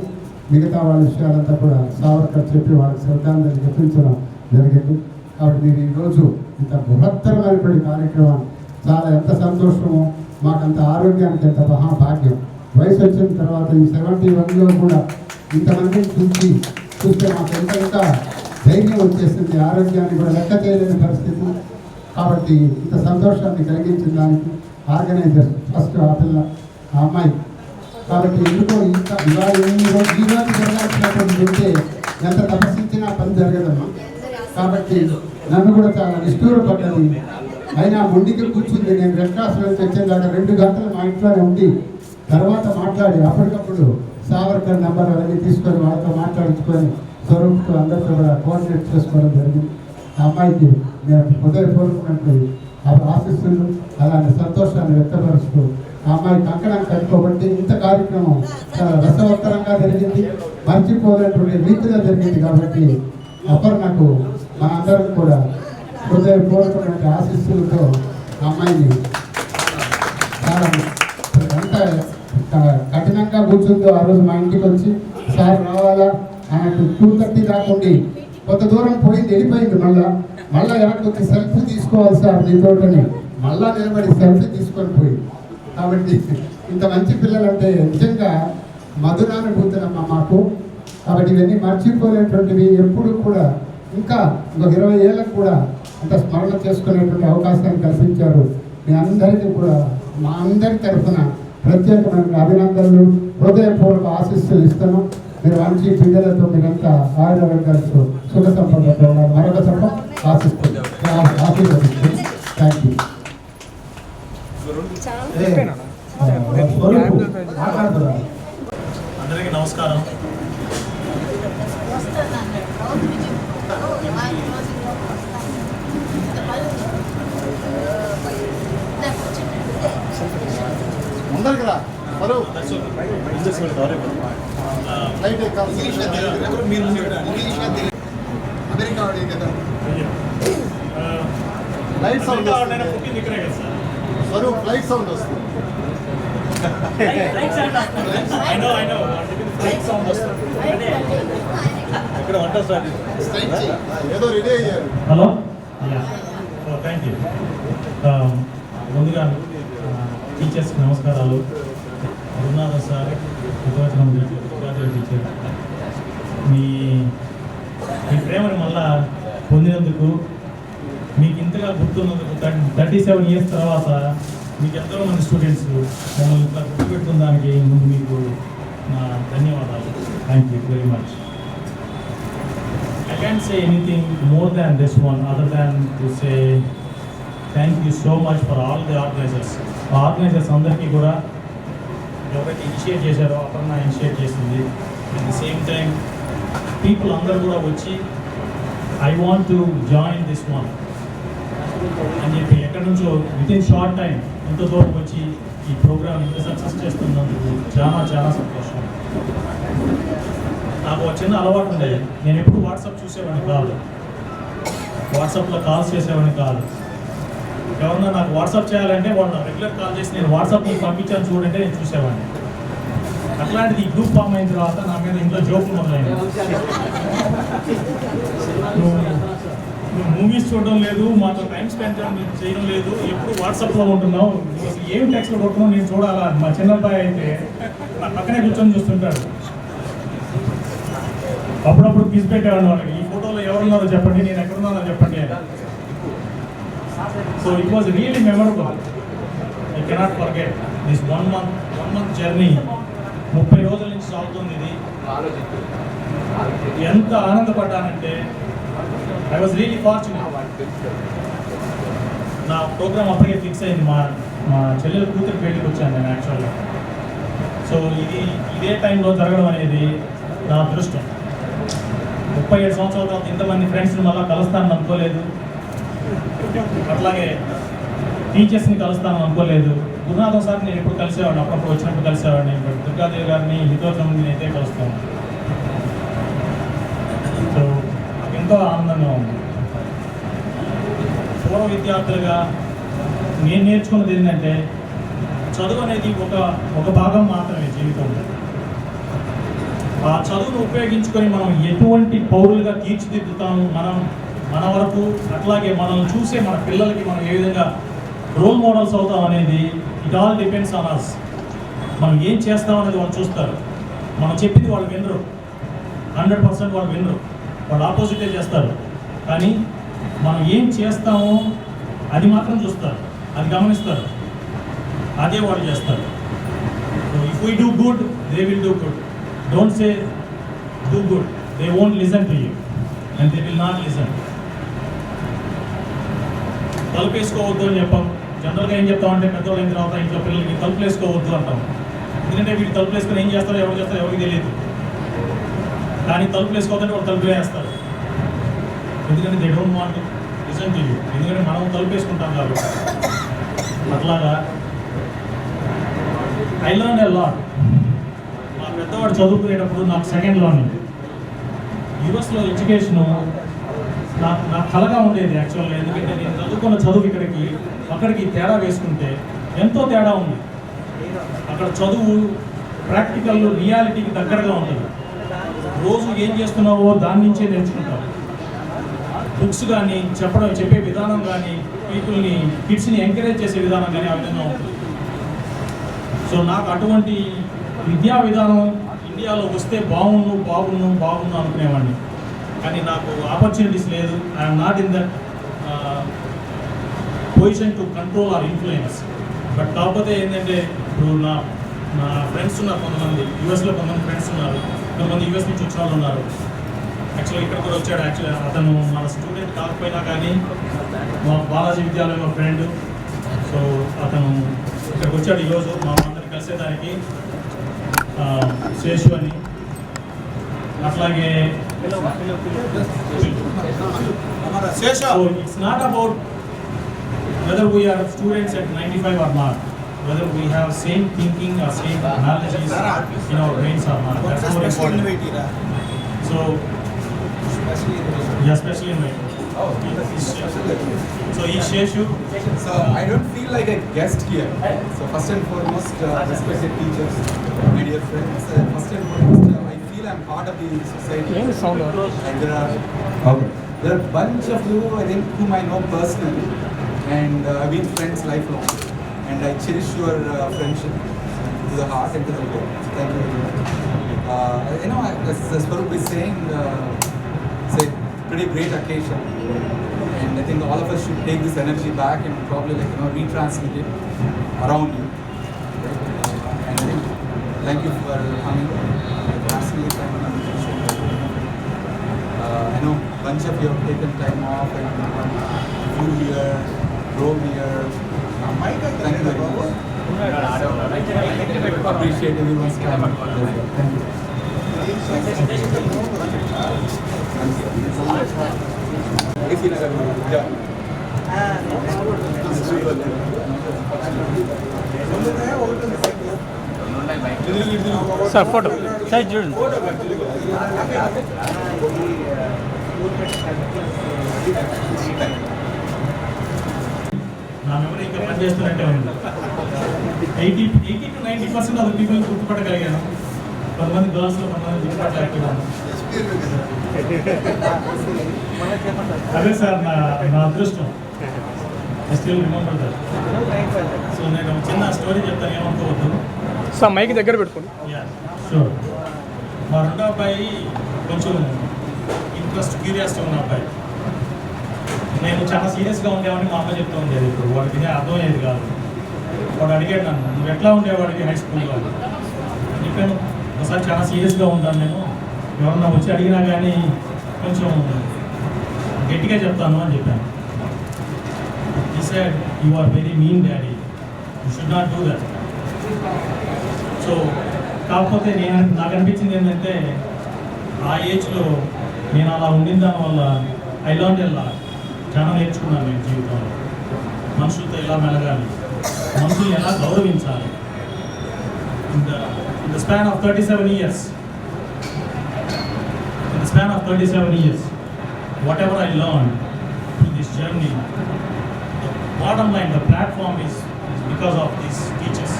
మిగతా వాళ్ళ విషయాలంతా కూడా సావర్కర్ చెప్పి వాళ్ళకి శ్రద్ధాంజలి చెప్పించడం జరిగింది. కాబట్టి మీరు ఈరోజు ఇంత బృహత్తరమైనటువంటి కార్యక్రమం చాలా ఎంత సంతోషమో, మాకంత ఆరోగ్యానికి ఎంత మహాభాగ్యం. వయసు వచ్చిన తర్వాత ఈ 71లో కూడా ఇంతమందిని చూస్తే మాకు ఎంత ధైర్యం వచ్చేసింది. ఆరోగ్యాన్ని కూడా లెక్క చేయలేని పరిస్థితి. కాబట్టి ఇంత సంతోషాన్ని కలిగించిన దానికి ఆర్గనైజర్ ఫస్ట్ ఆ పిల్ల ఆ అమ్మాయి. కాబట్టి ఎందుకో ఇంత ఇవాళ ఈ రోజు జరగాల్సినటువంటి ఉంటే ఎంత తపస్సించినా పని జరగదమ్మా. కాబట్టి నన్ను కూడా చాలా నిష్ఠూరపడ్డది. అయినా మొండికి కూర్చుంది. నేను రెడ్ క్రాస్ నుంచి వచ్చేదాకా 2 గంటలు మా ఇంట్లోనే ఉండి తర్వాత మాట్లాడి అప్పటికప్పుడు సావర్కర్ నెంబర్ అవన్నీ తీసుకొని వాళ్ళతో మాట్లాడించుకొని స్వరూప్తో అందరితో కూడా కోఆర్డినేట్ చేసుకోవడం జరిగింది. ఆ అమ్మాయికి నేను హృదయపూర్వకమైనటువంటి ఆశీస్సులు అలానే సంతోషాన్ని వ్యక్తపరుస్తూ ఆ అమ్మాయి కంకణం కట్టుకోబట్టి ఇంత కార్యక్రమం చాలా రసవత్తరంగా జరిగింది, మర్చిపోలేటువంటి రీతిగా జరిగింది. కాబట్టి అపర్ణకు మన అందరం కూడా హృదయపూర్వకమైన ఆశీస్సులతో ఆ అమ్మాయిని చాలా ఎంత కఠినంగా కూర్చుందో ఆ రోజు మా ఇంటికి వచ్చి సార్ రావాలా ఆయనకు 2:30 దాకుండి కొంత దూరం పోయింది, వెళ్ళిపోయింది. మళ్ళా ఎవరికి సెల్ఫీ తీసుకోవాలి సార్ నీతోటని మళ్ళా నిలబడి సెల్ఫీ తీసుకొని పోయింది. కాబట్టి ఇంత మంచి పిల్లలంటే నిజంగా మధురానుభూతులమ్మ మాకు. కాబట్టి ఇవన్నీ మర్చిపోలేటువంటివి. ఎప్పుడు కూడా ఇంకా ఇంకొక 20 ఏళ్ళకు కూడా అంత స్మరణ చేసుకునేటువంటి అవకాశాన్ని కల్పించారు. మీ అందరికీ కూడా మా అందరి తరఫున ప్రత్యేకమైన అభినందనలు, హృదయపూర్వక ఆశీస్సులు ఇస్తాను. మీరు మంచి పిల్లలతో మీరంతా ఆయుర్వేదాలతో సుఖ సంపదతో మరొక తప్ప ఆశీర్వదిస్తుంది. Thank you. అందరికీ నమస్కారం. ముందరికి రా అమెరికా కదా light sound Swaroop light sound వస్తుంది. ఏదో రెడీ అయ్యారు. Hello, thank you. ముందుగా టీచర్స్కి నమస్కారాలు. గురునాథ సార్, ఉపవచనం టీచర్, మీ ప్రేమను మళ్ళా పొందినందుకు, మీకు ఇంతగా గుర్తున్నందుకు, 37 years తర్వాత మీకు ఎంతో మంది స్టూడెంట్స్ మమ్మల్ని ఇంత గుర్తుపెడుతున్న దానికి ముందు మీకు నా ధన్యవాదాలు. Thank you very much. I can't say anything more than this one other than to say thank you so much for all the organizers. Organizers అందరికీ కూడా ఎవరైతే ఇనిషియేట్ చేశారో అపర్ణ ఇనిషియేట్ చేసింది. At the same time people అందరూ కూడా వచ్చి I want to join this one అని చెప్పి ఎక్కడి నుంచో వితిన్ షార్ట్ టైం ఎంతో దూరం వచ్చి ఈ ప్రోగ్రామ్ ఇంత సక్సెస్ చేస్తున్నందుకు చాలా చాలా సంతోషం. నాకు ఒక చిన్న అలవాటు ఉండేది. నేను ఎప్పుడు వాట్సాప్ చూసేవాడిని కాదు, వాట్సాప్లో కాల్స్ చేసేవాడిని కాదు. ఎవరన్నా నాకు వాట్సాప్ చేయాలంటే వాళ్ళు రెగ్యులర్ కాల్ చేసి నేను వాట్సాప్ మీకు పంపించాను చూడంటే నేను చూసేవాడిని. అట్లాంటిది ఈ గ్రూప్ ఫామ్ అయిన తర్వాత నా మీద ఇంట్లో జోకులు మొదలైంది. నువ్వు మూవీస్ చూడడం లేదు, మాతో టైం స్పెండ్ చేయడం లేదు, ఎప్పుడు వాట్సాప్లో ఉంటున్నావు, నువ్వు అసలు ఏం టెక్స్ట్లో కొడుతున్నావు నేను చూడాలా. మా చిన్నబ్బాయి అయితే నా పక్కనే కూర్చొని చూస్తుంటాడు. అప్పుడప్పుడు క్విజ్ పెట్టేవాడిని వాళ్ళకి, ఈ ఫోటోలో ఎవరున్నారో చెప్పండి, నేను ఎక్కడున్నానో చెప్పండి అని. So it was really memorable. I cannot forget. This 1 month journey 30 రోజుల నుంచి సాగుతుంది ఇది. ఎంత ఆనందపడ్డానంటే ఐ వాజ్ రియలీ ఫార్చునేట్. నా ప్రోగ్రామ్ అప్పటికే ఫిక్స్ అయింది. మా చెల్లెల కూతురు పెళ్ళికి వచ్చాను నేను యాక్చువల్గా. సో ఇదే టైంలో జరగడం అనేది నా అదృష్టం. 37 సంవత్సరాల తర్వాత ఇంతమంది ఫ్రెండ్స్ని మళ్ళీ కలుస్తానని అనుకోలేదు. అట్లాగే టీచర్స్ని కలుస్తానని అనుకోలేదు. గురునాథం సార్ నేను ఎప్పుడు కలిసేవాడిని, అప్పుడప్పుడు వచ్చినప్పుడు కలిసేవాడిని. బట్ దుర్గాదేవి గారిని హితోత్సవం అయితే కలుస్తాను. సో నాకు ఎంతో ఆనందంగా ఉంది. పూర్వ విద్యార్థులుగా నేను నేర్చుకున్నది ఏంటంటే చదువు అనేది ఒక భాగం మాత్రమే జీవితంలో. ఆ చదువును ఉపయోగించుకొని మనం ఎటువంటి పౌరులుగా తీర్చిదిద్దుతాము మన వరకు, అట్లాగే మనల్ని చూసే మన పిల్లలకి మనం ఏ విధంగా రోల్ మోడల్స్ అవుతాం అనేది it all depends on us. మనం ఏం చేస్తాం అనేది వాళ్ళు చూస్తారు. మనం చెప్పింది వాళ్ళు వినరు, 100% వాళ్ళు వినరు, వాళ్ళు ఆపోజిటే చేస్తారు. కానీ మనం ఏం చేస్తామో అది మాత్రం చూస్తారు, అది గమనిస్తారు, అదే వాళ్ళు చేస్తారు. So if we do good they will do good. Don't say do good, they won't listen to you and they will not listen. తలుపు వేసుకోవద్దు అని చెప్పాం. జనరల్గా ఏం చెప్తామంటే పెద్దవాళ్ళు అయిన తర్వాత ఇంట్లో పిల్లలకి తలుపులు వేసుకోవద్దు అంటాం. ఎందుకంటే వీళ్ళు తలుపులు వేసుకొని ఏం చేస్తారో ఎవరు చేస్తారో ఎవరికి తెలియదు. కానీ తలుపులు వేసుకోవద్దంటే వాళ్ళు తలుపులు వేస్తారు. ఎందుకంటే they don't want to listen to you. ఎందుకంటే మనం తలుపు వేసుకుంటాం కాబట్టి. అట్లాగా ఐ లర్న్ ఎ లాట్. మా పెద్దవాడు చదువుకునేటప్పుడు నాకు సెకండ్లోనే యూఎస్లో ఎడ్యుకేషను నాకు కలగా ఉండేది యాక్చువల్గా. ఎందుకంటే నేను చదువుకున్న చదువు అక్కడికి తేడా వేసుకుంటే ఎంతో తేడా ఉంది. అక్కడ చదువు ప్రాక్టికల్ రియాలిటీకి దగ్గరగా ఉంటుంది. రోజు ఏం చేస్తున్నావో దాని నుంచే నేర్చుకుంటావు. బుక్స్ కానీ చెప్పే విధానం కానీ, పీపుల్ని కిడ్స్ని ఎంకరేజ్ చేసే విధానం కానీ ఆ విధంగా ఉంటుంది. సో నాకు అటువంటి విద్యా విధానం ఇండియాలో వస్తే బాగుండు అనుకునేవాడిని. కానీ నాకు ఆపర్చునిటీస్ లేదు. I'm not in that position to control or influence. But కాకపోతే ఏంటంటే ఇప్పుడు నా ఫ్రెండ్స్ ఉన్నారు, కొంతమంది యూఎస్లో కొంతమంది ఫ్రెండ్స్ ఉన్నారు, కొంతమంది యూఎస్ నుంచి వచ్చిన వాళ్ళు ఉన్నారు. యాక్చువల్గా ఇక్కడ కూడా వచ్చాడు. యాక్చువల్గా అతను మన స్టూడెంట్ కాకపోయినా కానీ మా బాలాజీ విద్యాలయంలో ఫ్రెండ్. సో అతను ఇక్కడికి వచ్చాడు ఈరోజు మా అందరిని కలిసేదానికి. శేషు అని, అట్లాగే it's not about whether we are students at 95 or not, whether we have same thinking or same knowledge in our brains or not. That's more important. So especially in my so he Sheshu. So I don't feel like a guest here. So first and foremost, respected teachers, my dear friends, first and foremost, I feel I'm part of the society. And there are a bunch of you, I think, whom I know personally, and I've been friends lifelong, and I cherish your friendship to the heart and to the core. So thank you very much. You know, as Swaroop is saying, it's a pretty great occasion, and I think all of us should take this energy back and probably retransmit it around you. And I think thank you for coming. Absolutely time on the show. I know a bunch of you have taken time off and flew here, drove here. Thank you very much. Appreciate everyone's time. Thank you. Sir photo size చూడండి. నా memory ఇంకా పనిచేస్తున్నట్టే ఉంది. 80 to 90% of people గుర్తుపట్టగలిగాను. కొంతమంది గర్ల్స్లో కొంతమంది గుర్తుపట్టలేకపోయాను. అదే sir నా అదృష్టం. I still remember that. So నేను చిన్న స్టోరీ చెప్తాను, ఏమనుకోవద్దు. సార్ మైక్ దగ్గర పెట్టుకోండి. షూర్. మా రెండో అబ్బాయి కొంచెం క్యూరియాసిటీ ఉన్న అబ్బాయి. నేను చాలా సీరియస్గా ఉండేవాడిని మా అమ్మ చెప్తూ ఉండేది. ఇప్పుడు వాడికి అర్థమయ్యేది కాదు. వాడు అడిగాడు నన్ను, నువ్వు ఎట్లా ఉండేవాడికి హై స్కూల్లో అని చెప్పాను. ఒకసారి చాలా సీరియస్గా ఉంటాను నేను, ఎవరన్నా వచ్చి అడిగినా కానీ కొంచెం గట్టిగా చెప్తాను అని చెప్పాను. He said, "You are very mean, Daddy. You should not do that." So కాకపోతే నాకు అనిపించింది ఏంటంటే ఆ ఏజ్లో నేను అలా ఉండిన దానివల్ల ఐ లర్న్ ఎలా చాలా నేర్చుకున్నాను నేను జీవితంలో. మనుషులతో ఎలా మెలగాలి, మనుషుల్ని ఎలా గౌరవించాలి. In the span of 37 years, whatever I learned through this journey, the bottom line, the platform is because of these teachers.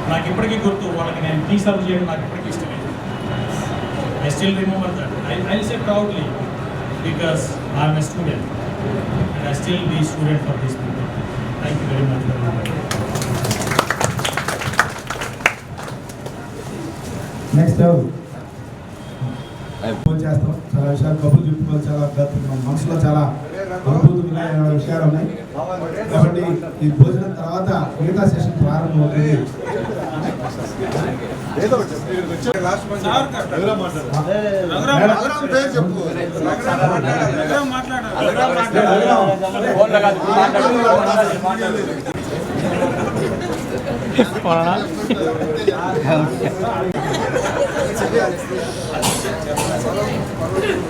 నాకు ఇప్పటికీ గుర్తు, వాళ్ళకి నేను టీ సర్వ్ చేయడం నాకు ఇప్పటికీ ఇష్టమే. I still remember that. I'll say proudly because I'm a student and I still be student for these people. Thank you very much. Next phone చేస్తాం. చాలా విషయాలు కబుర్లు చెప్పుకోవాలి. చాలా మనసులో చాలా అనుభూతులు విషయాలు ఉన్నాయి కాబట్టి ఈ భోజనం తర్వాత మిగతా సెషన్ ప్రారంభం అవుతుంది.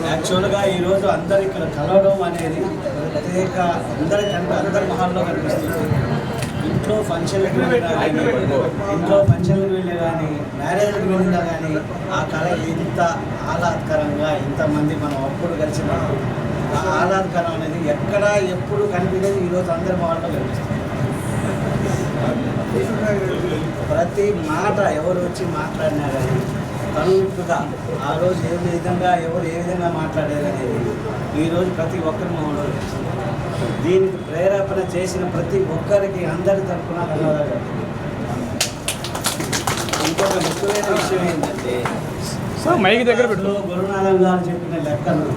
యాక్చువల్గా ఈరోజు అందరు ఇక్కడ కలవడం అనేది ప్రత్యేక, అందరి మహాల్లో కనిపిస్తుంది. ఇంట్లో ఫంక్షన్లకు వెళ్ళినా కానీ, మ్యారేజ్కి వెళ్ళినా కానీ ఆ కళ ఇంత ఆహ్లాదకరంగా, ఇంతమంది మనం అప్పుడు కలిసిన ఆ ఆహ్లాదకరం అనేది ఎక్కడ ఎప్పుడు కనిపించేది ఈరోజు అందరి మహాల్లో కనిపిస్తుంది. ప్రతి మాట ఎవరు వచ్చి మాట్లాడినా కానీ కనువిప్పుగా ఆ రోజు ఏ విధంగా మాట్లాడారు అనేది ఈరోజు ప్రతి ఒక్కరి మొహంలో దీనికి ప్రేరేపణ చేసిన ప్రతి ఒక్కరికి అందరి తరఫున ధన్యవాదాలు. ఇంకొక ముఖ్యమైన విషయం ఏంటంటే గురునాథన్ గారు చెప్పిన లెక్కలు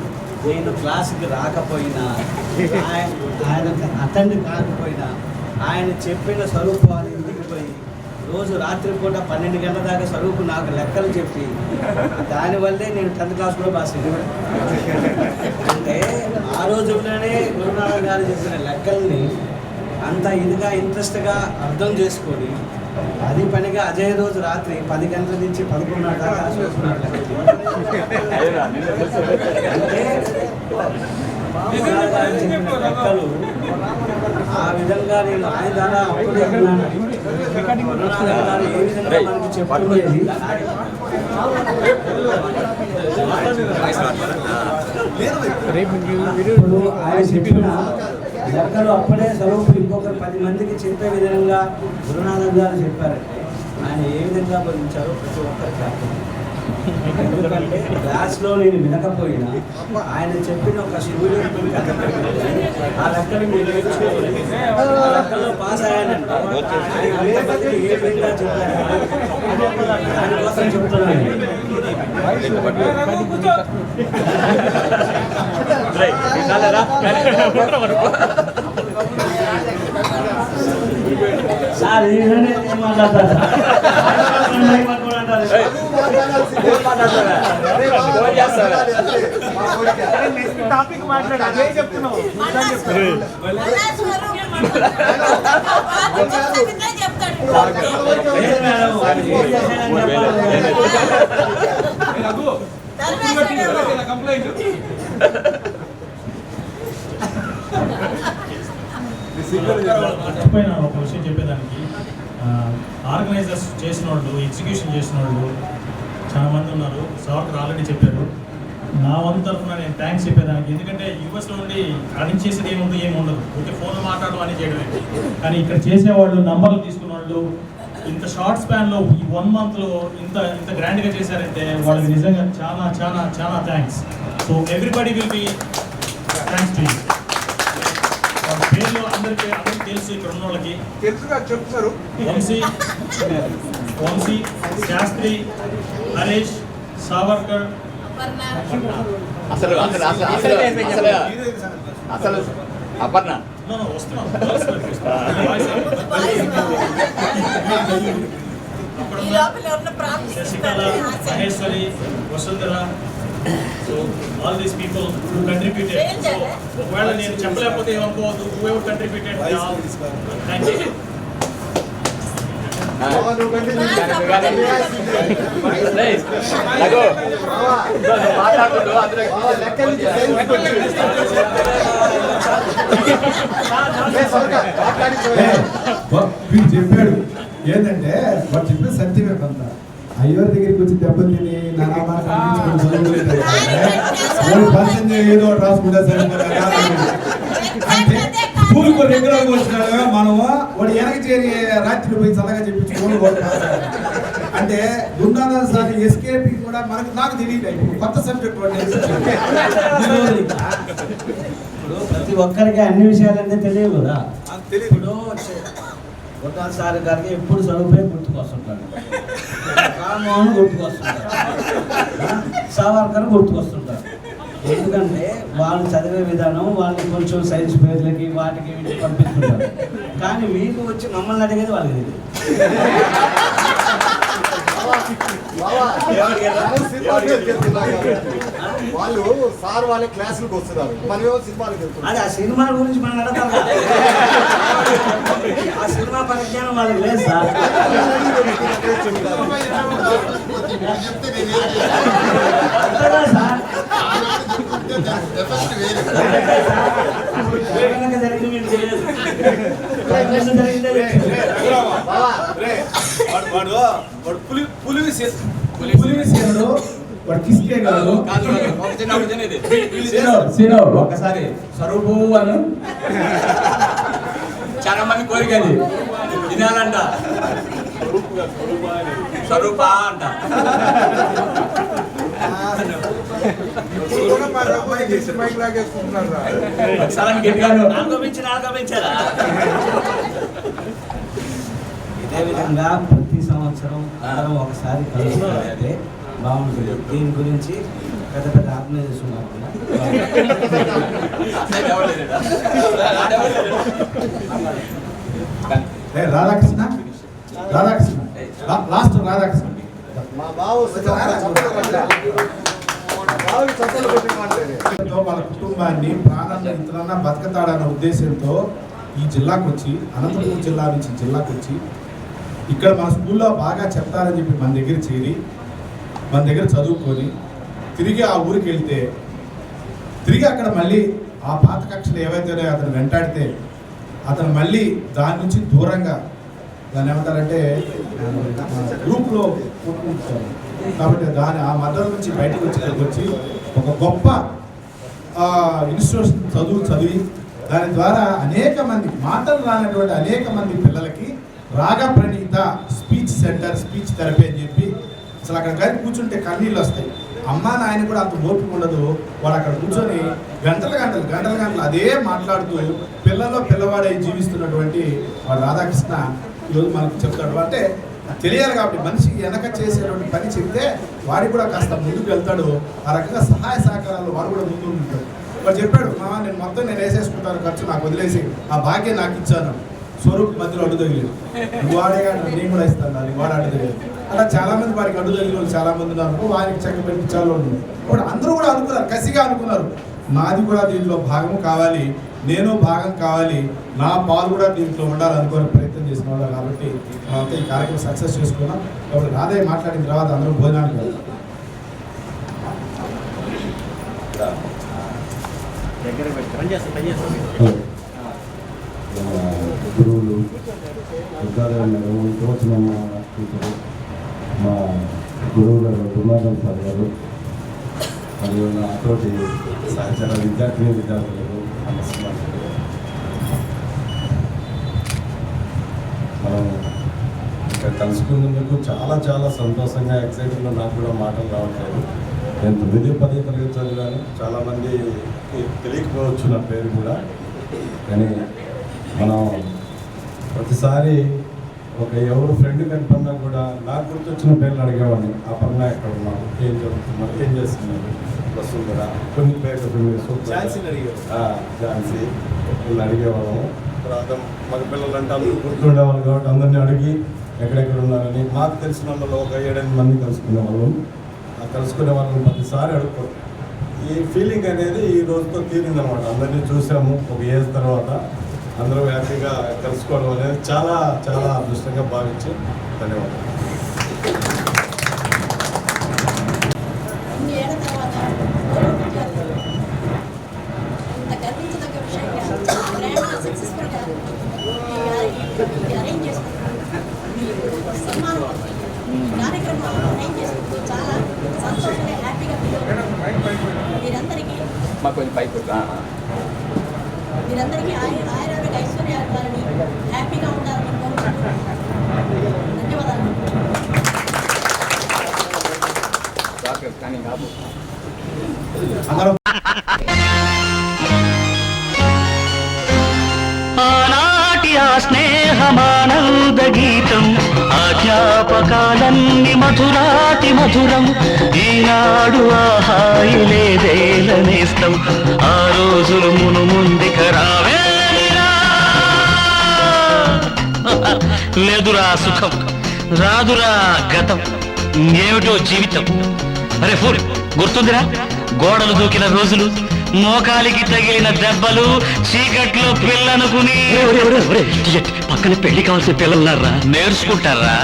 నేను క్లాసుకి రాకపోయినా, ఆయన అటెండ్ కాకపోయినా, ఆయన చెప్పిన స్వరూపాలు ఇంటికి పోయి రోజు రాత్రిపూట 12 గంటల దాకా స్వరూపు నాకు లెక్కలు చెప్పి దానివల్లే నేను 10th క్లాస్ కూడా పాస్ అయ్యాను. అంటే ఆ రోజుల్లోనే గురునాథన్ గారు చెప్పిన లెక్కల్ని అంత ఇదిగా ఇంట్రెస్ట్గా అర్థం చేసుకొని అది పనిగా అదే రోజు రాత్రి 10 గంటల నుంచి 11:30 దాకా చూస్తున్నారు. చెప్పిన లెక్కలు ఆ విధంగా నేను ఆయన ద్వారా అప్పుడే ఉన్నాను. గురునాథన్ గారు ఏ విధంగా మనకు చెప్పుకునేది ఆయన చెప్పిన లెక్కలు అప్పుడే స్వరూపులు ఇంకొక 10 మందికి చెప్పే విధంగా గురునాథన్ గారు చెప్పారంటే ఆయన ఏ విధంగా బోధించారో ప్రతి ఒక్కరికి అర్థం. ఎందుకంటే క్లాస్లో నేను వినకపోయినా ఆయన చెప్పిన ఒక స్టూడెంట్ ఆ లెక్కలు మీరు నేర్చుకోవాలి. ఆ లెక్కల్లో పాస్ అయ్యానంటే ఆయన అంతమందికి ఏ విధంగా చెప్పారు దానికోసం చెప్తున్నాను. సార్ ఏం మాట్లాడతారు టాపిక్ మాట్లాడు, అదే చెప్తున్నావు. మర్చిపోయినా ఒక విషయం చెప్పేదానికి, ఆర్గనైజర్స్ చేసిన వాళ్ళు, ఎగ్జిక్యూషన్ చేసిన వాళ్ళు చాలామంది ఉన్నారు. సార్ ఆల్రెడీ చెప్పారు. నా వంతు తరఫున నేను థ్యాంక్స్ చెప్పేదానికి. ఎందుకంటే యూఎస్లో ఉండి రన్నింగ్ చేసేది ఏమి ఉండదు, ఓకే ఫోన్లో మాట్లాడడం అని చేయడమే. కానీ ఇక్కడ చేసేవాళ్ళు, నంబర్లు తీసుకున్న వాళ్ళు ఇంత షార్ట్ స్పాన్లో ఈ 1 monthలో ఇంత గ్రాండ్గా చేశారంటే వాళ్ళకి నిజంగా చాలా చాలా చాలా thanks. So everybody will be thanks to you. వాళ్ళ పేర్లు అందరికీ తెలుసు, ఇక్కడ ఉన్న వాళ్ళకి తెలుసుగా చెప్తారు. వంశీ, శాస్త్రి, హరీష్, సావర్కర్, అసలు Aparna Sasikala, Maheshwari, Vasundhara, so all these people who contributed. ఒకవేళ నేను చెప్పలేకపోతే ఏమనుకోవద్దు. whoever contributed, they all thank you. వీడు చెప్పాడు ఏంటంటే వాడు చెప్పిన సత్యమే కొంత అయ్యోరి దగ్గరికి వచ్చి దెబ్బలు తిని నాన్న ఏదో రాసుకుంటా సరే అంటే స్కూల్కి రెగ్యులర్గా వచ్చినాడు మనము వాడు వెనక చేరి రాత్రి పోయి చల్లగా చెప్పించుకోవాలి అంటే గుండాధర్ సార్ ఎస్కేపీ కూడా నాకు తెలియదు కొత్త సబ్జెక్ట్ ఇప్పుడు ప్రతి ఒక్కరికి అన్ని విషయాలంటే తెలియదు కదా. ఇప్పుడు గుండాధర్ సార్ గారికి ఎప్పుడు చదువుపై గుర్తుకొస్తుంటాడు, రామ్మోహన్ గుర్తుకొస్తుంటారు, సావర్కర్ గుర్తుకొస్తుంటారు. ఎందుకంటే వాళ్ళు చదివే విధానం వాళ్ళని కొంచెం సైన్స్ పేర్లకి వాటికి వీటికి పంపిస్తుంటారు. కానీ మీకు వచ్చి మమ్మల్ని అడిగేది వాళ్ళకి తెలియదు. వాళ్ళు సార్ వాళ్ళ క్లాసులకు వస్తున్నారు, మనమేమో సినిమాలకు వెళ్తున్నాం. అది ఆ సినిమా గురించి మనం అడతాం కదా. ఆ సినిమా పరిజ్ఞానం వాళ్ళకి లేదు సార్. ఒకసారి స్వరూపు అని చాలా మంది కోరికది వినాలంట. స్వరూప అంట. ఇదే విధంగా ప్రతి సంవత్సరం అందరం ఒకసారి కలుసుకుంటే బాగుంటుంది. దీని గురించి పెద్ద పెద్ద ఆర్గనైజేషన్ ఉన్నారు కదా. రాధాకృష్ణ లాస్ట్ రాధాకృష్ణ మా బావ వాళ్ళ కుటుంబాన్ని ప్రాణాన్ని ఇతరన్నా బతకతాడన్న ఉద్దేశంతో ఈ జిల్లాకు వచ్చి అనంతపురం జిల్లా నుంచి జిల్లాకు వచ్చి ఇక్కడ మన స్కూల్లో బాగా చెప్తారని చెప్పి మన దగ్గర చేరి మన దగ్గర చదువుకొని తిరిగి ఆ ఊరికి వెళ్తే తిరిగి అక్కడ మళ్ళీ ఆ పాత కక్షలు ఏవైతే అతను వెంటాడితే అతను మళ్ళీ దాని నుంచి దూరంగా దాన్ని ఏమంటారంటే గ్రూప్లో కొట్టుకుంటారు కాబట్టి ఆ మద్దతు నుంచి బయటకు వచ్చి ఒక గొప్ప ఇన్స్టిట్యూషన్ చదివి దాని ద్వారా అనేక మంది మాటలు రానటువంటి అనేక మంది పిల్లలకి Raga Praneetha speech centre speech therapy అని చెప్పి అసలు అక్కడ కానీ కూర్చుంటే కన్నీళ్ళు వస్తాయి. అమ్మా నాయన కూడా అంత ఓపిక ఉండదు. వాడు అక్కడ కూర్చొని గంటలు అదే మాట్లాడుతూ పిల్లవాడై జీవిస్తున్నటువంటి వాడు రాధాకృష్ణ ఈరోజు మనకు చెప్తాడు. అంటే తెలియాలి కాబట్టి మనిషికి వెనక చేసేటువంటి పని చెప్తే వాడికి కూడా కాస్త ముందుకు వెళ్తాడు. ఆ రకంగా సహాయ సహకారాలు వాడు కూడా ముందు ఉంటాడు. వాడు చెప్పాడు, నేను మొత్తం వేసేసుకుంటాను, ఖర్చు నాకు వదిలేసి ఆ భాగ్యం నాకు ఇచ్చాను. స్వరూప్ మధ్యలో అడ్డు తగిలేదు, నువ్వు వాడేగా నేను కూడా ఇస్తాను, దానికి వాడు అడ్డు తగిలేదు. అలా చాలా మంది వాడికి అడ్డు తగిలిన వాళ్ళు చాలా మంది ఉన్నారు. వారికి చక్క పెట్టించాలో వాడు అందరూ కూడా అనుకున్నారు, కసిగా అనుకున్నారు, నాది కూడా దీంట్లో భాగం కావాలి, నేను భాగం కావాలి, నా పాలు కూడా దీంట్లో ఉండాలనుకునే ప్రయత్నం చేసిన వాళ్ళు. కాబట్టి మనతో ఈ కార్యక్రమం సక్సెస్ చేసుకున్నాం. కాబట్టి రాధయ్య మాట్లాడిన తర్వాత అందరూ భోజనానికి వెళ్తాం. గురువులు వచ్చిన మా గురువులు గురునాథన్ సార్ గారు మరియు నా తోటి సహచర విద్యార్థులకు మనం ఇక్కడ కలుసుకున్నందుకు చాలా చాలా సంతోషంగా ఎక్సైటింగ్గా నాకు కూడా మాటలు రావట్లేదు. నేను 9వ 10వ తరగతి చదివాను. చాలామంది తెలియకపోవచ్చు నా పేరు కూడా. కానీ మనం ప్రతిసారి ఎవరు ఫ్రెండ్ కనిపడినా కూడా నాకు గుర్తొచ్చిన పేర్లు అడిగేవాడిని. ఆ పర్ణ ఎక్కడ ఉన్నావు, ఏం చదువుతున్నావు, ఏం చేస్తున్నారు, వసుంధర, కొన్ని పేర్లు ఝాన్సీ వీళ్ళు అడిగేవాళ్ళము. తర్వాత మగ పిల్లలు అంటే అందరూ గుర్తుండేవాళ్ళు కాబట్టి అందరినీ అడిగి ఎక్కడెక్కడ ఉన్నారని మాకు తెలిసిన వాళ్ళు ఒక 7-8 మంది కలుసుకునే వాళ్ళం. ఆ కలుసుకునే వాళ్ళని ప్రతిసారి అడుక్కోవడం, ఈ ఫీలింగ్ అనేది ఈ రోజుతో తీరిందనమాట. అందరినీ చూసాము ఒక ఏజ్ తర్వాత, అందరూ హ్యాపీగా కలుసుకోవడం అనేది చాలా చాలా అదృష్టంగా భావించి ధన్యవాదాలు. మాకు కొంచెం పైకి మీరందరికీ ఆయురారోగ్య ఐశ్వర్యాలని హ్యాపీగా ఉండాలని కోరుకుంటున్నాను. ధన్యవాదాలు. ఆనాటి ఆ స్నేహమానంద గీతం, ఆ జ్ఞాపకాలన్నీ మధురాతి మధురం. ఈనాడు ఆ హాయి లేదేలనేస్తం, ఆ రోజులు మును ముందుక రావేరా. లేదురా సుఖం, రాదురా గతం, ఏమిటో జీవితం. అరే ఫుల్ గుర్తుందిరా, గోడలు దూకిన రోజులు, మోకాలికి తగిలిన దెబ్బలు, చీకట్లో పిల్లనుకుని. పక్కన పెళ్లి కావాల్సిన పిల్లలున్నారా, నేర్చుకుంటారా?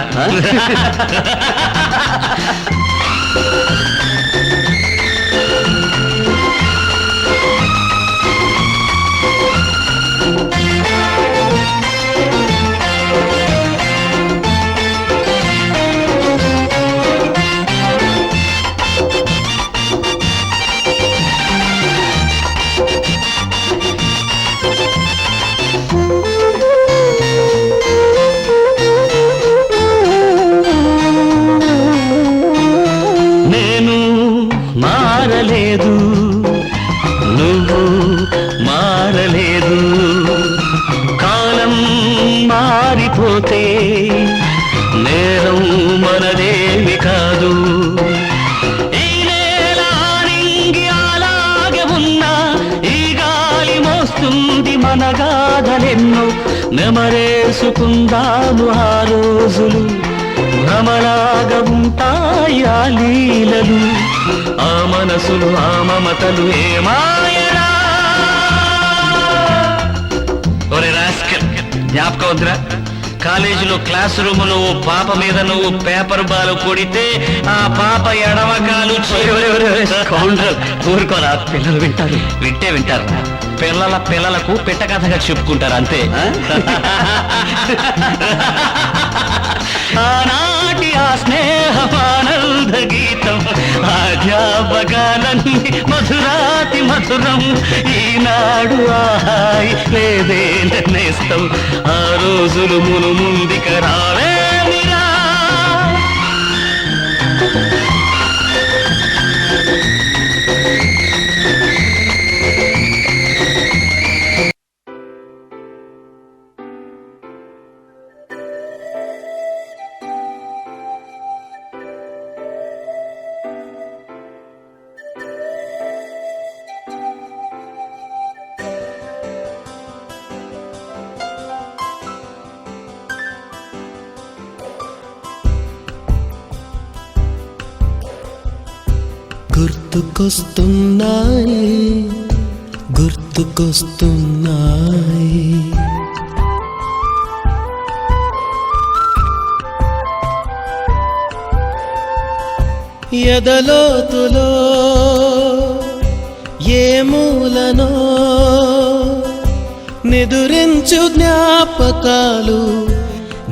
నువ్వు మారలేదు, కాలం మారిపోతే నేరం మనదేమి కాదు. ఈ నేల నింగి అలాగే ఉన్నా, ఈ గాలి మోస్తుంది మన గాథలెన్నో. నెమరేసుకుందాము ఆ రోజులు, భ్రమలాగా ఉంటాయి ఆ లీలలు. ఆ మనసులు ఆ మమతలు ఏమాయరా. ఒరే రాస్కల్, జ్ఞాపకం వద్దురా? కాలేజీలో క్లాస్ రూమ్ లో ఓ పాప మీద నువ్వు పేపర్ బాల్ కొడితే ఆ పాప ఎడమకాలు ఊరుకోరా, పిల్లలు వింటారు. వింటారు, పిల్లలకు పిట్ట కథగా చెప్పుకుంటారు అంతే. ఆనాటి ఆ స్నేహమానంద గీతం, ఆ జ్ఞాపకాలన్నీ మధురాతి మధురం. ఈనాడు ఆ హాయి లేదే నేస్తం, ఆ రోజులు మును ముందుక రావేమిరా. గుర్తుకొస్తున్నాయి, గుర్తుకొస్తున్నాయి. ఎదలోతులో ఏ మూలనో నిదురించు జ్ఞాపకాలు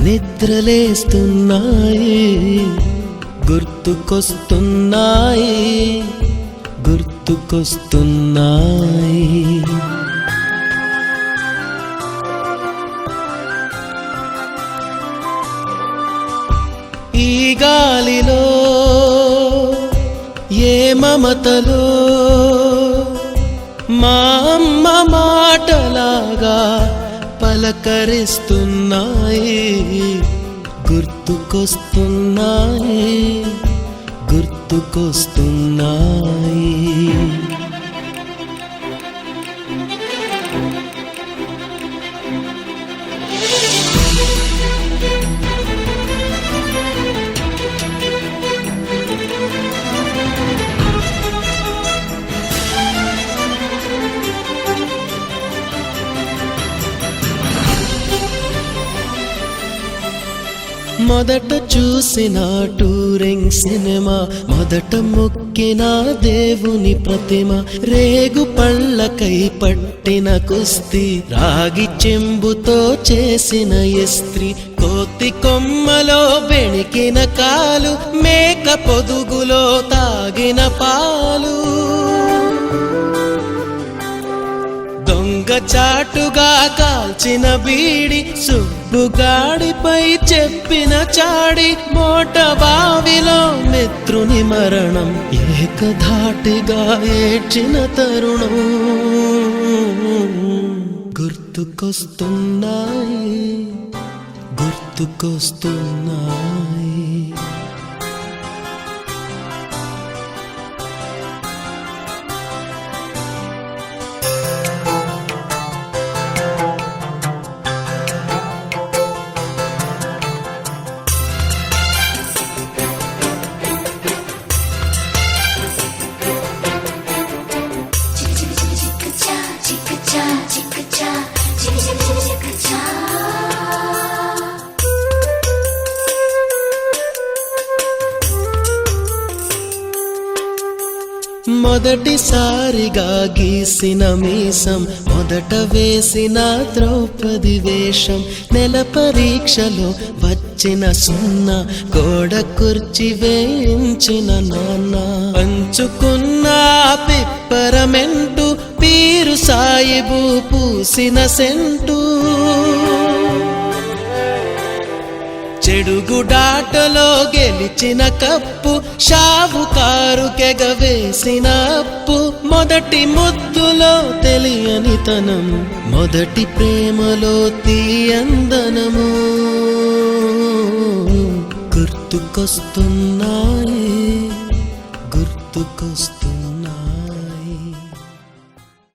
నిద్రలేస్తున్నాయి. గుర్తుకొస్తున్నాయి, గుర్తుకొస్తున్నాయి. ఈ గాలిలో ఏ మమతలో మా అమ్మ మాటలాగా పలకరిస్తున్నాయి. గుర్తుకొస్తున్నాయి, గుర్తుకొస్తున్నాయి. మొదట చూసిన టూరింగ్ సినిమా, మొదట మొక్కిన దేవుని ప్రతిమ, రేగు పళ్ళకై పట్టిన కుస్తీ, రాగి చెంబుతో చేసిన ఇస్త్రీ, కోతి కొమ్మలో బెణికిన కాలు, మేక పొదుగులో తాగిన పాలు, దొంగ చాటుగా కాల్చిన బీడి, సుబ్బుగాడిపై చెప్పిన చాడి, మోట బావిలో మిత్రుని మరణం, ఏకధాటిగా ఏడ్చిన తరుణం గుర్తుకొస్తున్నాయి, గుర్తుకొస్తున్నాయి. మొదటిసారిగా గీసిన మీసం, మొదట వేసిన ద్రౌపది వేషం, నెల పరీక్షలో వచ్చిన సున్నా, గోడ కుర్చీ వేయించిన నాన్న, పంచుకున్న పిప్పరమెంటు, పీరు సాయిబు పూసిన సెంటు, చెడుగుడాటలో గెలిచిన కప్పు, షావుకారు కెగవేసిన అప్పు, మొదటి ముద్దులో తెలియని తనం, మొదటి ప్రేమలో తీయందనము గుర్తుకొస్తున్నాయి, గుర్తుకొస్తున్నాయి.